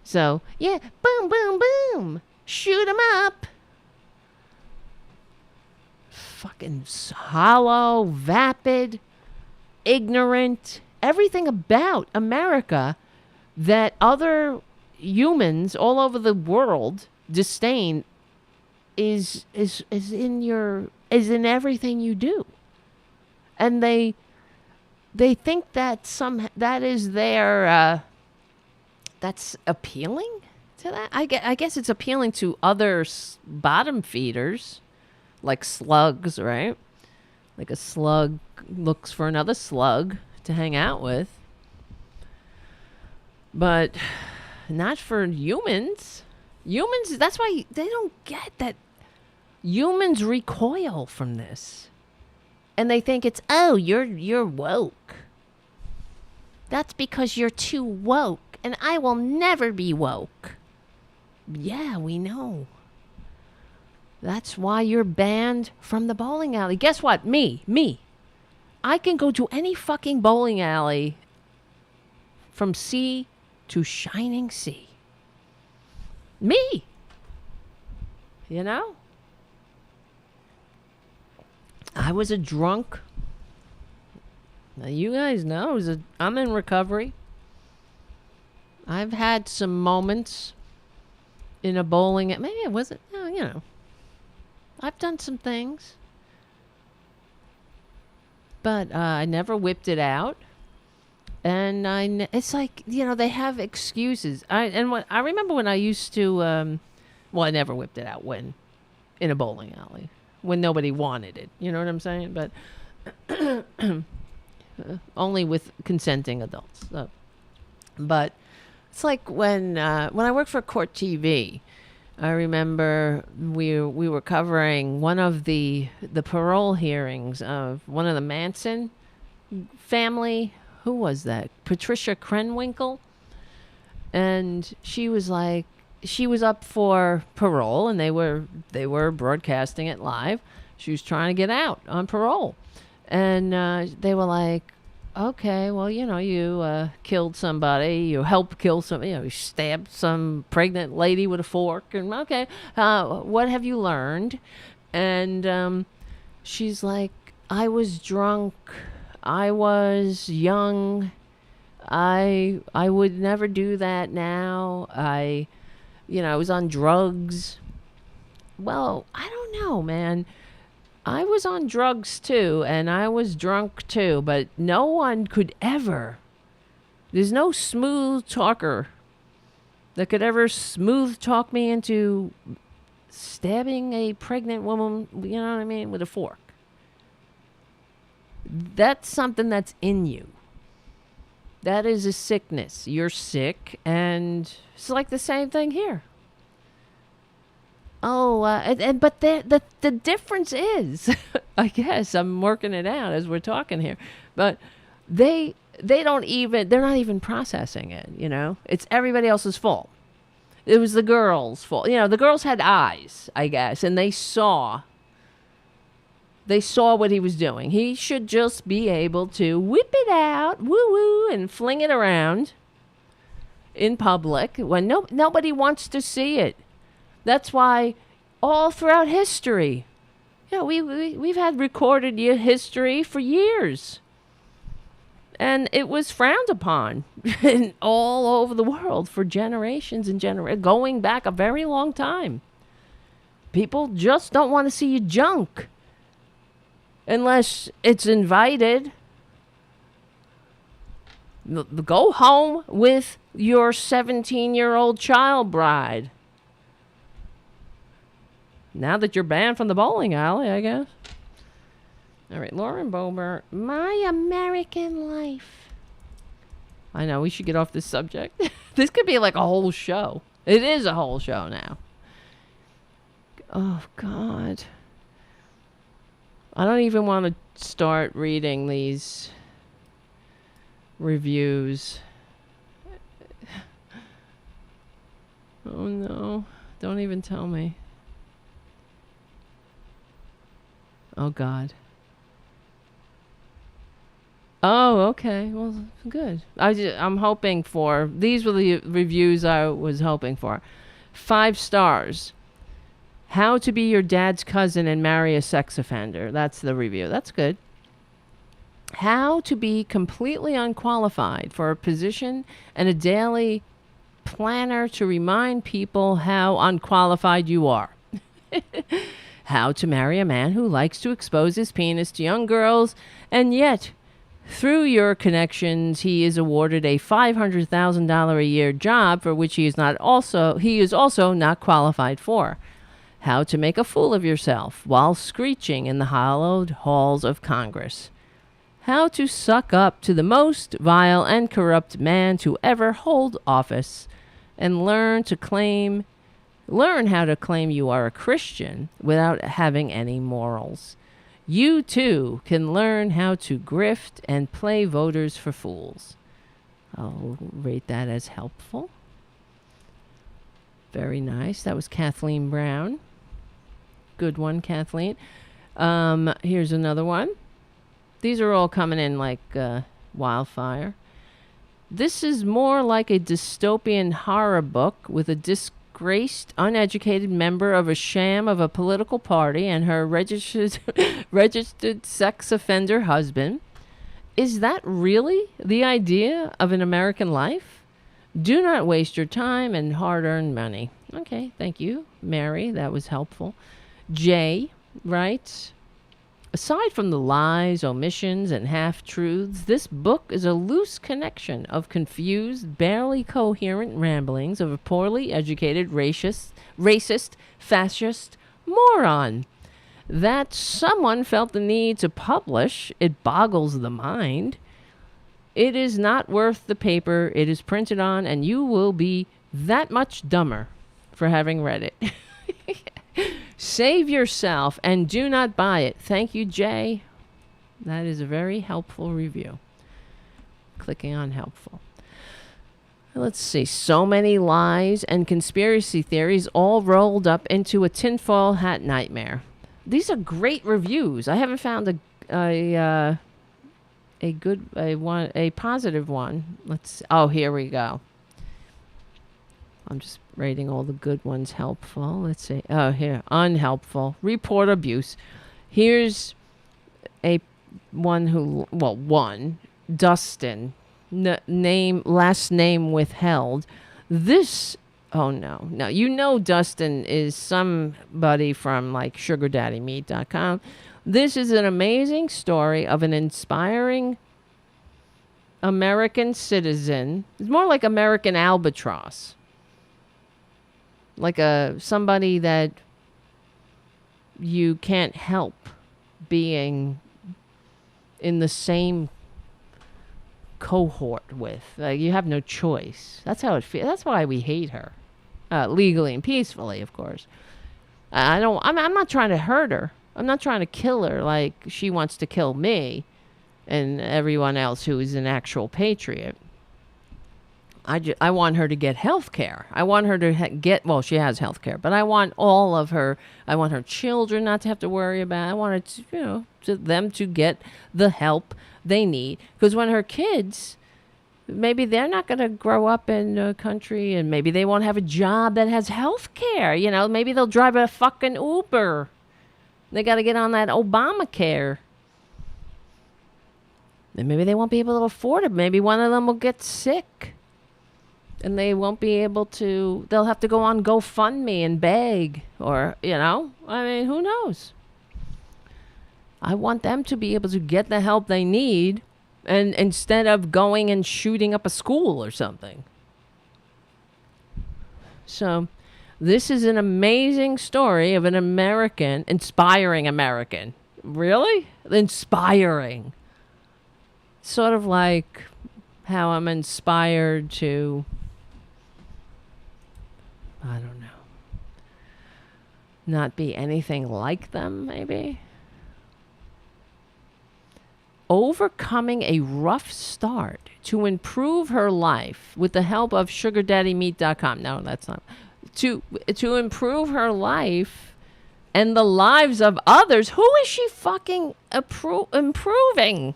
So, yeah, boom, boom, boom. Shoot 'em up. Fucking hollow, vapid, ignorant. Everything about America that other humans all over the world disdain is in everything you do. And they think that that is their that's appealing to that. I guess it's appealing to other bottom feeders, like slugs, right? Like a slug looks for another slug to hang out with, but not for humans. Humans. That's why they don't get that. Humans recoil from this. And they think it's, oh, you're woke. That's because you're too woke, and I will never be woke. Yeah, we know. That's why you're banned from the bowling alley. Guess what? Me. I can go to any fucking bowling alley from sea to shining sea. Me. You know? I was a drunk. Now, you guys know I'm in recovery. I've had some moments in a bowling. Maybe it wasn't. I've done some things, but I never whipped it out. And it's like they have excuses. I remember when I used to. I never whipped it out when in a bowling alley. When nobody wanted it. You know what I'm saying? But only with consenting adults. So. But it's like when I worked for Court TV, I remember we were covering one of the parole hearings of one of the Manson family. Who was that? Patricia Krenwinkel. And she was up for parole, and they were broadcasting it live. She was trying to get out on parole, and they were like, "Okay, well, you killed somebody, you helped kill somebody, you stabbed some pregnant lady with a fork, and okay, what have you learned?" And she's like, "I was drunk, I was young, I would never do that now. I was on drugs." Well, I don't know, man. I was on drugs too, and I was drunk too, but no one could ever. There's no smooth talker that could ever smooth talk me into stabbing a pregnant woman, you know what I mean, with a fork. That's something that's in you. That is a sickness. You're sick, and it's like the same thing here. Oh, but the difference is, I guess I'm working it out as we're talking here, but they're not even processing it, you know? It's everybody else's fault. It was the girls' fault. You know, the girls had eyes, I guess, and they saw what he was doing. He should just be able to whip it out, woo-woo, and fling it around in public when nobody wants to see it. That's why all throughout history, we've had recorded history for years. And it was frowned upon all over the world for generations and going back a very long time. People just don't want to see you junk unless it's invited. Go home with your 17-year-old child bride. Now that you're banned from the bowling alley, I guess. All right, Lauren Boebert, My American Life. I know, we should get off this subject. This could be like a whole show. It is a whole show now. Oh, God. I don't even want to start reading these reviews. Oh, no. Don't even tell me. Oh, God. Oh, okay. Well, good. I'm hoping for... These were the reviews I was hoping for. 5 stars. How to be your dad's cousin and marry a sex offender. That's the review. That's good. How to be completely unqualified for a position and a daily planner to remind people how unqualified you are. How to marry a man who likes to expose his penis to young girls, and yet, through your connections, he is awarded a $500,000 a year job for which he is also not qualified for. How to make a fool of yourself while screeching in the hallowed halls of Congress. How to suck up to the most vile and corrupt man to ever hold office, and learn how to claim you are a Christian without having any morals. You, too, can learn how to grift and play voters for fools. I'll rate that as helpful. Very nice. That was Kathleen Brown. Good one, Kathleen. Here's another one. These are all coming in like wildfire. This is more like a dystopian horror book with a disgraced, uneducated member of a sham of a political party and her registered sex offender husband. Is that really the idea of an American life? Do not waste your time and hard-earned money. Okay, thank you, Mary. That was helpful. Jay writes, aside from the lies, omissions, and half-truths, this book is a loose connection of confused, barely coherent ramblings of a poorly educated, racist, fascist moron. That someone felt the need to publish, it boggles the mind. It is not worth the paper it is printed on, and you will be that much dumber for having read it. Save yourself and do not buy it. Thank you, Jay. That is a very helpful review. Clicking on helpful. Let's see. So many lies and conspiracy theories all rolled up into a tinfoil hat nightmare. These are great reviews. I haven't found a positive one. Here we go. I'm just rating all the good ones helpful. Let's see. Oh, here. Unhelpful. Report abuse. Here's one. Dustin. Last name withheld. This. Oh, no. No, you know Dustin is somebody from like sugardaddymeat.com. This is an amazing story of an inspiring American citizen. It's more like American albatross. Like somebody that you can't help being in the same cohort with. Like, you have no choice. That's how it feels. That's why we hate her. Legally and peacefully, of course. I'm not trying to hurt her. I'm not trying to kill her like she wants to kill me. and everyone else who is an actual patriot. I want her to get health care. I want her to get, well, she has health care, but I want all of her, I want her children not to have to worry about it. I want her to, them to get the help they need. Because when her kids, maybe they're not going to grow up in a country, and maybe they won't have a job that has health care. Maybe they'll drive a fucking Uber. They got to get on that Obamacare. And maybe they won't be able to afford it. Maybe one of them will get sick. And they won't be able to, they'll have to go on GoFundMe and beg. Or, who knows? I want them to be able to get the help they need, and instead of going and shooting up a school or something. So this is an amazing story of an American, inspiring American. Really? Inspiring. Sort of like how I'm inspired to, I don't know, not be anything like them, maybe. Overcoming a rough start to improve her life with the help of sugardaddymeat.com. No, that's not. To improve her life and the lives of others. Who is she fucking improving?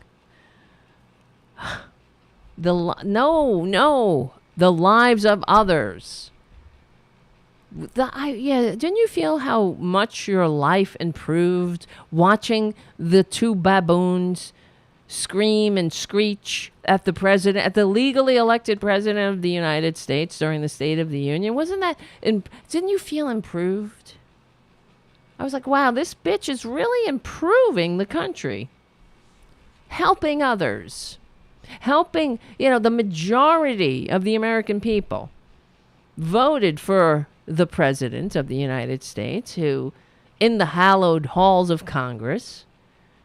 No. The lives of others. Didn't you feel how much your life improved watching the two baboons scream and screech at the legally elected president of the United States during the State of the Union? Didn't you feel improved? I was like, wow, this bitch is really improving the country. Helping others. Helping, the majority of the American people voted for the president of the United States, who, in the hallowed halls of Congress,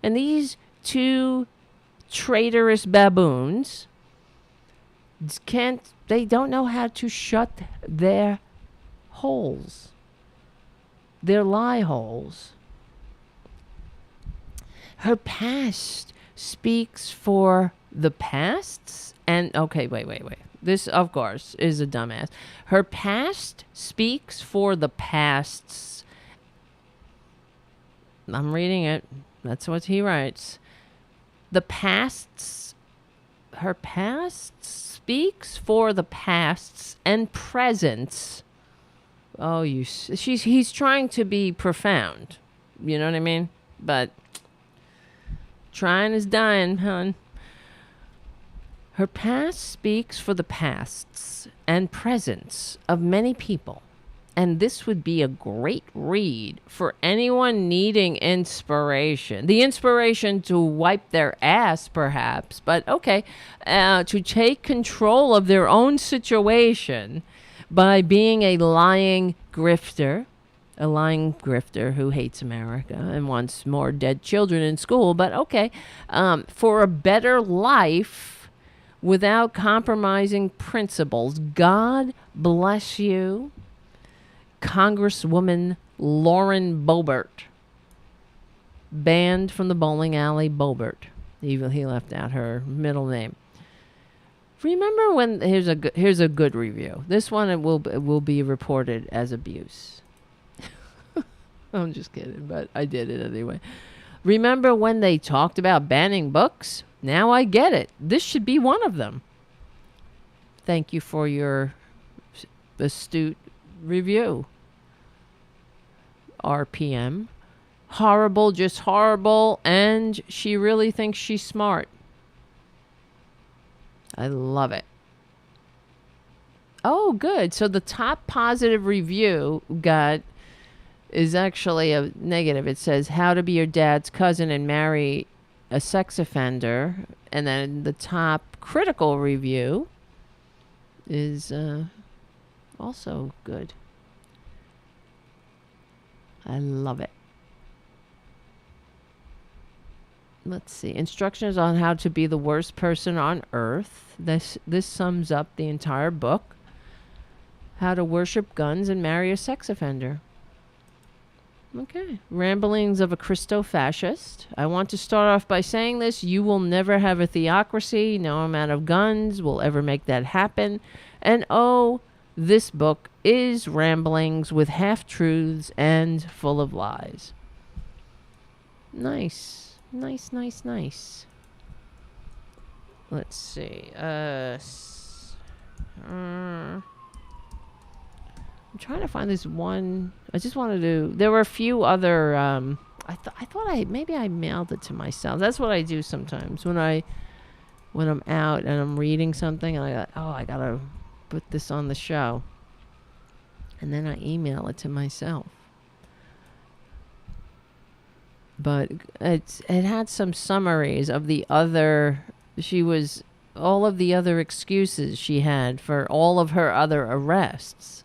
and these two traitorous baboons they don't know how to shut their holes, their lie holes. Her past speaks for the pasts, and okay, wait. This, of course, is a dumbass. Her past speaks for the pasts. I'm reading it. That's what he writes. Her past speaks for the pasts and presents. Oh, he's trying to be profound. You know what I mean? But trying is dying, hon. Her past speaks for the pasts and presents of many people. And this would be a great read for anyone needing inspiration. The inspiration to wipe their ass, perhaps. But okay, to take control of their own situation by being a lying grifter who hates America and wants more dead children in school. But okay, for a better life without compromising principles. God bless you, Congresswoman Lauren Boebert. Banned from the bowling alley, Boebert. He left out her middle name. Remember when, here's a good review. This one will be reported as abuse. I'm just kidding, but I did it anyway. Remember when they talked about banning books? Now I get it. This should be one of them. Thank you for your astute review. RPM. Horrible, just horrible, and she really thinks she's smart. I love it. Oh, good. So the top positive review is actually a negative. It says, how to be your dad's cousin and marry a sex offender. And then the top critical review is also good. I love it. Let's see. Instructions on how to be the worst person on earth. This sums up the entire book. How to worship guns and marry a sex offender. Okay. Ramblings of a Christo-fascist. I want to start off by saying this. You will never have a theocracy. No amount of guns will ever make that happen. And oh, this book is ramblings with half-truths and full of lies. Nice. Nice, nice, nice. Let's see. I'm trying to find this one. I just wanted to. There were a few other. I thought maybe I mailed it to myself. That's what I do sometimes when I'm out and I'm reading something and I gotta put this on the show, and then I email it to myself. But it had some summaries of the other. All of the other excuses she had for all of her other arrests.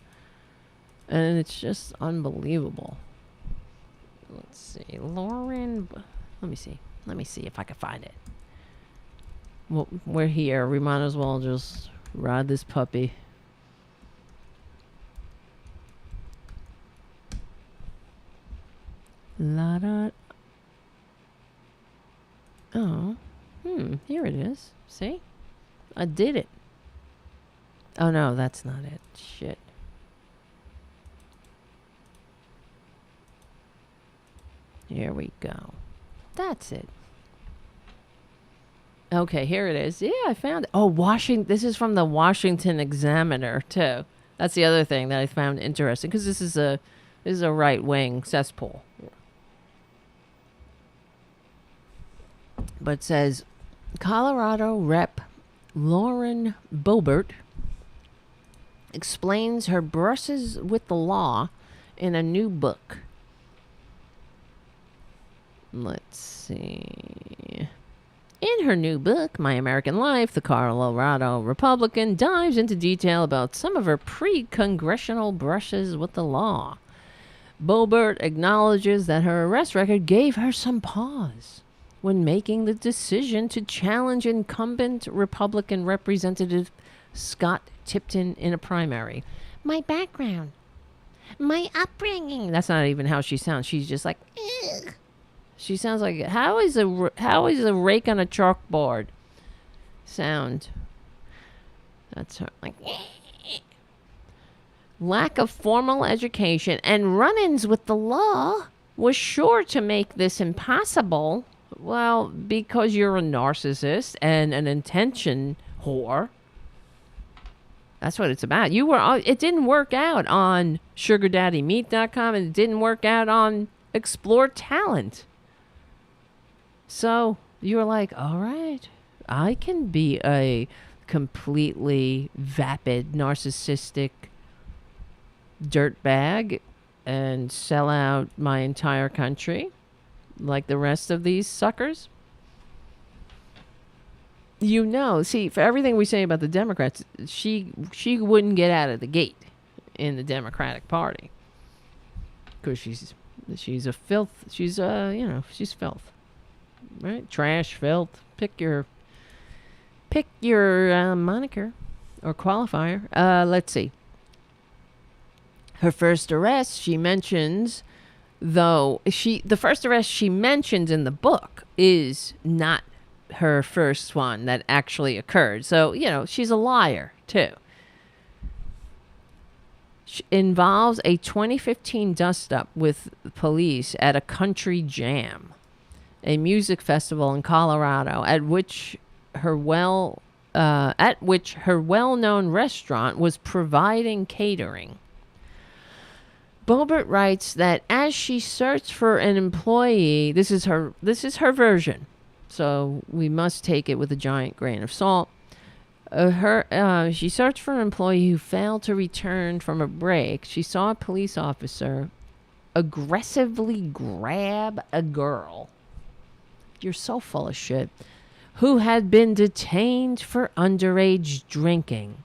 And it's just unbelievable. Let's see. Lauren. Let me see. Let me see if I can find it. Well, we're here. We might as well just ride this puppy. La da. Oh. Here it is. See? I did it. Oh no, that's not it. Shit. Here we go. That's it. Okay, here it is. Yeah, I found it. Oh, this is from the Washington Examiner, too. That's the other thing that I found interesting, because this is a right-wing cesspool. But it says, Colorado Rep. Lauren Boebert explains her brushes with the law in a new book. Let's see. In her new book, My American Life, the Colorado Republican dives into detail about some of her pre-congressional brushes with the law. Boebert acknowledges that her arrest record gave her some pause when making the decision to challenge incumbent Republican Representative Scott Tipton in a primary. My background, my upbringing. That's not even how she sounds. She's just like, ugh. She sounds like, how is a rake on a chalkboard sound? That's her, like, lack of formal education and run-ins with the law was sure to make this impossible. Well, because you're a narcissist and an intention whore. That's what it's about. It didn't work out on SugarDaddyMeat.com, and it didn't work out on Explore Talent. So you were like, all right, I can be a completely vapid, narcissistic dirtbag and sell out my entire country like the rest of these suckers. See, for everything we say about the Democrats, she wouldn't get out of the gate in the Democratic Party because she's filth, right? Trash, filth. Pick your moniker or qualifier. Let's see. Her first arrest, she mentions, the first arrest she mentions in the book is not her first one that actually occurred. So, she's a liar, too. She involves a 2015 dust-up with police at a country jam, a music festival in Colorado, at which her well-known restaurant was providing catering. Boebert writes that as she searched for an employee, this is her version, so we must take it with a giant grain of salt. She searched for an employee who failed to return from a break. She saw a police officer aggressively grab a girl. You're so full of shit. Who had been detained for underage drinking,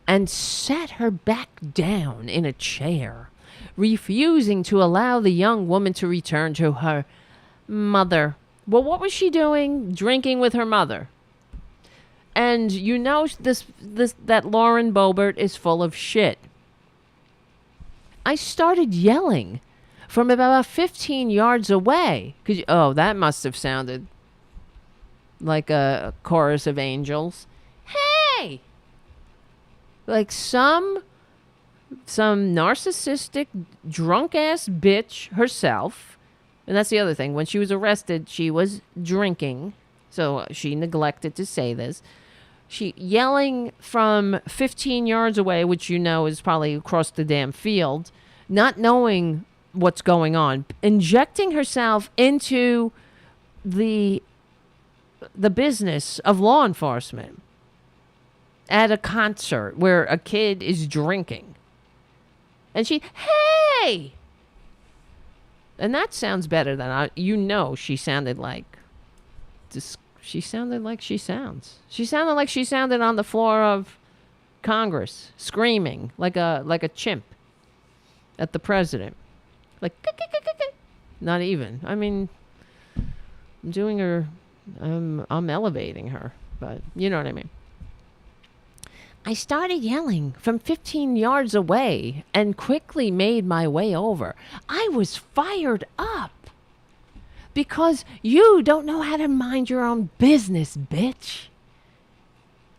and sat her back down in a chair, refusing to allow the young woman to return to her mother. Well, what was she doing? Drinking with her mother. And that Lauren Boebert is full of shit. I started yelling from about 15 yards away. Oh, that must have sounded like a chorus of angels. Hey! Like some narcissistic, drunk-ass bitch herself. And that's the other thing. When she was arrested, she was drinking. So she neglected to say this. She yelling from 15 yards away, which is probably across the damn field, not knowing what's going on, injecting herself into the business of law enforcement at a concert where a kid is drinking. And hey! And that sounds better than she sounded like. She sounded like she sounds. She sounded like she sounded on the floor of Congress, screaming like a chimp at the president. Like, not even. I mean, I'm doing her, I'm elevating her, but you know what I mean. I started yelling from 15 yards away and quickly made my way over. I was fired up because you don't know how to mind your own business, bitch.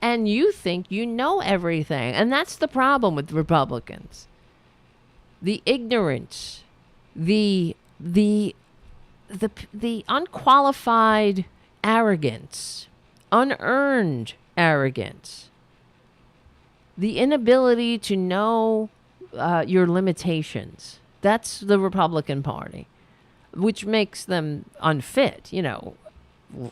And you think you know everything. And that's the problem with Republicans. The ignorance, the unqualified arrogance, unearned arrogance, the inability to know your limitations. That's the Republican Party, which makes them unfit.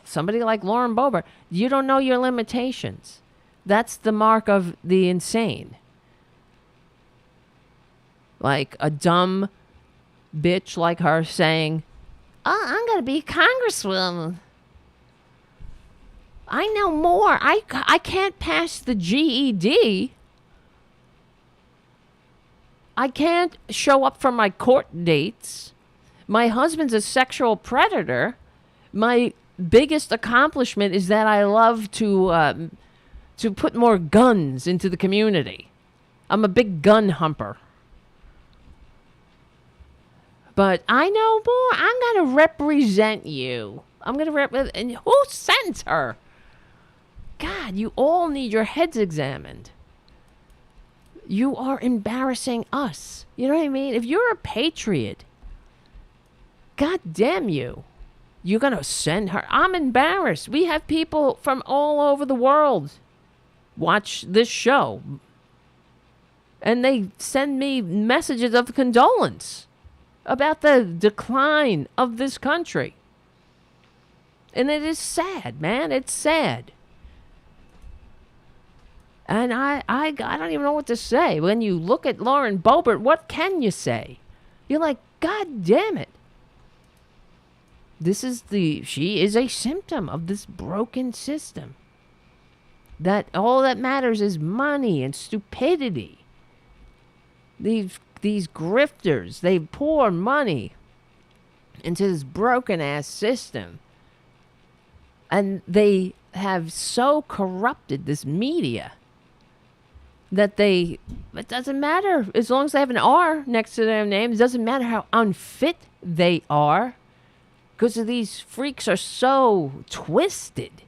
Somebody like Lauren Boebert, you don't know your limitations. That's the mark of the insane. Like a dumb bitch like her saying, "Oh, I'm going to be a congresswoman. I know more. I can't pass the GED. I can't show up for my court dates. My husband's a sexual predator. My biggest accomplishment is that I love to put more guns into the community. I'm a big gun humper. But I know more. I'm going to represent you. I'm going to represent." And who sent her? God, you all need your heads examined. You are embarrassing us. You know what I mean? If you're a patriot, God damn you. You're going to send her. I'm embarrassed. We have people from all over the world watch this show. And they send me messages of condolence about the decline of this country. And it is sad, man. It's sad. And I don't even know what to say. When you look at Lauren Boebert, what can you say? You're like, God damn it. She is a symptom of this broken system. That all that matters is money and stupidity. These grifters, they pour money into this broken ass system. And they have so corrupted this media that it doesn't matter. As long as they have an R next to their name, it doesn't matter how unfit they are. Because these freaks are so twisted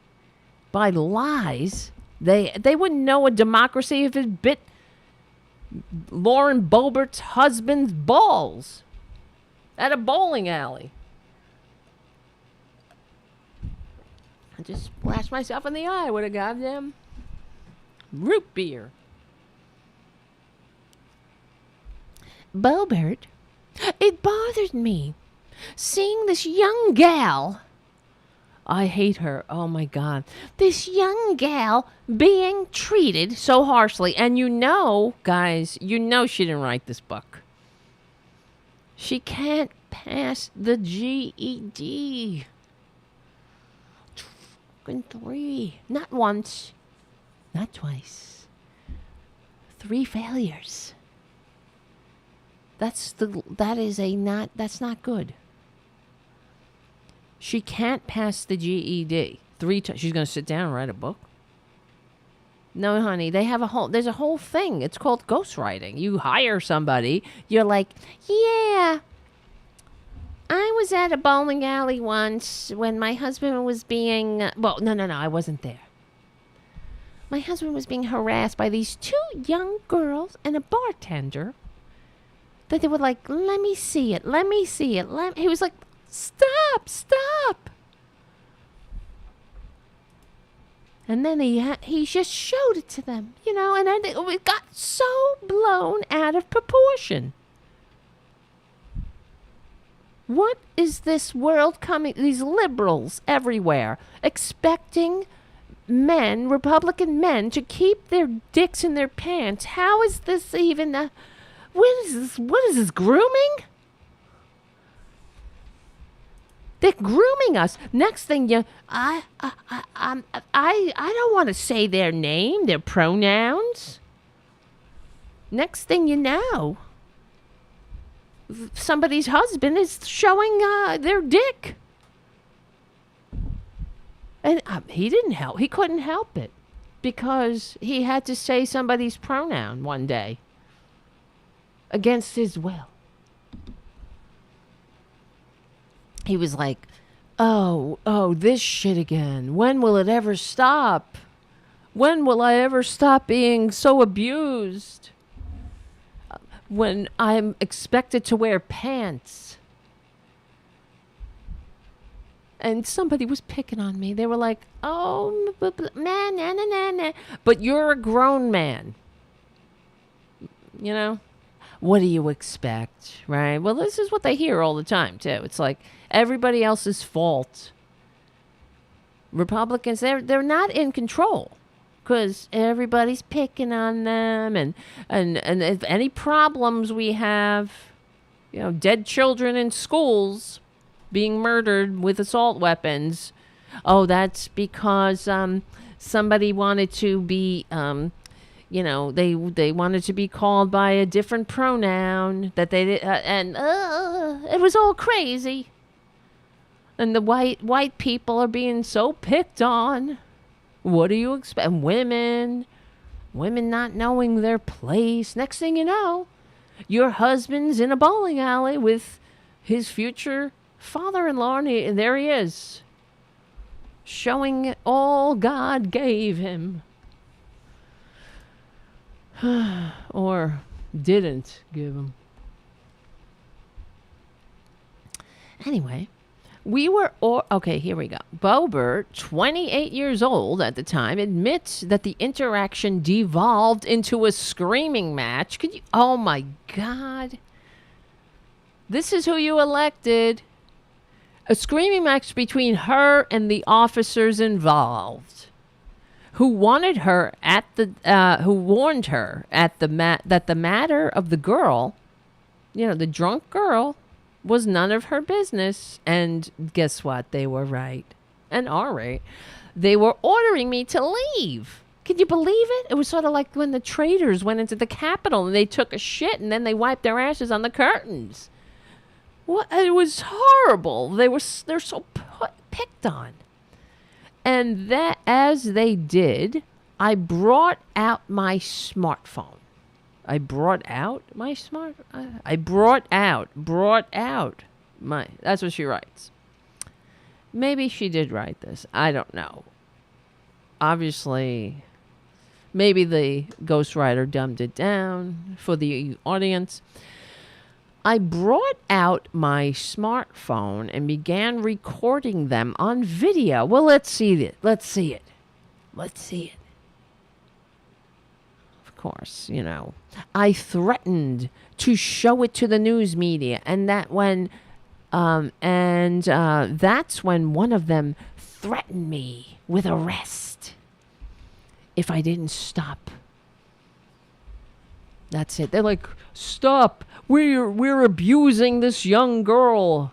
by lies. They wouldn't know a democracy if it bit Lauren Boebert's husband's balls at a bowling alley. I just splashed myself in the eye with a goddamn root beer. Boebert, it bothered me seeing this young gal. I hate her. Oh my God. This young gal being treated so harshly. And guys, she didn't write this book. She can't pass the GED. 3. Not once. Not twice. 3 failures. That's not good. She can't pass the GED 3 times. She's going to sit down and write a book? No, honey, there's a whole thing. It's called ghostwriting. You hire somebody. You're like, yeah, I was at a bowling alley once when my husband was being... well, no, I wasn't there. My husband was being harassed by these two young girls and a bartender. That they were like, let me see it. He was like, stop. And then he just showed it to them, and then it got so blown out of proportion. What is this world coming, these liberals everywhere, expecting men, Republican men, to keep their dicks in their pants? How is this even, what is this, grooming? They're grooming us. Next thing I don't want to say their name, their pronouns. Next thing you know, somebody's husband is showing their dick. And he didn't help. He couldn't help it because he had to say somebody's pronoun one day against his will. He was like, oh, this shit again. When will it ever stop? When will I ever stop being so abused? When I'm expected to wear pants. And somebody was picking on me. They were like, oh, man. But you're a grown man. What do you expect, right? Well, this is what they hear all the time, too. It's like everybody else's fault. Republicans, they're not in control because everybody's picking on them. And if any problems we have, dead children in schools being murdered with assault weapons, that's because somebody wanted to be... they wanted to be called by a different pronoun that they did, and it was all crazy. And the white people are being so picked on. What do you expect? And women not knowing their place. Next thing you know, your husband's in a bowling alley with his future father-in-law, and there he is, showing all God gave him. Or didn't give him. Anyway, we were okay, here we go. Boebert, 28 years old at the time, admits that the interaction devolved into a screaming match. Oh my God. This is who you elected. A screaming match between her and the officers involved, who wanted her who warned her that the matter of the girl, the drunk girl, was none of her business. And guess what? They were right. And are right. They were ordering me to leave. Can you believe it? It was sort of like when the traitors went into the Capitol and they took a shit and then they wiped their ashes on the curtains. What? It was horrible. They're so picked on. And that, as they did, I brought out my smartphone. Brought out my, that's what she writes. Maybe she did write this. I don't know. Obviously, maybe the ghostwriter dumbed it down for the audience. I brought out my smartphone and began recording them on video. Well, let's see it. Of course, I threatened to show it to the news media, and that's when one of them threatened me with arrest if I didn't stop. That's it. They're like, stop. We're abusing this young girl.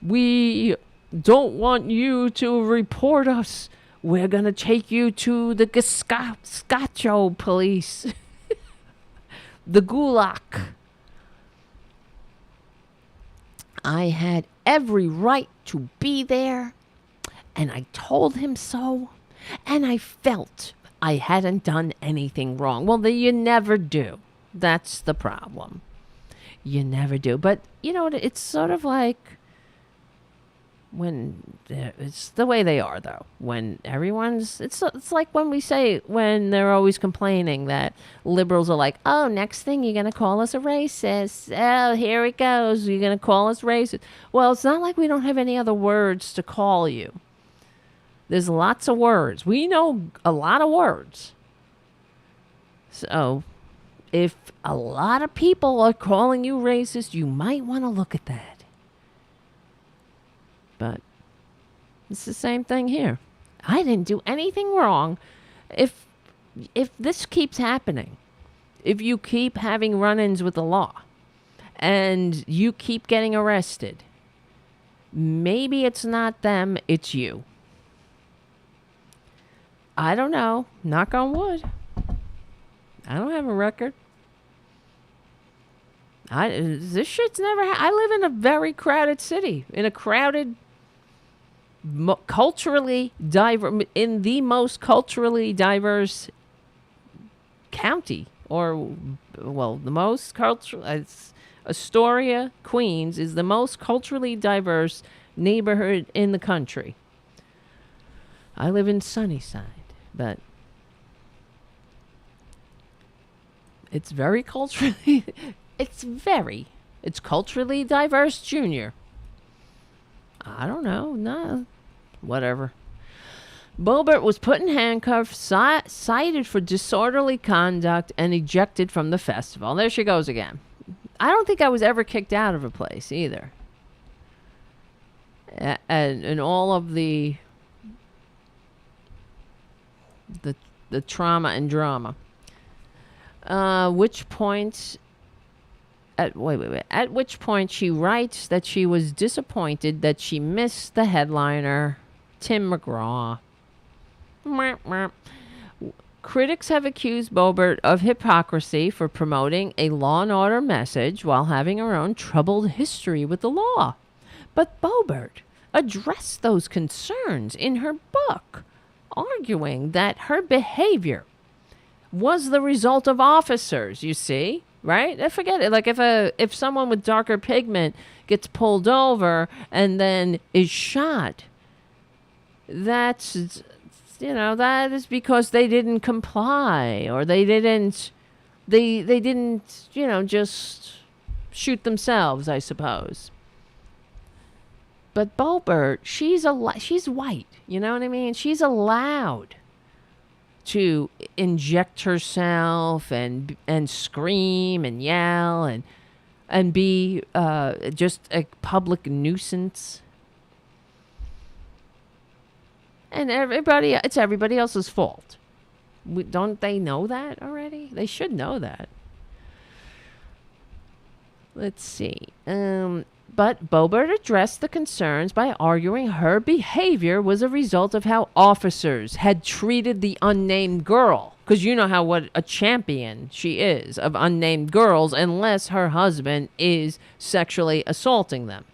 We don't want you to report us. We're going to take you to the Gestapo police. The Gulag. I had every right to be there, and I told him so, and I felt I hadn't done anything wrong. Well, you never do. That's the problem. You never do. But you know, it's sort of like when it's the way they are, though. When everyone's, it's like when we say, when they're always complaining that liberals are like, oh, next thing you're going to call us a racist. Oh, here it goes. You're going to call us racist. Well, it's not like we don't have any other words to call you. There's lots of words. We know a lot of words. So if a lot of people are calling you racist, you might want to look at that. But it's the same thing here. I didn't do anything wrong. If this keeps happening, if you keep having run-ins with the law and you keep getting arrested, maybe it's not them, it's you. I don't know. Knock on wood. I don't have a record. This shit's never I live in a very crowded city, in a crowded, culturally diverse, in the most culturally diverse county, or, well, the most cultural, Astoria, Queens is the most culturally diverse neighborhood in the country. I live in Sunnyside, but it's very culturally, it's culturally diverse, Junior. I don't know, no, whatever. Boebert was put in handcuffs, cited for disorderly conduct, and ejected from the festival. There she goes again. I don't think I was ever kicked out of a place either. And all of the trauma and drama. At which point she writes that she was disappointed that she missed the headliner, Tim McGraw. Critics have accused Boebert of hypocrisy for promoting a law and order message while having her own troubled history with the law. But Boebert addressed those concerns in her book, arguing that her behavior was the result of officers, you see, right? I forget it. Like if someone with darker pigment gets pulled over and then is shot, that's, that is because they didn't comply, or they didn't, just shoot themselves, I suppose. But Boebert, she's white, you know what I mean? She's allowed to inject herself and scream and yell and be just a public nuisance. And it's everybody else's fault. Don't they know that already? They should know that. Let's see. But Boebert addressed the concerns by arguing her behavior was a result of how officers had treated the unnamed girl. Because you know what a champion she is of unnamed girls, unless her husband is sexually assaulting them.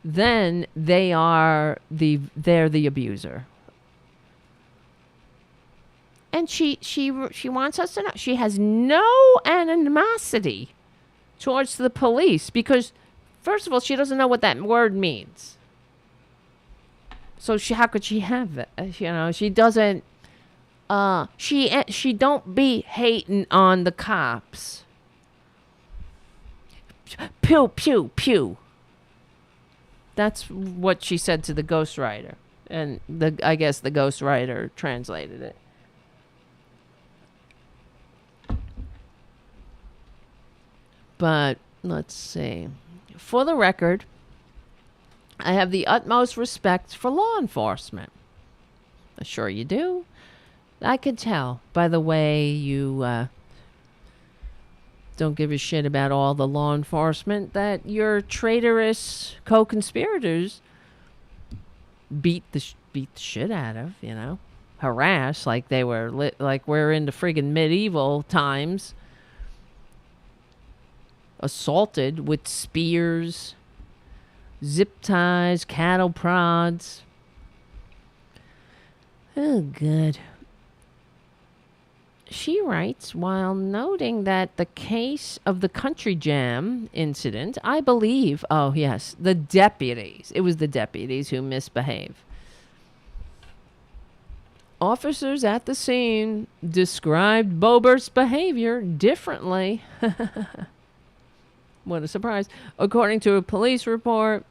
Then they're the abuser. And she wants us to know she has no animosity towards the police, because first of all, she doesn't know what that word means. So how could she have it? She doesn't. She don't be hating on the cops. Pew pew pew. That's what she said to the ghostwriter, and I guess the ghostwriter translated it. But let's see. For the record, I have the utmost respect for law enforcement. I'm sure you do. I could tell by the way you don't give a shit about all the law enforcement that your traitorous co-conspirators beat the shit out of, harass like they were like we're in the friggin' medieval times. Assaulted with spears, zip ties, cattle prods. Oh, good. she writes, while noting that the case of the Country Jam incident, I believe, oh yes, the deputies, it was the deputies who misbehaved. Officers at the scene described Boebert's behavior differently. What a surprise. According to a police report,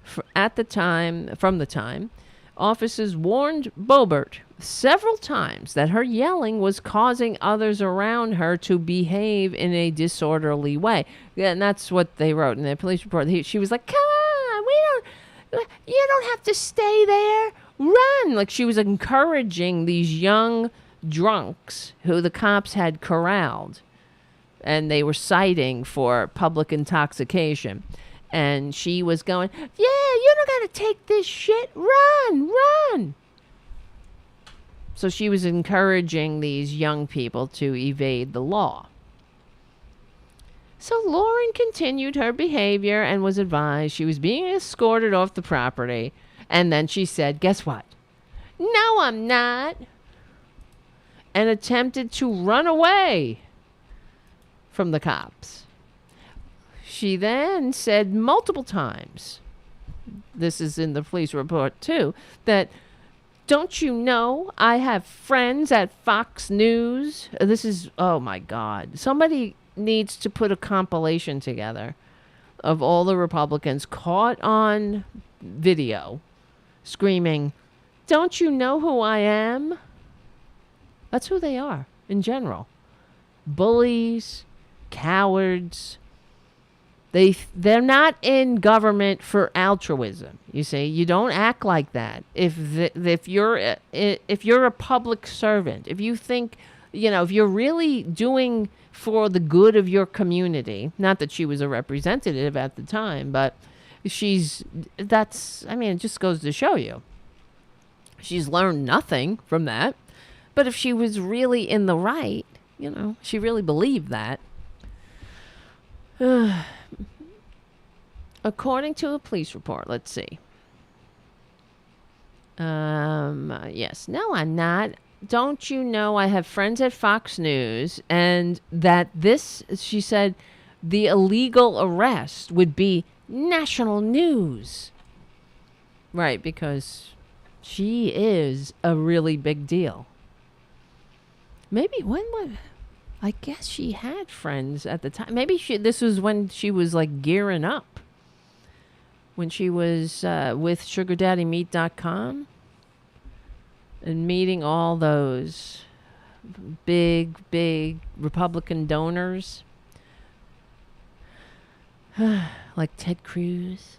from the time, officers warned Boebert several times that her yelling was causing others around her to behave in a disorderly way. Yeah, and that's what they wrote in the police report. She was like, "Come on, you don't have to stay there. Run!" Like she was encouraging these young drunks who the cops had corralled, and they were citing for public intoxication. And she was going, "Yeah, you don't got to take this shit. Run, run." So she was encouraging these young people to evade the law. So Lauren continued her behavior and was advised she was being escorted off the property. And then she said, "Guess what? No, I'm not." And attempted to run away from the cops. She then said multiple times, this is in the police report too, that, "Don't you know I have friends at Fox News?" This is, oh my God. Somebody needs to put a compilation together of all the Republicans caught on video screaming, "Don't you know who I am?" That's who they are in general. Bullies, cowards. They're not in government for altruism. You see, you don't act like that. If you're a public servant, if you think, if you're really doing for the good of your community, not that she was a representative at the time, but it just goes to show you. She's learned nothing from that. But if she was really in the right, she really believed that. According to a police report, let's see. Yes. "No, I'm not. Don't you know I have friends at Fox News?" And that this, she said, the illegal arrest would be national news. Right, because she is a really big deal. Maybe I guess she had friends at the time. Maybe this was when she was like gearing up. When she was with SugarDaddyMeat.com and meeting all those big Republican donors like Ted Cruz.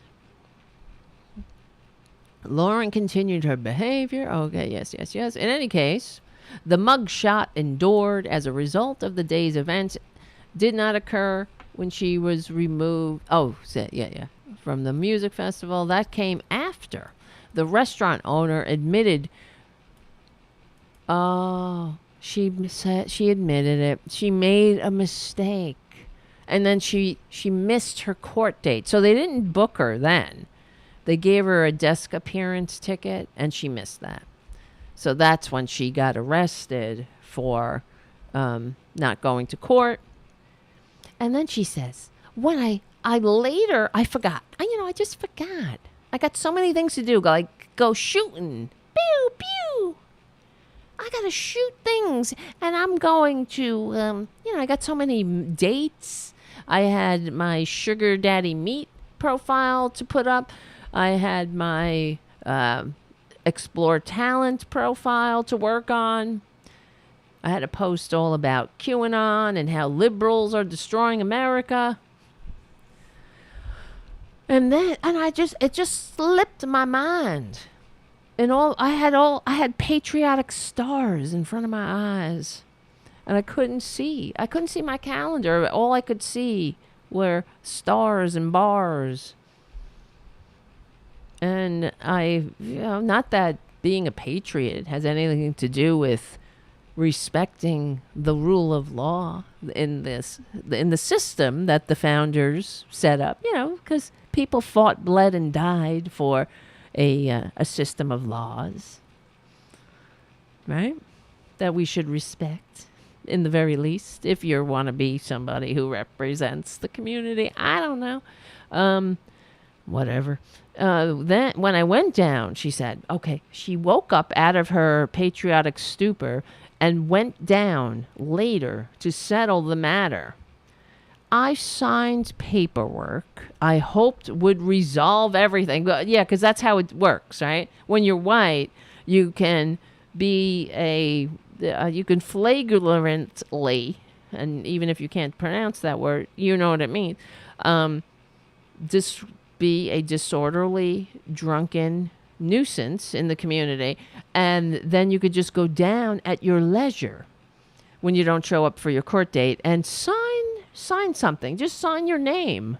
Lauren continued her behavior. Okay, yes. In any case, the mugshot endured as a result of the day's events did not occur when she was removed. From the music festival. That came after the restaurant owner admitted. She admitted it. She made a mistake. And then she missed her court date. So they didn't book her then. They gave her a desk appearance ticket, and she missed that. So that's when she got arrested for not going to court. And then she says, when I forgot. I just forgot. I got so many things to do. Like go shooting. Pew, pew. I got to shoot things. And I'm going to, I got so many dates. I had my Sugar Daddy Meat profile to put up. I had my Explore Talent profile to work on. I had a post all about QAnon and how liberals are destroying America. And it just slipped my mind. And I had patriotic stars in front of my eyes. And I couldn't see my calendar. All I could see were stars and bars. And not that being a patriot has anything to do with respecting the rule of law in the system that the founders set up, because people fought, bled, and died for a system of laws, right? That we should respect. in the very least, if you want to be somebody who represents the community. I don't know. Whatever. Then when I went down, she said, okay, she woke up out of her patriotic stupor and went down later to settle the matter. I signed paperwork I hoped would resolve everything. But yeah, because that's how it works, right? When you're white, you can be you can flagrantly, and even if you can't pronounce that word, you know what it means, be a disorderly, drunken nuisance in the community, and then you could just go down at your leisure when you don't show up for your court date and sign something. Just sign your name.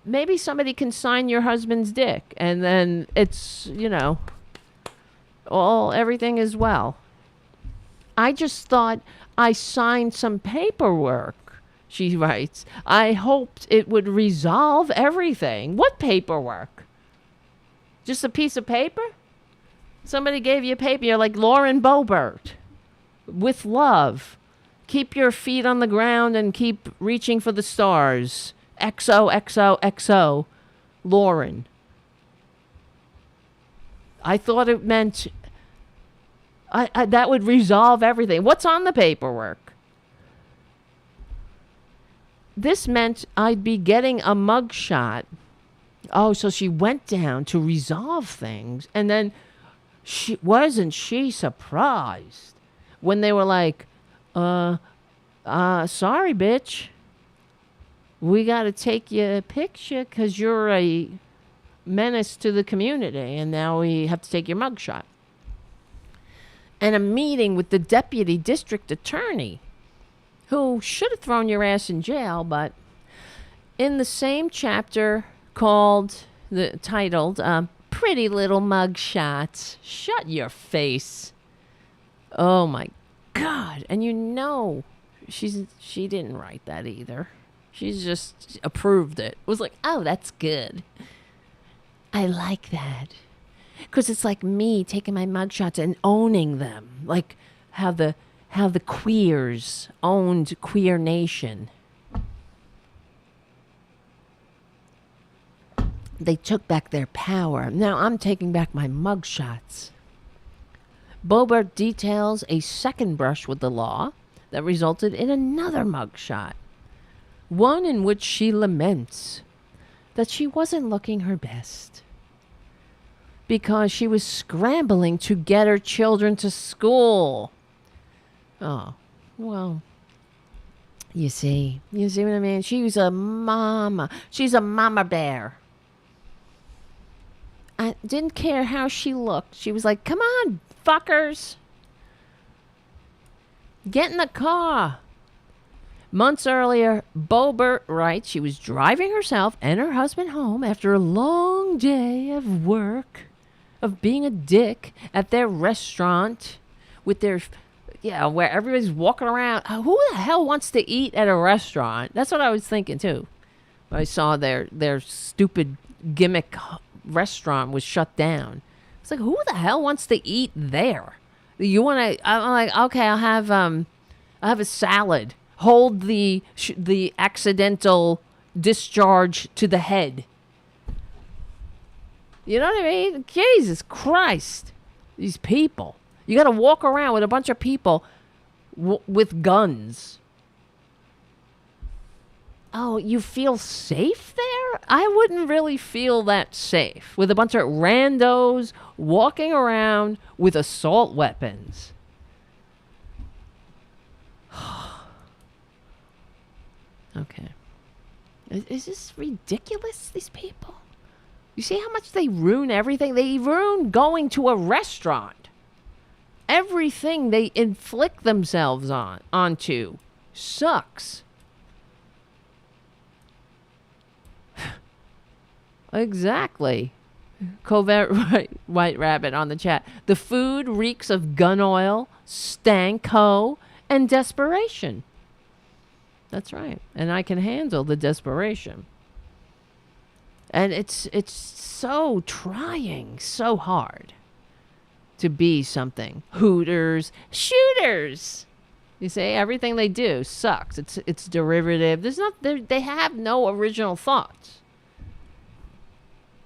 Maybe somebody can sign your husband's dick, and then it's, everything is well. I just thought I signed some paperwork. She writes, I hoped it would resolve everything. What paperwork? Just a piece of paper? Somebody gave you a paper. You're like Lauren Boebert. With love. Keep your feet on the ground and keep reaching for the stars. XOXOXO. Lauren. I thought it meant that would resolve everything. What's on the paperwork? This meant I'd be getting a mugshot. Oh, so she went down to resolve things. And then wasn't she surprised when they were like, sorry, bitch. We got to take you a picture because you're a menace to the community. And now we have to take your mugshot. And a meeting with the deputy district attorney, who should have thrown your ass in jail, but in the same chapter titled Pretty Little Mugshots. Shut your face. Oh my God. And she didn't write that either. She's just approved it. It was like, oh, that's good. I like that. Because it's like me taking my mugshots and owning them. Like how the queers owned Queer Nation. They took back their power. Now I'm taking back my mugshots. Boebert details a second brush with the law that resulted in another mugshot. One in which she laments that she wasn't looking her best because she was scrambling to get her children to school. Oh, well, you see what I mean? She was a mama. She's a mama bear. I didn't care how she looked. She was like, come on, fuckers. Get in the car. Months earlier, Boebert writes she was driving herself and her husband home after a long day of work, of being a dick at their restaurant with their, where everybody's walking around. Who the hell wants to eat at a restaurant? That's what I was thinking too. I saw their stupid gimmick restaurant was shut down. It's like, who the hell wants to eat there? You want to? I'm like, okay, I'll have a salad. Hold the accidental discharge to the head. You know what I mean? Jesus Christ. These people. You got to walk around with a bunch of people with guns. Oh, you feel safe there? I wouldn't really feel that safe with a bunch of randos walking around with assault weapons. Okay. Is this ridiculous, these people? You see how much they ruin everything? They ruin going to a restaurant. Everything they inflict themselves onto sucks. Exactly. Covert White Rabbit on the chat. The food reeks of gun oil, stank ho, and desperation. That's right. And I can handle the desperation. And it's so trying, so hard to be something. Hooters, shooters. You say everything they do sucks. It's derivative. They have no original thoughts.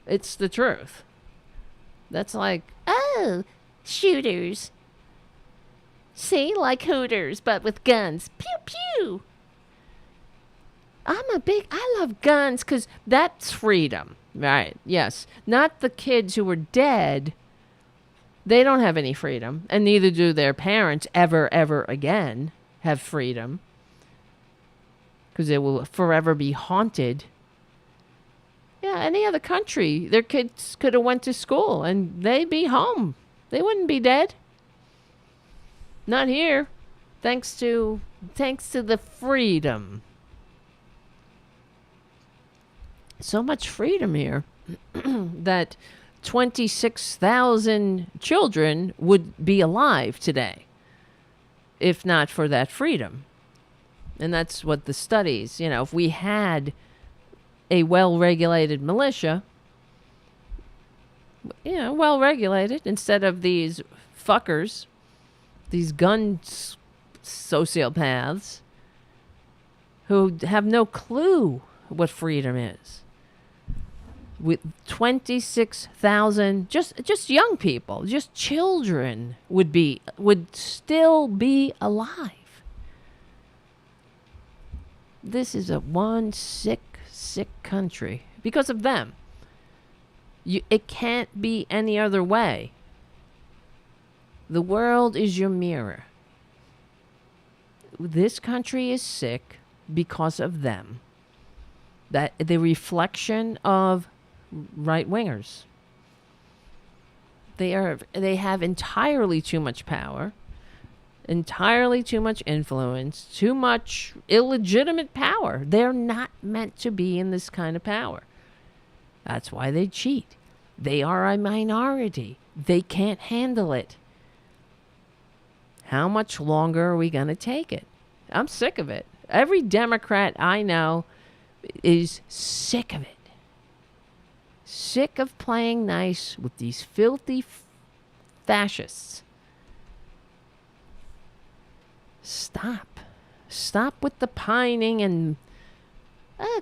It's the truth. That's like, oh, shooters. See, like Hooters, but with guns. Pew pew. I love guns because that's freedom. Right, yes. Not the kids who were dead. They don't have any freedom, and neither do their parents ever again have freedom, because they will forever be haunted. Yeah, any other country, their kids could have went to school and they'd be home. They wouldn't be dead. Not here, thanks to the freedom. So much freedom here that 26,000 children would be alive today if not for that freedom. And that's what the studies, if we had a well-regulated militia, well-regulated, instead of these fuckers, these gun sociopaths who have no clue what freedom is. With 26,000, just young people, just children would still be alive. This is one sick country because of them. It can't be any other way. The world is your mirror. This country is sick because of them. That the reflection of right-wingers. They have entirely too much power, entirely too much influence, too much illegitimate power. They're not meant to be in this kind of power. That's why they cheat. They are a minority. They can't handle it. How much longer are we going to take it? I'm sick of it. Every Democrat I know is sick of it. Sick of playing nice with these filthy fascists. Stop with the pining and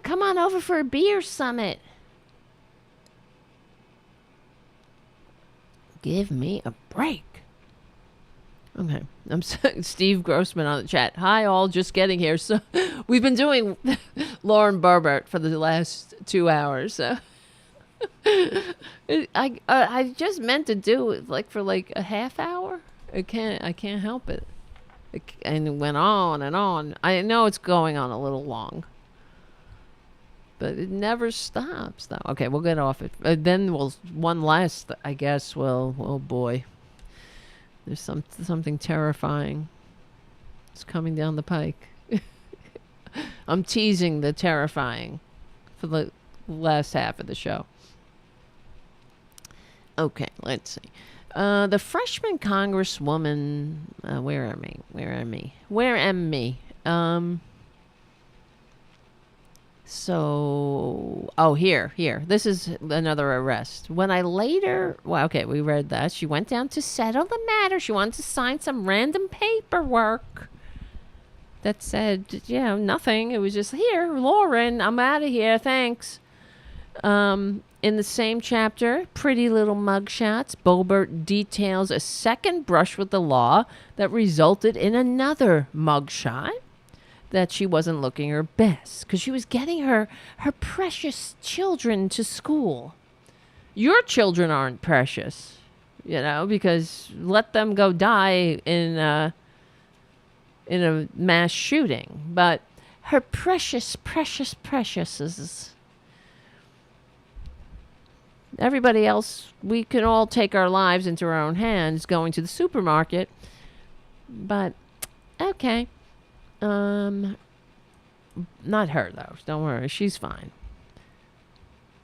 come on over for a beer summit. Give me a break. Okay, I'm Steve Grossman on the chat. Hi all, just getting here. So we've been doing Lauren Boebert for the last 2 hours. So I just meant to do it for a half hour. I can't help it. And it went on and on. I know it's going on a little long, but it never stops though. Okay, we'll get off it. Then one last, I guess. Well, oh boy. There's something terrifying. It's coming down the pike. I'm teasing the terrifying for the last half of the show. Okay, let's see. The freshman congresswoman, where am me? Here. This is another arrest. We read that. She went down to settle the matter. She wanted to sign some random paperwork that said, nothing. It was just, here, Lauren, I'm out of here, thanks. In the same chapter, Pretty Little Mugshots, Boebert details a second brush with the law that resulted in another mugshot. That she wasn't looking her best because she was getting her precious children to school. Your children aren't precious, because let them go die in a mass shooting. But her precious is everybody else. We can all take our lives into our own hands going to the supermarket. But okay. Not her though. Don't worry, she's fine.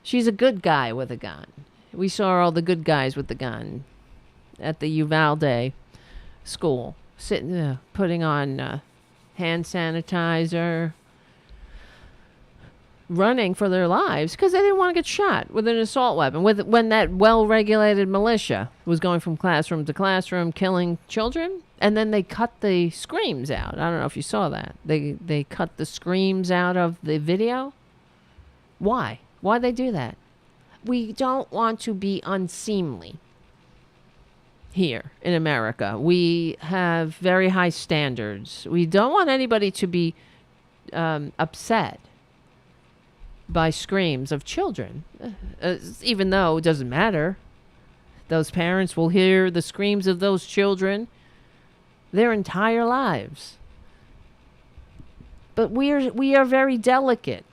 She's a good guy with a gun. We saw all the good guys with the gun at the Uvalde school, sitting, putting on hand sanitizer, running for their lives because they didn't want to get shot with an assault weapon. When that well-regulated militia was going from classroom to classroom killing children, and then they cut the screams out. I don't know if you saw that. They cut the screams out of the video. Why? Why'd they do that? We don't want to be unseemly here in America. We have very high standards. We don't want anybody to be upset by screams of children, even though it doesn't matter. Those parents will hear the screams of those children their entire lives. But we are very delicate.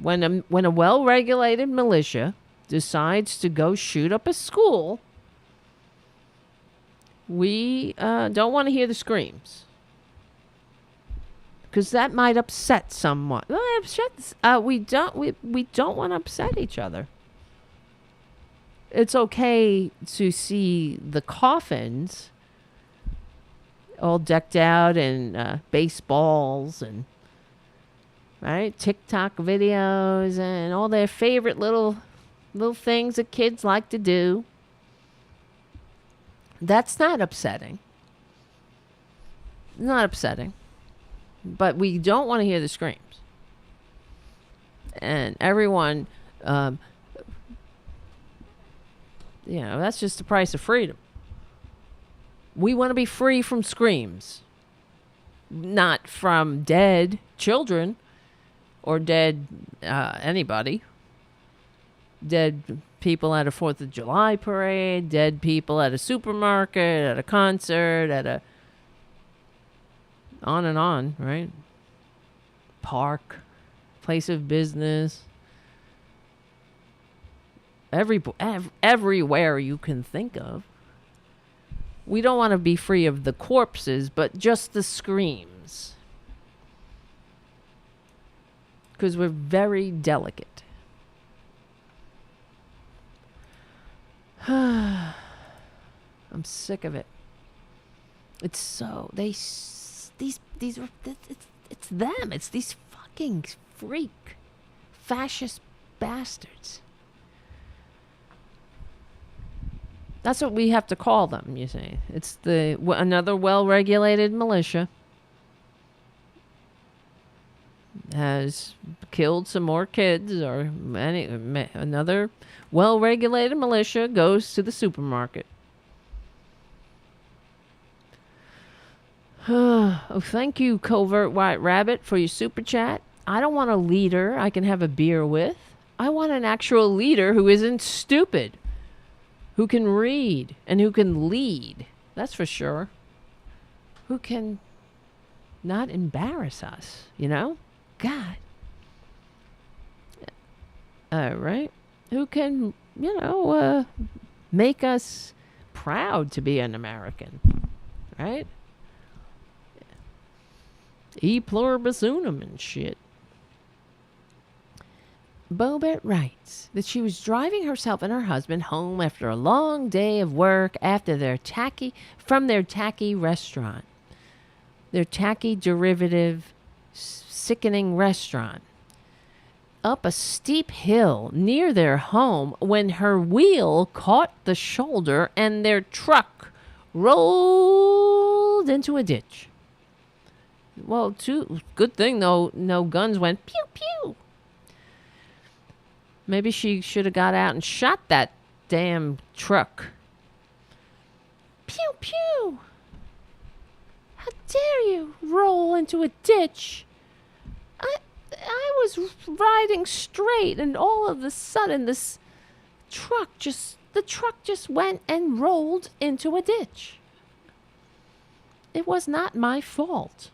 When a well-regulated militia decides to go shoot up a school, we don't want to hear the screams. Because that might upset someone. We don't want to upset each other. It's okay to see the coffins all decked out in baseballs and TikTok videos and all their favorite little things that kids like to do. That's not upsetting. Not upsetting. But we don't want to hear the screams. And everyone, that's just the price of freedom. We want to be free from screams. Not from dead children or dead anybody. Dead people at a 4th of July parade, dead people at a supermarket, at a concert, on and on, right? Park, place of business, everywhere you can think of. We don't want to be free of the corpses, but just the screams. Because we're very delicate. I'm sick of it. It's so it's them. It's these fucking freak fascist bastards. That's what we have to call them, you see. It's another well-regulated militia has killed some more kids, or another well-regulated militia goes to the supermarket. Oh, thank you, Covert White Rabbit, for your super chat. I don't want a leader I can have a beer with. I want an actual leader who isn't stupid, who can read and who can lead. That's for sure. Who can not embarrass us, God. Right? Who can, make us proud to be an American, right? E pluribus unum and shit. Boebert writes that she was driving herself and her husband home after a long day of work from their tacky restaurant. Their tacky derivative, sickening restaurant. Up a steep hill near their home when her wheel caught the shoulder and their truck rolled into a ditch. Well, good thing though, no guns went pew pew. Maybe she should have got out and shot that damn truck. Pew pew. How dare you roll into a ditch? I was riding straight and all of a sudden the truck just went and rolled into a ditch. It was not my fault.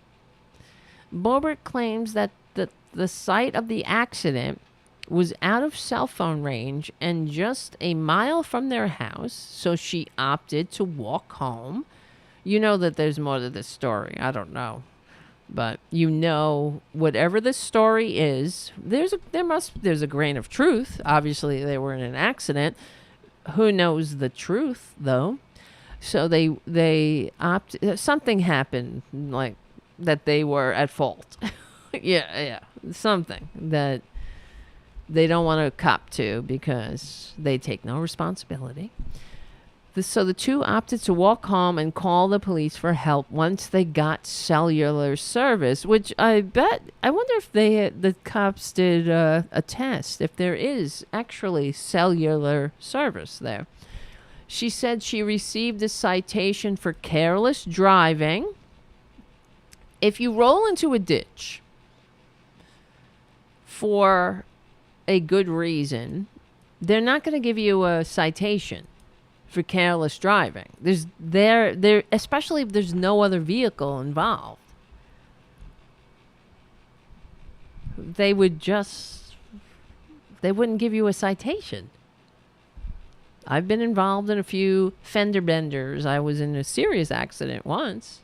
Boebert claims that the site of the accident was out of cell phone range and just a mile from their house, so she opted to walk home. You know that there's more to this story. I don't know. But whatever the story is, there's a grain of truth. Obviously, they were in an accident. Who knows the truth, though? So they something happened, like that they were at fault. Yeah. something that they don't want to cop to because they take no responsibility. So the two opted to walk home and call the police for help once they got cellular service, which I wonder if the cops did a test, if there is actually cellular service there. She said she received a citation for careless driving. If you roll into a ditch for a good reason, they're not going to give you a citation for careless driving. There especially if there's no other vehicle involved. They wouldn't give you a citation. I've been involved in a few fender benders. I was in a serious accident once.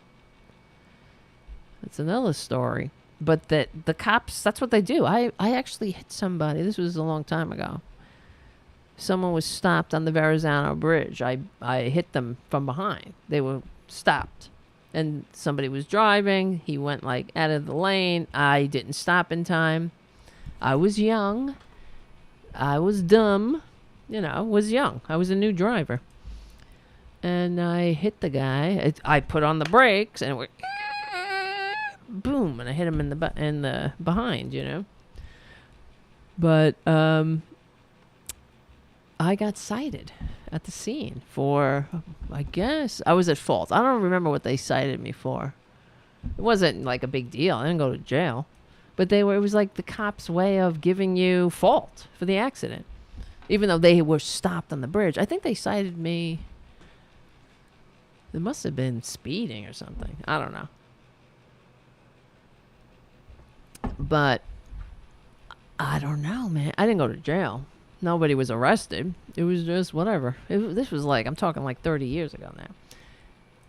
That's another story. But the cops, that's what they do. I actually hit somebody. This was a long time ago. Someone was stopped on the Verrazano Bridge. I hit them from behind. They were stopped. And somebody was driving. He went like out of the lane. I didn't stop in time. I was young. I was dumb. Was young. I was a new driver. And I hit the guy. I put on the brakes and it went boom, and I hit him in the behind, But I got cited at the scene for, I guess, I was at fault. I don't remember what they cited me for. It wasn't like a big deal. I didn't go to jail. But it was like the cops' way of giving you fault for the accident. Even though they were stopped on the bridge. I think they cited me. It must have been speeding or something. I don't know. But I don't know, man. I didn't go to jail. Nobody was arrested. It was just whatever. This was I'm talking like 30 years ago now.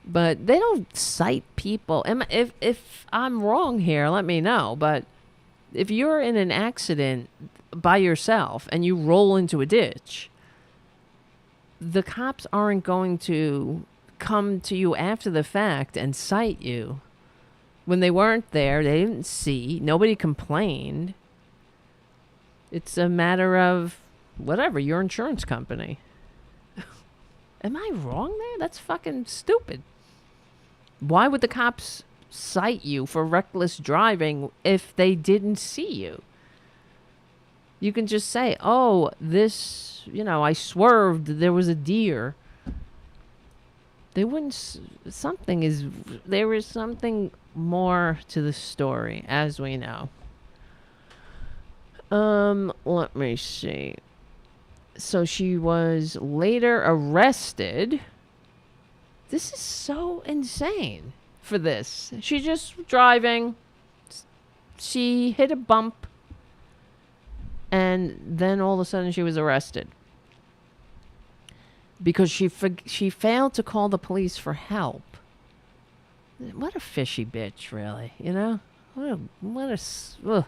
But they don't cite people. If I'm wrong here, let me know. But if you're in an accident by yourself and you roll into a ditch, the cops aren't going to come to you after the fact and cite you. When they weren't there, they didn't see. Nobody complained. It's a matter of whatever, your insurance company. Am I wrong there? That's fucking stupid. Why would the cops cite you for reckless driving if they didn't see you? You can just say, oh, this, I swerved. There was a deer. They wouldn't, there is something more to the story, as we know. Let me see. So she was later arrested. This is so insane for this. She just driving. She hit a bump. And then all of a sudden she was arrested. Because she failed to call the police for help. What a fishy bitch, really. Ugh.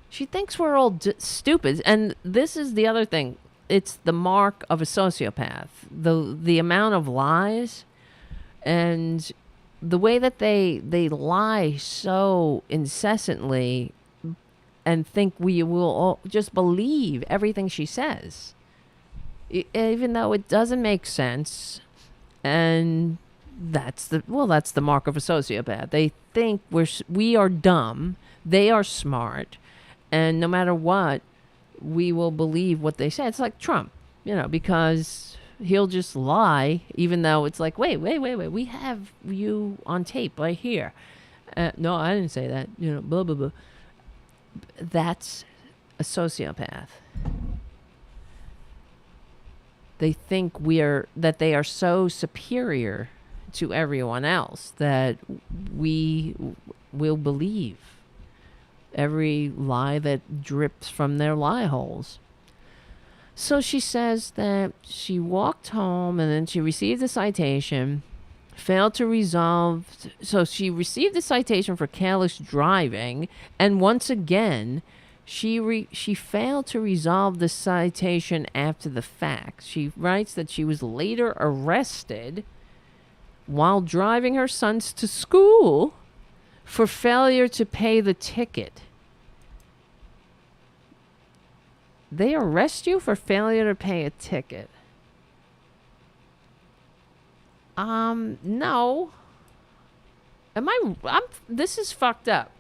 She thinks we're all stupid. And this is the other thing. It's the mark of a sociopath. The amount of lies and the way that they lie so incessantly and think we will all just believe everything she says. Even though it doesn't make sense. And that's the mark of a sociopath. They think we are dumb. They are smart. And no matter what, we will believe what they say. It's like Trump, because he'll just lie, even though it's like, wait. We have you on tape right here. No, I didn't say that. Blah, blah, blah. That's a sociopath. They think that they are so superior to everyone else that we will believe every lie that drips from their lie holes. So she says that she walked home and then she received a citation, failed to resolve. So she received a citation for careless driving, and once again, she failed to resolve the citation after the fact. She writes that she was later arrested while driving her sons to school for failure to pay the ticket. They arrest you for failure to pay a ticket. No. This is fucked up.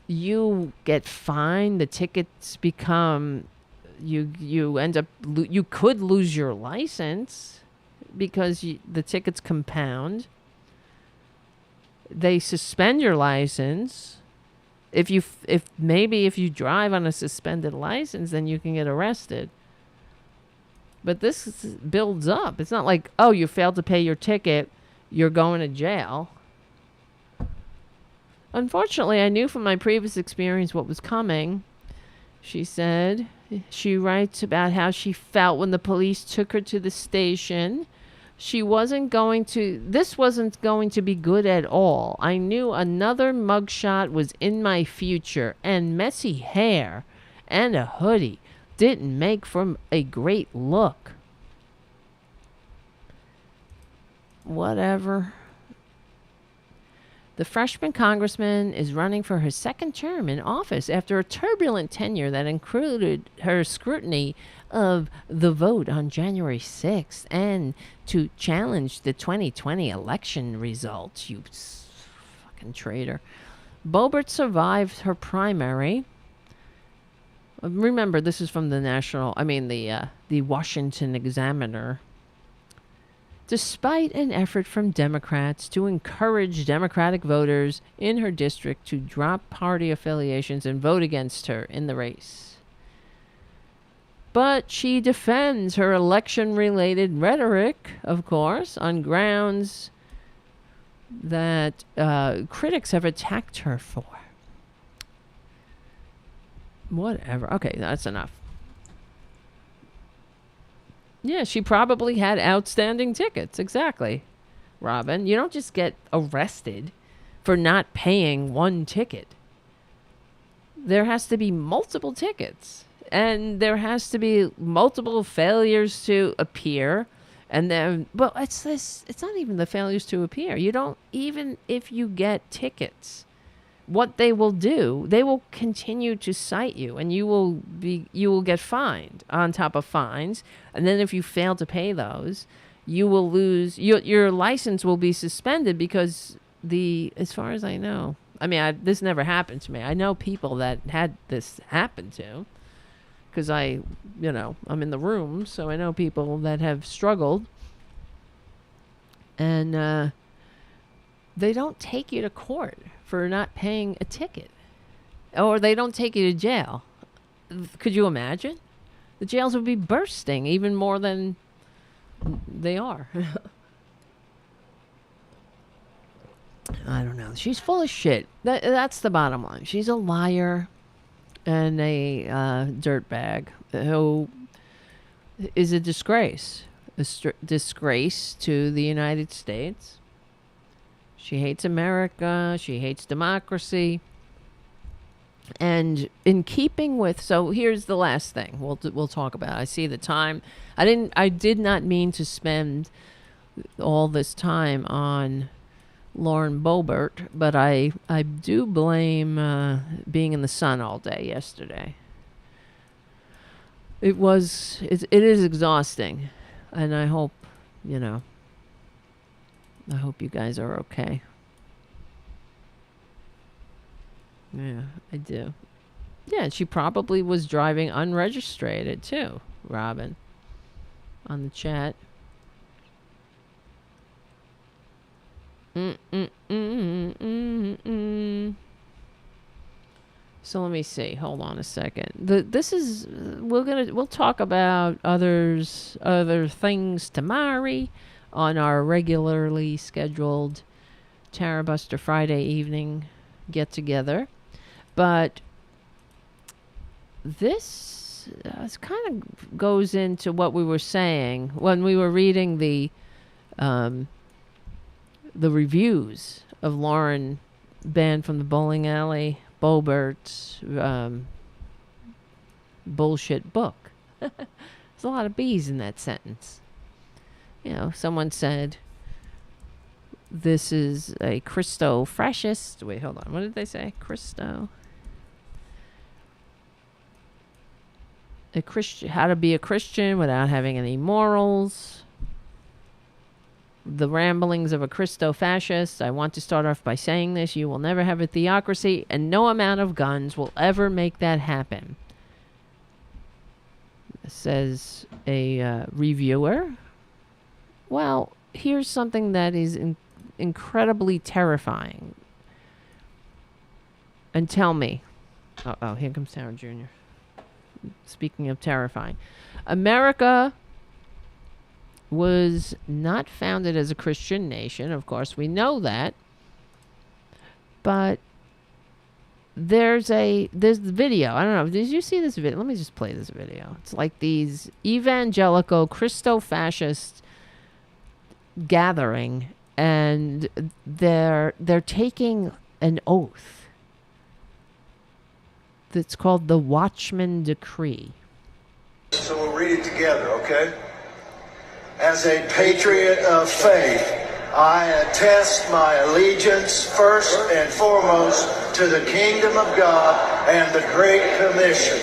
You get fined, the tickets become, you end up, you could lose your license because the tickets compound. They suspend your license. If you drive on a suspended license, then you can get arrested. But this builds up. It's not like, oh, you failed to pay your ticket, you're going to jail. Unfortunately, I knew from my previous experience what was coming. She said, she writes about how she felt when the police took her to the station. This wasn't going to be good at all. I knew another mugshot was in my future, and messy hair and a hoodie didn't make for a great look. Whatever. The freshman congressman is running for her second term in office after a turbulent tenure that included her scrutiny of the vote on January 6th and to challenge the 2020 election results. You fucking traitor. Boebert survived her primary. Remember, this is from the Washington Examiner. Despite an effort from Democrats to encourage Democratic voters in her district to drop party affiliations and vote against her in the race. But she defends her election-related rhetoric, of course, on grounds that critics have attacked her for. Whatever. Okay, that's enough. Yeah, she probably had outstanding tickets. Exactly, Robin. You don't just get arrested for not paying one ticket. There has to be multiple tickets. And there has to be multiple failures to appear. And then, but it's not even the failures to appear. You don't, even if you get tickets, what they will do, they will continue to cite you, and you will get fined on top of fines. And then if you fail to pay those, you will lose your license will be suspended because as far as I know, this never happened to me. I know people that had this happen to, because I'm in the room, so I know people that have struggled, and they don't take you to court for not paying a ticket, or they don't take you to jail. Could you imagine? The jails would be bursting even more than they are. I don't know. She's full of shit. That's the bottom line. She's a liar and a dirtbag who is a disgrace. Disgrace to the United States. She hates America. She hates democracy. And in keeping with, so here's the last thing we'll talk about. I see the time. I did not mean to spend all this time on Lauren Boebert, but I do blame being in the sun all day yesterday. It is exhausting, and I hope you guys are okay. Yeah, I do. Yeah, she probably was driving unregistered too, Robin, on the chat. So let me see. Hold on a second. We'll talk about other things tomorrow on our regularly scheduled Tarabuster Friday evening get together. But this kind of goes into what we were saying when we were reading the reviews of Lauren banned from the bowling alley, Boebert's bullshit book. There's a lot of B's in that sentence. Someone said, this is a Christo-fascist. Wait, hold on. What did they say? Christo. how to be a Christian without having any morals. The ramblings of a Christo-fascist. I want to start off by saying this. You will never have a theocracy, and no amount of guns will ever make that happen. Says a reviewer. Well, here's something that is incredibly terrifying. And tell me. Oh, here comes Tara Jr. Speaking of terrifying. America was not founded as a Christian nation. Of course, we know that. But there's the video. I don't know. Did you see this video? Let me just play this video. It's like these evangelical Christo-fascist gathering, and they're taking an oath that's called the Watchman Decree. So we'll read it together, okay? As a patriot of faith, I attest my allegiance first and foremost to the kingdom of God and the Great Commission.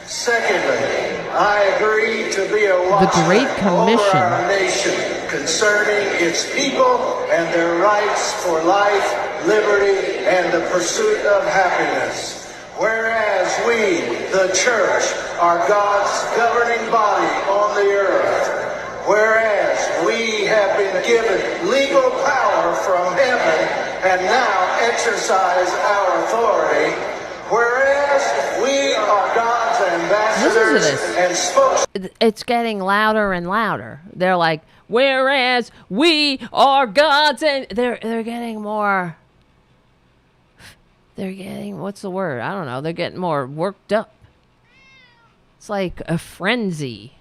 Secondly, I agree to be a watchman over our nation concerning its people and their rights for life, liberty, and the pursuit of happiness. Whereas we, the church, are God's governing body on the earth. Whereas we have been given legal power from heaven and now exercise our authority. Whereas we are God's ambassadors and spokes. It's getting louder and louder. They're like, whereas we are God's, and they're getting more. They're getting, what's the word? I don't know. They're getting more worked up. It's like a frenzy.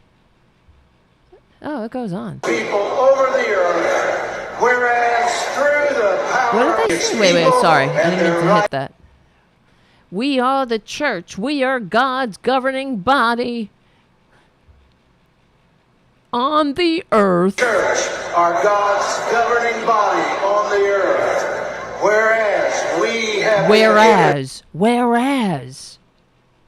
Oh, it goes on. People over the earth, whereas through the power what did they say? Wait, sorry. I didn't mean to hit that. We are the church. We are God's governing body on the earth. Church are God's governing body on the earth. Whereas we have whereas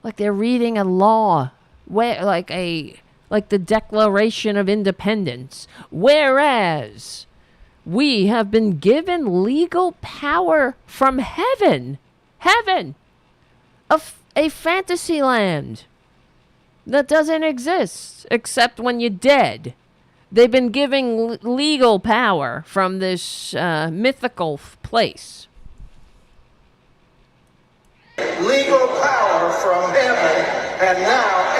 like they're reading a law, like the Declaration of Independence. Whereas we have been given legal power from heaven, a fantasy land that doesn't exist except when you're dead. They've been giving legal power from this mythical place. Legal power from heaven and now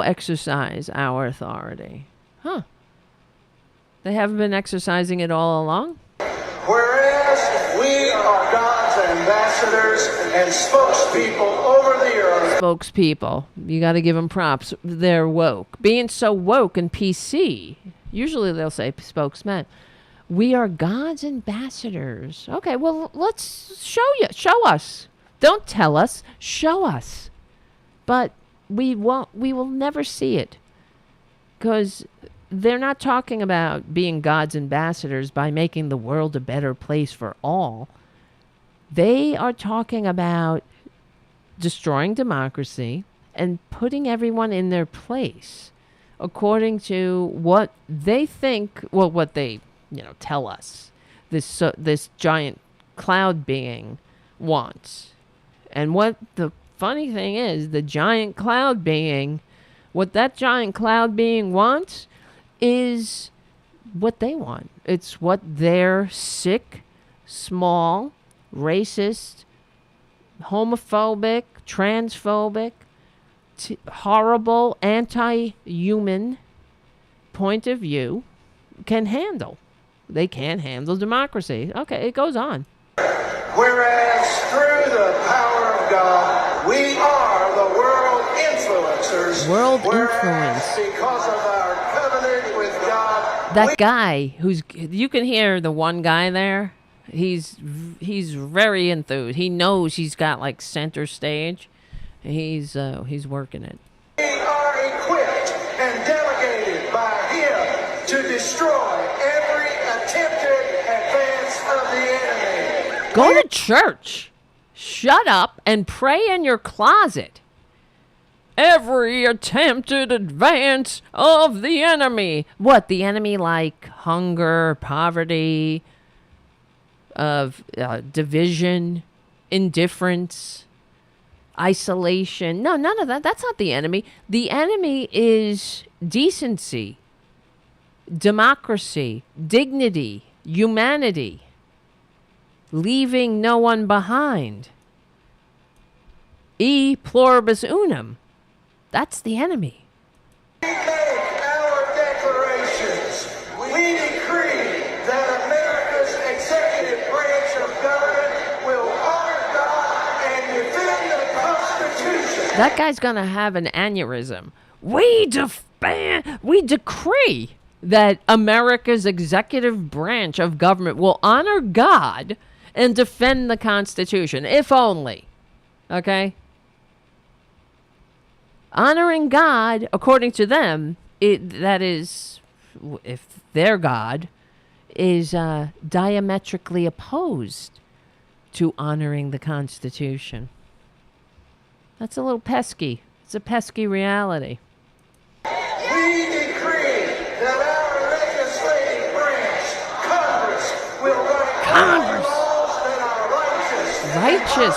exercise our authority. Huh. They haven't been exercising it all along? Whereas we are God's ambassadors and spokespeople over the earth. Spokespeople. You got to give them props. They're woke. Being so woke and PC, usually they'll say spokesmen. We are God's ambassadors. Okay, well, let's show us. Don't tell us. Show us. But we will never see it. Because they're not talking about being God's ambassadors by making the world a better place for all. They are talking about destroying democracy and putting everyone in their place according to what they think, well, what they, tell us this giant cloud being wants. And what the funny thing is, the giant cloud being, what that giant cloud being wants is what they want. It's what their sick, small, racist, homophobic, transphobic, horrible, anti-human point of view can handle. They can't handle democracy. Okay, it goes on. Whereas through the power of God, we are the world influencers. World influence. Because of our covenant with God. That guy you can hear the one guy there. He's very enthused. He knows he's got like center stage. He's working it. We are equipped and delegated by him to destroy every attempted advance of the enemy. Go to church. Shut up and pray in your closet. every attempted advance of the enemy. What, the enemy like hunger, poverty, of division, indifference, isolation? No, none of that. That's not the enemy. The enemy is decency, democracy, dignity, humanity, leaving no one behind. E pluribus unum. That's the enemy. We make our declarations. We decree that America's executive branch of government will honor God and defend the Constitution. That guy's gonna have an aneurysm. We decree that America's executive branch of government will honor God and defend the Constitution, if only. Okay? Honoring God, according to them, that is, if their God, is diametrically opposed to honoring the Constitution. That's a little pesky. It's a pesky reality. We decree that our legislative branch, Congress, will write laws that are righteous.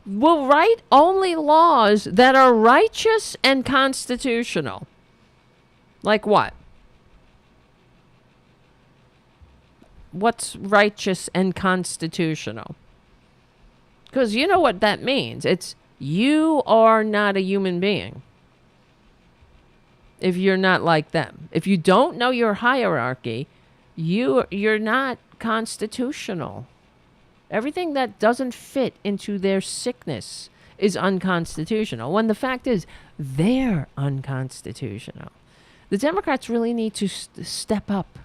Will write only laws that are righteous and constitutional. Like what? What's righteous and constitutional? Because you know what that means. It's you are not a human being if you're not like them. If you don't know your hierarchy, you're not constitutional. Everything that doesn't fit into their sickness is unconstitutional, when the fact is they're unconstitutional. The Democrats really need to step up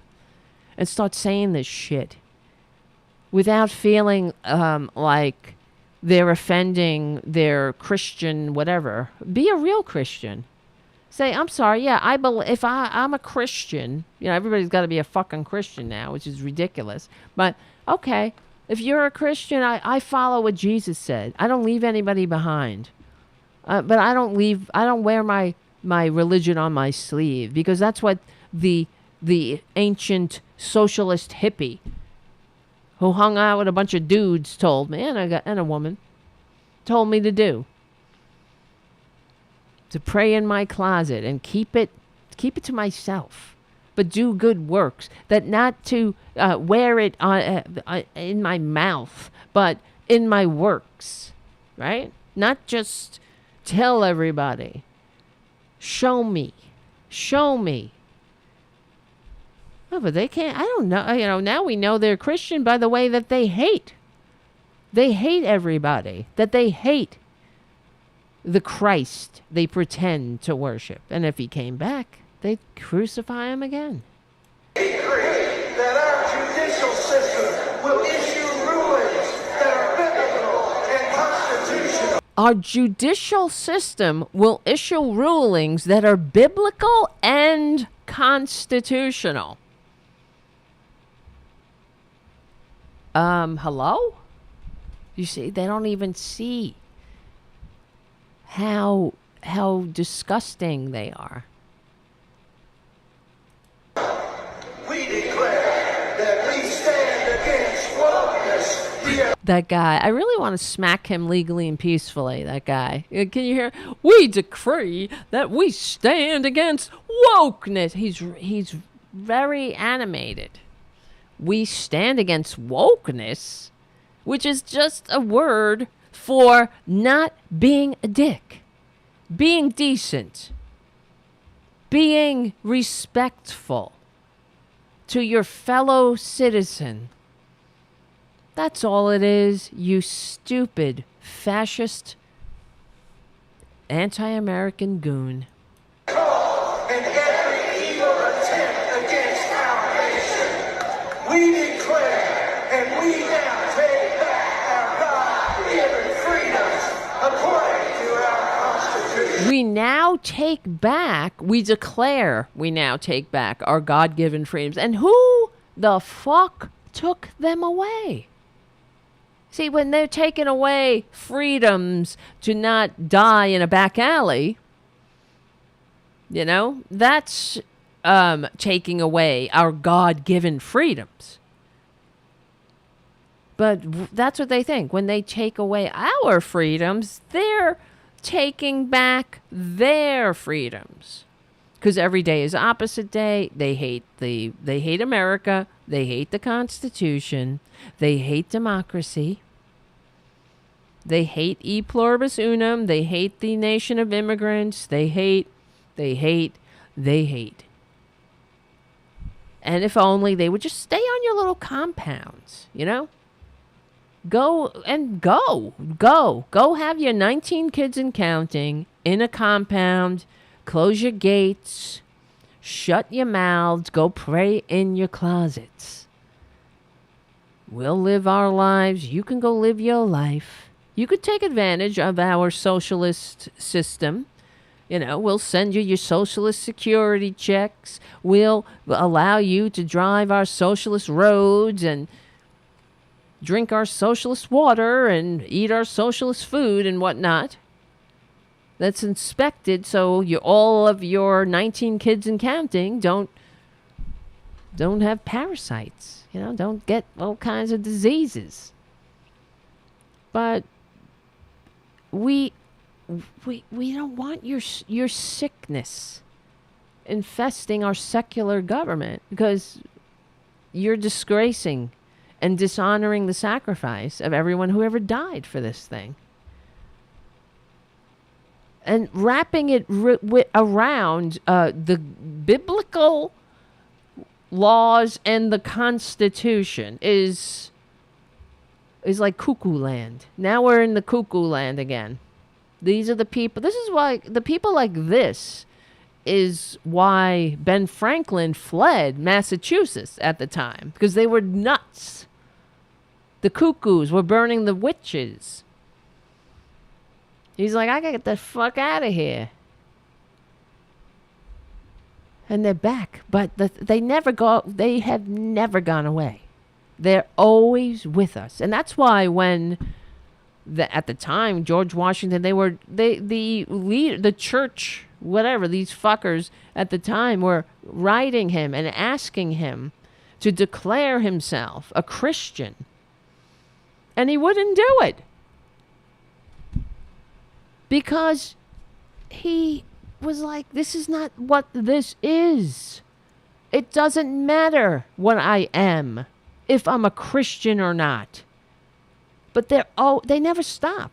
and start saying this shit without feeling like they're offending their Christian whatever. Be a real Christian. Say, I'm sorry, yeah, I'm a Christian. You know, everybody's got to be a fucking Christian now, which is ridiculous. But, okay, if you're a Christian, I follow what Jesus said. I don't leave anybody behind. But I don't wear my religion on my sleeve, because that's what the ancient socialist hippie who hung out with a bunch of dudes told me, and a woman, told me to do. To pray in my closet and keep it to myself, but do good works. That not to wear it in my mouth, but in my works, right? Not just tell everybody. Show me. Oh, but they can't. I don't know. You know, now we know they're Christian by the way that they hate. They hate everybody. That they hate the Christ they pretend to worship. And if he came back, they'd crucify him again. We decree that our judicial system will issue rulings that are biblical and constitutional. Our judicial system will issue rulings that are biblical and constitutional. Hello? You see, they don't even see how disgusting they are. We declare that we stand against wokeness. That guy, I really want to smack him legally and peacefully, that guy. Can you hear? We decree that we stand against wokeness. He's very animated. We stand against wokeness, which is just a word for not being a dick, being decent, being respectful to your fellow citizen. That's all it is, you stupid, fascist, anti-American goon. And every evil attempt against our nation, we declare and we now take back our God-given freedoms according to our Constitution. We now take back, we declare we now take back our God-given freedoms. And who the fuck took them away? See, when they're taking away freedoms to not die in a back alley, you know, that's taking away our God-given freedoms. But that's what they think. When they take away our freedoms, they're taking back their freedoms. Because every day is opposite day. They hate America. They hate the Constitution. They hate democracy. They hate e pluribus unum. They hate the nation of immigrants. They hate. And if only they would just stay on your little compounds, you know? Go have your 19 kids and counting in a compound. Close your gates. Shut your mouths. Go pray in your closets. We'll live our lives. You can go live your life. You could take advantage of our socialist system. You know, we'll send you your socialist security checks. We'll allow you to drive our socialist roads and drink our socialist water and eat our socialist food and whatnot. That's inspected so all of your 19 kids and counting don't have parasites. You know, don't get all kinds of diseases. But we don't want your sickness infesting our secular government, because you're disgracing and dishonoring the sacrifice of everyone who ever died for this thing. And wrapping it around the biblical laws and the Constitution is like cuckoo land. Now we're in the cuckoo land again. These are the people. This is why the people like this is why Ben Franklin fled Massachusetts at the time, because they were nuts. The cuckoos were burning the witches. He's like, I gotta get the fuck out of here. And they're back, but they have never gone away. They're always with us. And that's why when at the time, George Washington, the church, whatever, these fuckers at the time were writing him and asking him to declare himself a Christian. And he wouldn't do it. Because he was like, this is not what this is. It doesn't matter what I am, if I'm a Christian or not. But they never stop.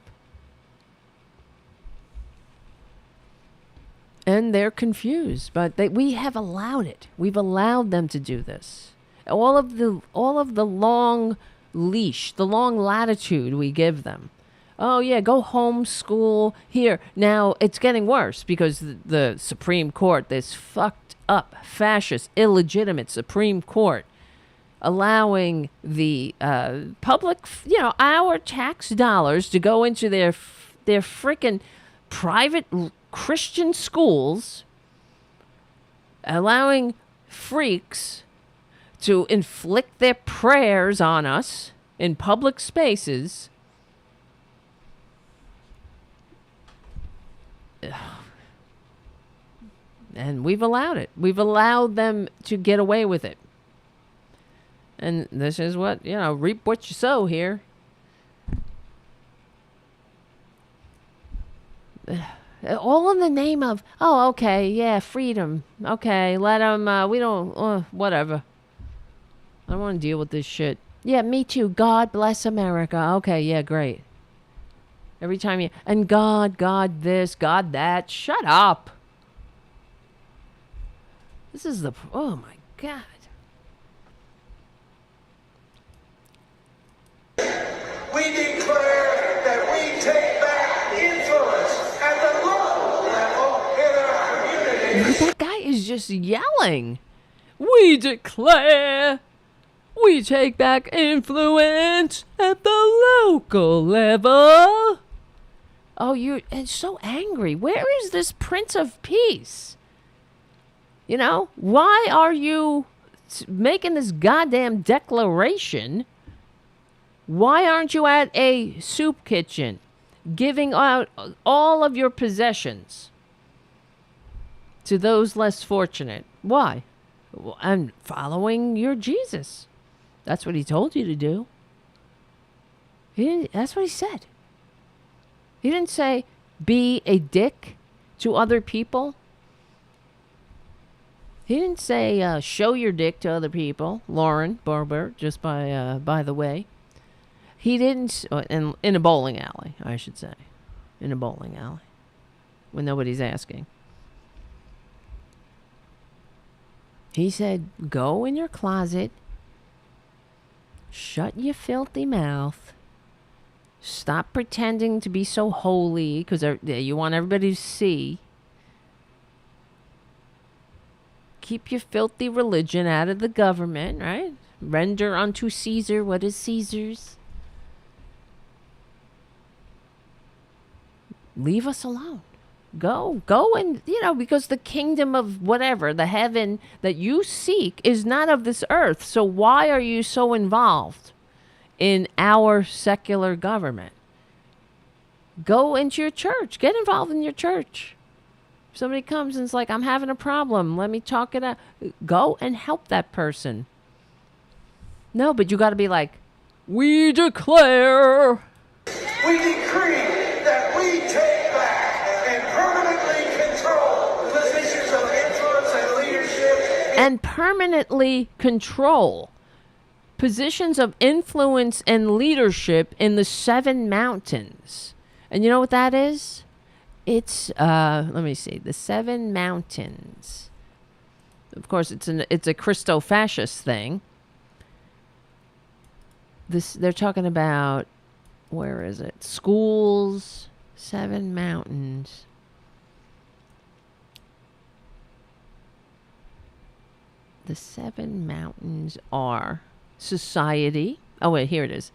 And they're confused, but we have allowed it. We've allowed them to do this. All of the long leash, the long latitude we give them. Oh yeah, go homeschool here. Now it's getting worse because the Supreme Court, this fucked up, fascist, illegitimate Supreme Court, allowing the public, our tax dollars to go into their frickin' private Christian schools, allowing freaks to inflict their prayers on us in public spaces. And we've allowed it. We've allowed them to get away with it. And this is what, reap what you sow here. All in the name of, okay, yeah, freedom. Okay, let them, we don't, whatever. I don't want to deal with this shit. Yeah, me too. God bless America. Okay, yeah, great. Every time and God this, God that. Shut up. This is oh my God. We declare that we take back influence at the local level in our community. That guy is just yelling. We declare we take back influence at the local level. Oh, you're so angry. Where is this Prince of Peace? Why are you making this goddamn declaration Why aren't you at a soup kitchen giving out all of your possessions to those less fortunate? Why? Well, I'm following your Jesus. That's what he told you to do. That's what he said. He didn't say, be a dick to other people. He didn't say, show your dick to other people. Lauren Boebert, just by the way. He didn't, in a bowling alley, I should say. In a bowling alley. When nobody's asking. He said, go in your closet. Shut your filthy mouth. Stop pretending to be so holy, because you want everybody to see. Keep your filthy religion out of the government, right? Render unto Caesar what is Caesar's. Leave us alone. Go and, because the kingdom of whatever, the heaven that you seek is not of this earth. So why are you so involved in our secular government? Go into your church. Get involved in your church. If somebody comes and is like, I'm having a problem, let me talk it out. Go and help that person. No, but you got to be like, we declare. We decree that we take back and permanently control positions of influence and leadership. And permanently control positions of influence and leadership in the 7 mountains. And you know what that is? It's, let me see, the 7 mountains. Of course, it's a Christo-fascist thing. They're talking about, where is it? Schools, 7 mountains. The 7 mountains are society. Oh, wait, here it is.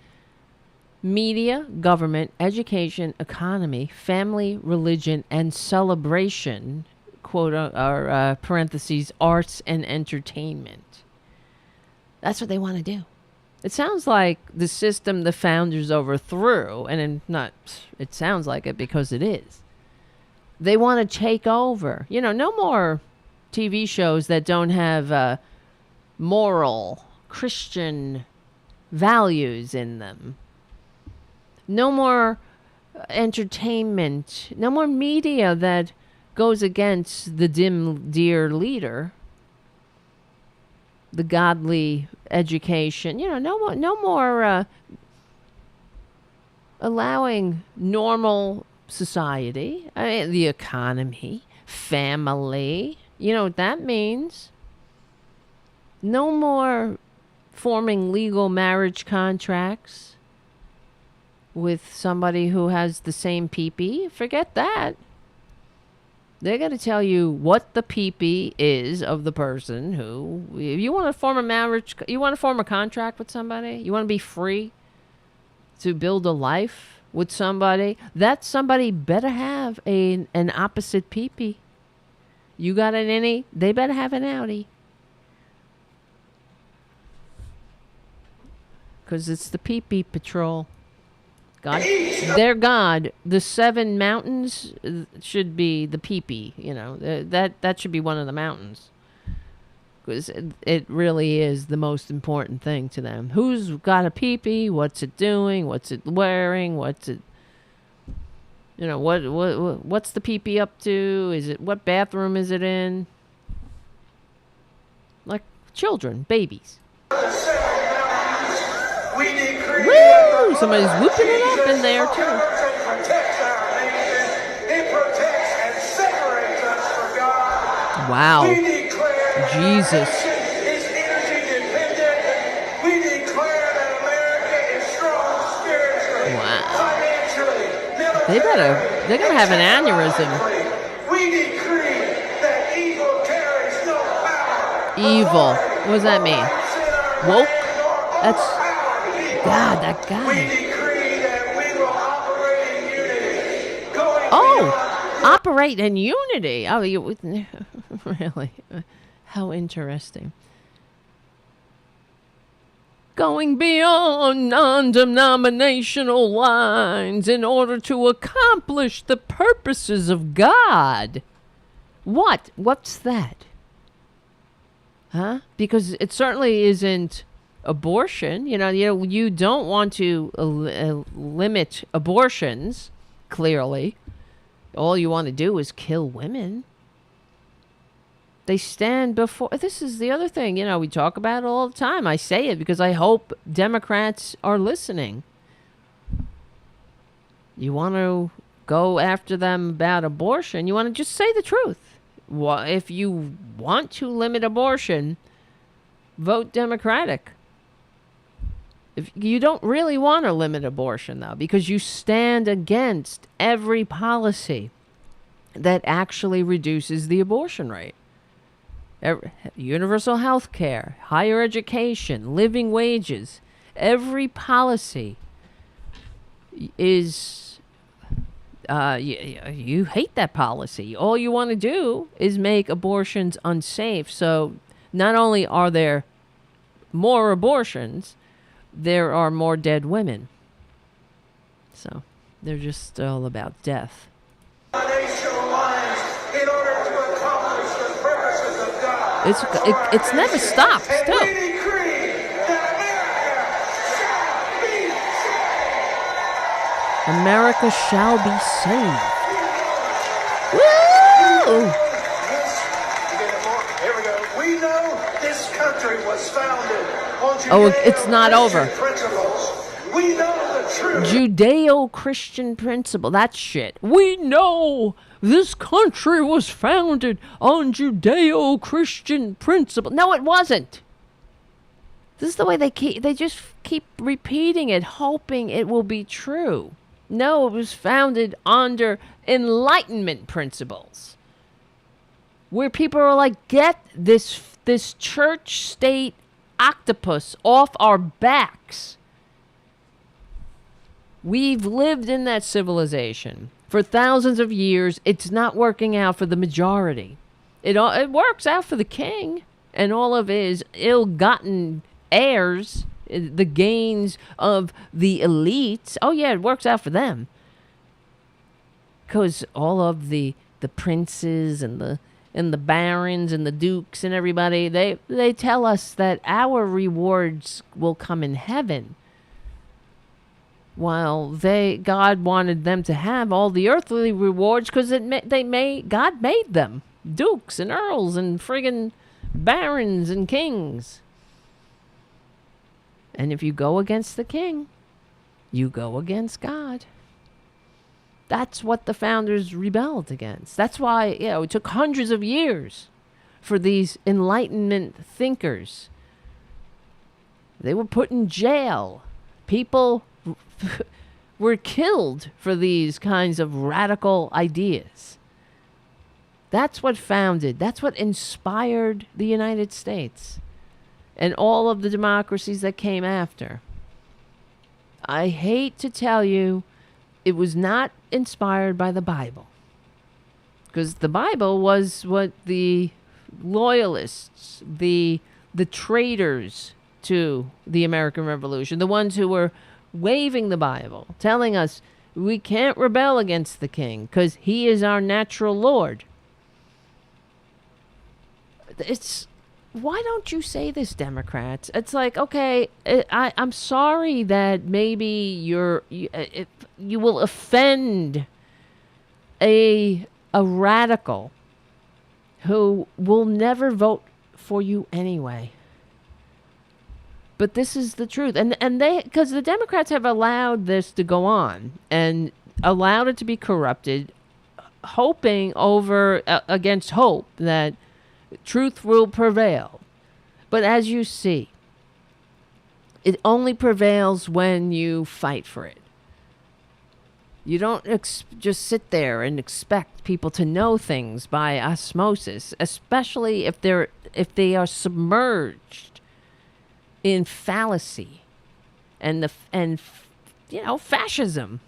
Media, government, education, economy, family, religion, and celebration, quote, or parentheses, arts and entertainment. That's what they want to do. It sounds like the system the founders overthrew, and it sounds like it because it is. They want to take over. No more TV shows that don't have moral, Christian values in them. No more entertainment. No more media that goes against the dim, dear leader. The godly education. No more allowing normal society. The economy. Family. You know what that means. No more forming legal marriage contracts with somebody who has the same pee-pee. Forget that. They're going to tell you what the pee-pee is of the person who, if you want to form a marriage, you want to form a contract with somebody, you want to be free to build a life with somebody, that somebody better have an opposite pee-pee. You got an innie, they better have an outie. Because it's the pee-pee patrol. God, their God, the 7 mountains should be the pee-pee, that should be one of the mountains. Because it really is the most important thing to them. Who's got a pee-pee? What's it doing? What's it wearing? What's it, what's the pee-pee up to? What bathroom is it in? Like children, babies. Woo! Somebody's whooping it up in there, too. Wow. Jesus. Wow. They're going to have an aneurysm. We decree that evil carries no power. Evil. What does that mean? Woke? That's... God, that guy. We decree that we will operate in unity. Operate in unity. Oh, you really? How interesting. going beyond non-denominational lines in order to accomplish the purposes of God. What? What's that? Huh? Because it certainly isn't abortion. You don't want to limit abortions, clearly. All you want to do is kill women. They stand before... This is the other thing, we talk about it all the time. I say it because I hope Democrats are listening. You want to go after them about abortion, you want to just say the truth. If you want to limit abortion, vote Democratic. If you don't really want to limit abortion, though, because you stand against every policy that actually reduces the abortion rate. Universal health care, higher education, living wages, every policy is, you hate that policy. All you want to do is make abortions unsafe. So not only are there more abortions, there are more dead women. So they're just all about death. It's never stopped, too. America shall be saved. Woo! Here we go. We know this country was founded on it's not over. principles. We know the truth. Judeo-Christian principle. That shit. We know this country was founded on Judeo-Christian principle. No, it wasn't. This is the way they just keep repeating it, hoping it will be true. No, it was founded under Enlightenment principles, where people are like, get this church-state octopus off our backs. We've lived in that civilization for thousands of years. It's not working out for the majority. It works out for the king and all of his ill-gotten heirs, the gains of the elites. Oh yeah, it works out for them. Because all of the princes and the barons and the dukes and everybody, they tell us that our rewards will come in heaven. While God wanted them to have all the earthly rewards because God made them dukes and earls and friggin' barons and kings. And if you go against the king, you go against God. That's what the founders rebelled against. That's why, it took hundreds of years for these Enlightenment thinkers. They were put in jail. People were killed for these kinds of radical ideas. That's what inspired the United States and all of the democracies that came after. I hate to tell you, it was not inspired by the Bible. Because the Bible was what the loyalists, the traitors to the American Revolution, the ones who were waving the Bible, telling us we can't rebel against the king because he is our natural lord. Why don't you say this, Democrats? It's like, okay, I'm sorry that maybe you will offend a radical who will never vote for you anyway. But this is the truth. And because the Democrats have allowed this to go on and allowed it to be corrupted, hoping against hope that truth will prevail. But as you see, it only prevails when you fight for it. You don't just sit there and expect people to know things by osmosis, especially if they are submerged in fallacy and fascism.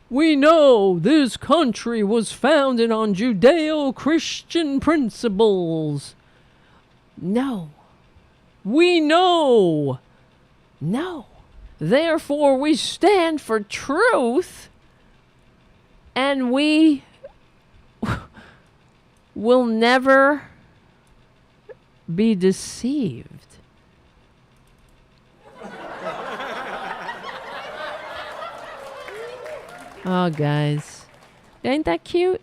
We know this country was founded on Judeo-Christian principles. No. We know. No. Therefore, we stand for truth, and we will never be deceived. Oh, guys. Ain't that cute?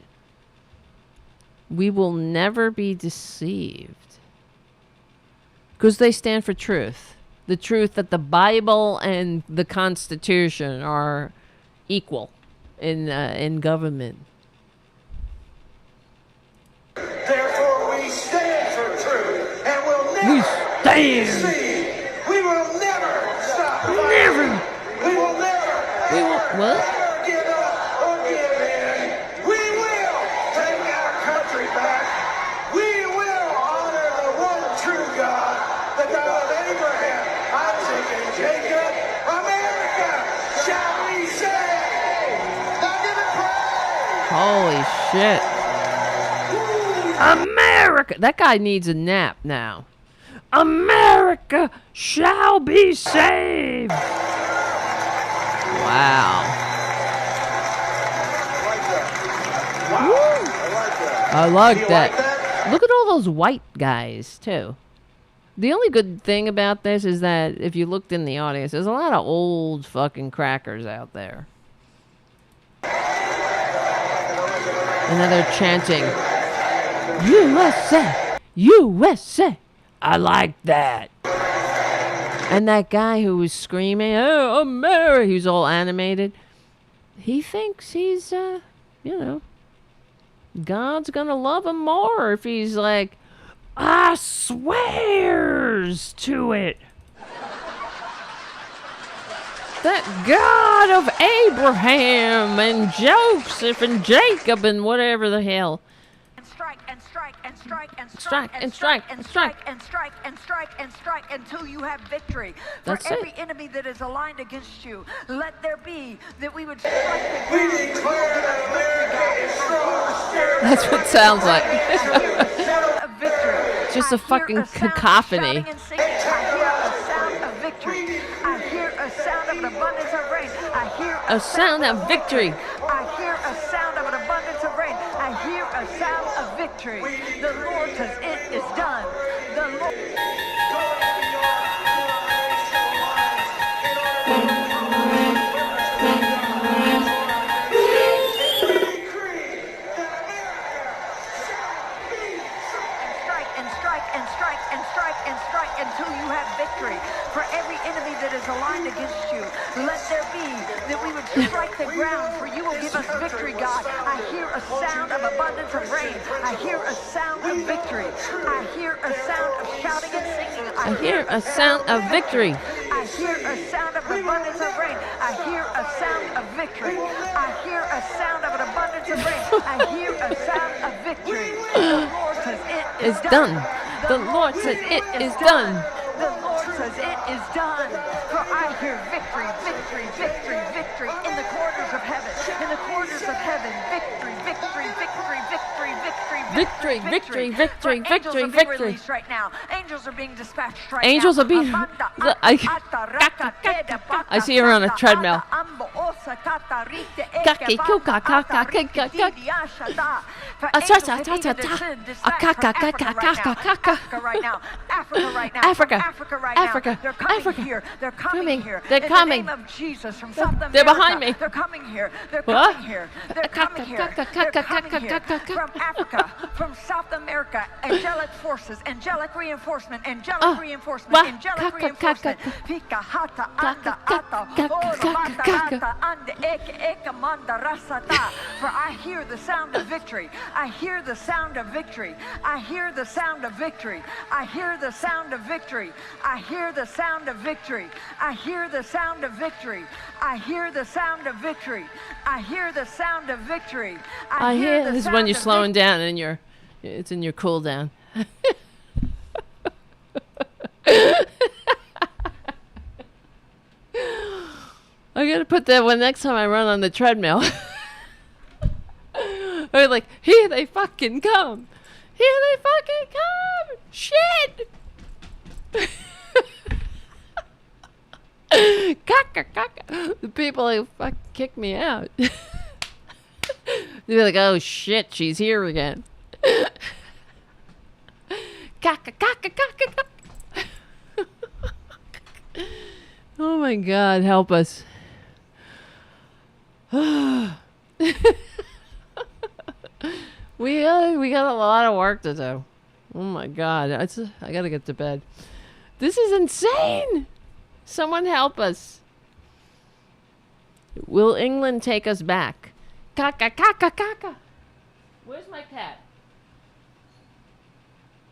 We will never be deceived. Because they stand for truth. The truth that the Bible and the Constitution are equal in government. Therefore, we stand for truth and will never deceive. We will never stop. Never. We will never. We will, what? Never give up or give in. We will take our country back. We will honor the one true God, the God of Abraham, Isaac, and Jacob. America shall be saved. Now give it praise. Holy shit. America! That guy needs a nap now. America shall be saved! Wow. I like that. Look at all those white guys, too. The only good thing about this is that if you looked in the audience, there's a lot of old fucking crackers out there. And then they're chanting, USA! USA! I like that. And that guy who was screaming, oh, America, he was all animated. He thinks he's, God's gonna love him more if he's like, I swears to it. That God of Abraham and Joseph and Jacob and whatever the hell. Strike and strike and strike and Strike strike and strike and strike. and strike and strike and strike until you have victory. That's For every it. enemy that is aligned against you, let there be that we would strike the We ground. declare that America is strong. That's what it sounds like. Of victory. Just a I hear fucking sound of cacophony. shouting and singing. I hear a sound of victory. I hear a sound of an abundance of rain. I hear A sound of victory. I hear a sound of an abundance of rain. I hear a sound of victory. The Lord says it is done. The Lord. Strike and strike and strike and strike and strike until you have victory. For every enemy that is aligned against you, let there be that we would strike the ground, for you will give us victory, God. I hear a sound of abundance of rain. I hear a sound of victory. I hear a sound of shouting and singing. I hear a sound of victory. I hear a sound of an abundance of rain. I hear a sound of victory. I hear a sound of an abundance of rain. I hear a sound of victory. The Lord says it is It's done. The Lord says it is done. The Lord says it is done. For I hear victory, victory, victory, victory in the corners of heaven. In the corners of heaven, victory, victory, victory, victory, victory, Victory, victory, victory, For victory, angels are being victory. released right now. Angels are being dispatched right Angels now. are being- I see her on a treadmill. Right now. Africa right now. Africa. Africa right now. Africa. They're coming Africa. here. They're Coming. coming here. They're In coming. the name of Jesus from South America. They're behind me. They're coming here. They're What? coming here. They're coming here. They're coming here. From Africa, from South America, angelic forces, angelic reinforcement, angelic reinforcement, angelic reinforcement. Pika hata anda ata, ora mata anda eke manda rasata. For I hear the sound of victory. I hear the sound of victory. I hear the sound of victory. I hear the sound of victory. I hear the sound of victory. I hear the sound of victory. I hear the sound of victory. I hear the sound of victory. I hear the this is sound when you're of slowing down and it's in your cool down. I gotta put that one next time I run on the treadmill. Or like, here they fucking come. Here they fucking come. Shit. Caca, caca. The people who fucking kicked me out. They'd be like, oh shit, she's here again. Caca, caca, caca, caca. Oh my God, help us. We got a lot of work to do. Oh my God, I gotta get to bed. This is insane. Someone help us. Will England take us back? Caca, caca, caca. Where's my cat?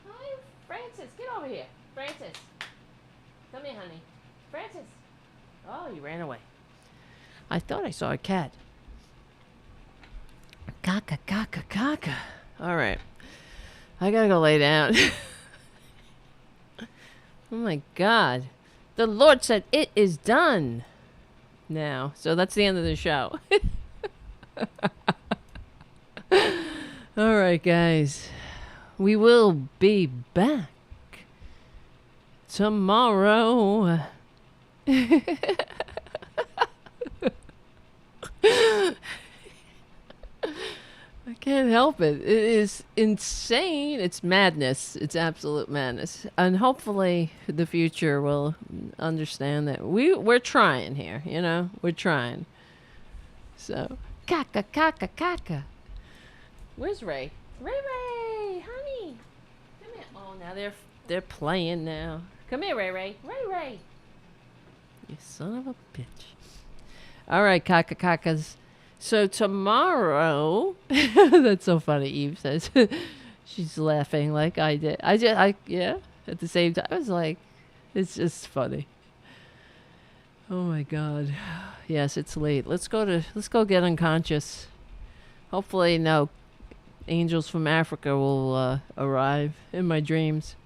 Hi, Francis, get over here. Francis, come here, honey. Francis. Oh, you ran away. I thought I saw a cat. Caca, caca, caca. All right. I gotta go lay down. Oh my God. The Lord said it is done now. So that's the end of the show. All right, guys. We will be back tomorrow. I can't help it. It is insane. It's madness. It's absolute madness. And hopefully the future will understand that we're trying here, you know? We're trying. So, caca, caca, caca. Where's Ray? Ray, honey. Come here. Oh, now they're playing now. Come here, Ray. Ray. You son of a bitch. All right, caca, cacas. So tomorrow, that's so funny, Eve says. She's laughing like I did. Yeah, at the same time. I was like, it's just funny. Oh my God. Yes, it's late. Let's go get unconscious. Hopefully no angels from Africa will arrive in my dreams.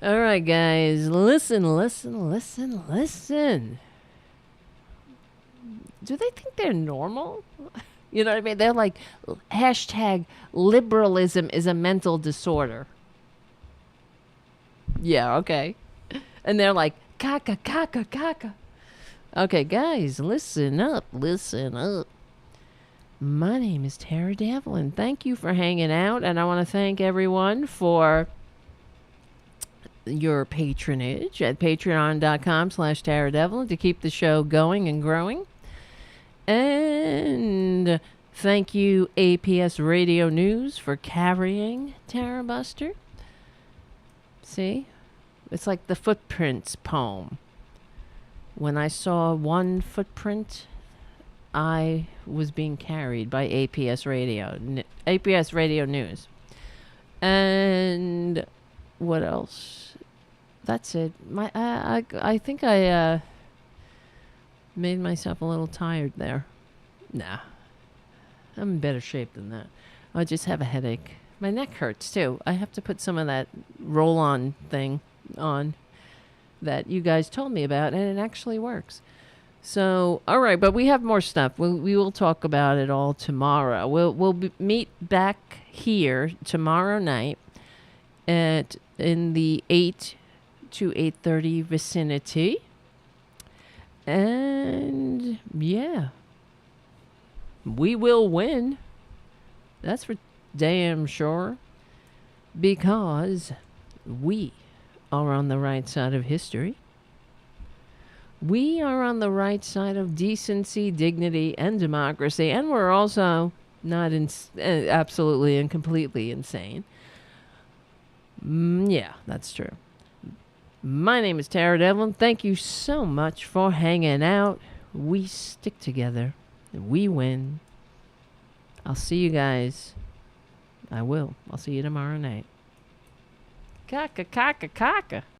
All right, guys, listen. Do they think they're normal? You know what I mean? They're like, hashtag liberalism is a mental disorder. Yeah, okay. And they're like, caca, caca, caca. Okay, guys, listen up. My name is Tara Devlin. Thank you for hanging out, and I want to thank everyone for your patronage at patreon.com/Tara Devlin to keep the show going and growing. And thank you, APS Radio News, for carrying Tarabuster. See? It's like the footprints poem. When I saw one footprint, I was being carried by APS Radio News. And what else? That's it. I think I made myself a little tired there. Nah. I'm in better shape than that. I just have a headache. My neck hurts too. I have to put some of that roll-on thing on that you guys told me about, and it actually works. So, all right, but we have more stuff. We will talk about it all tomorrow. We'll meet back here tomorrow night in the 8 to 8:30 vicinity. And yeah, we will win. That's for damn sure. Because we are on the right side of history. We are on the right side of decency, dignity, and democracy. And we're also not absolutely and completely insane. Yeah, that's true. My name is Tara Devlin. Thank you so much for hanging out. We stick together. We win. I'll see you guys. I'll see you tomorrow night. Caca, caca, caca.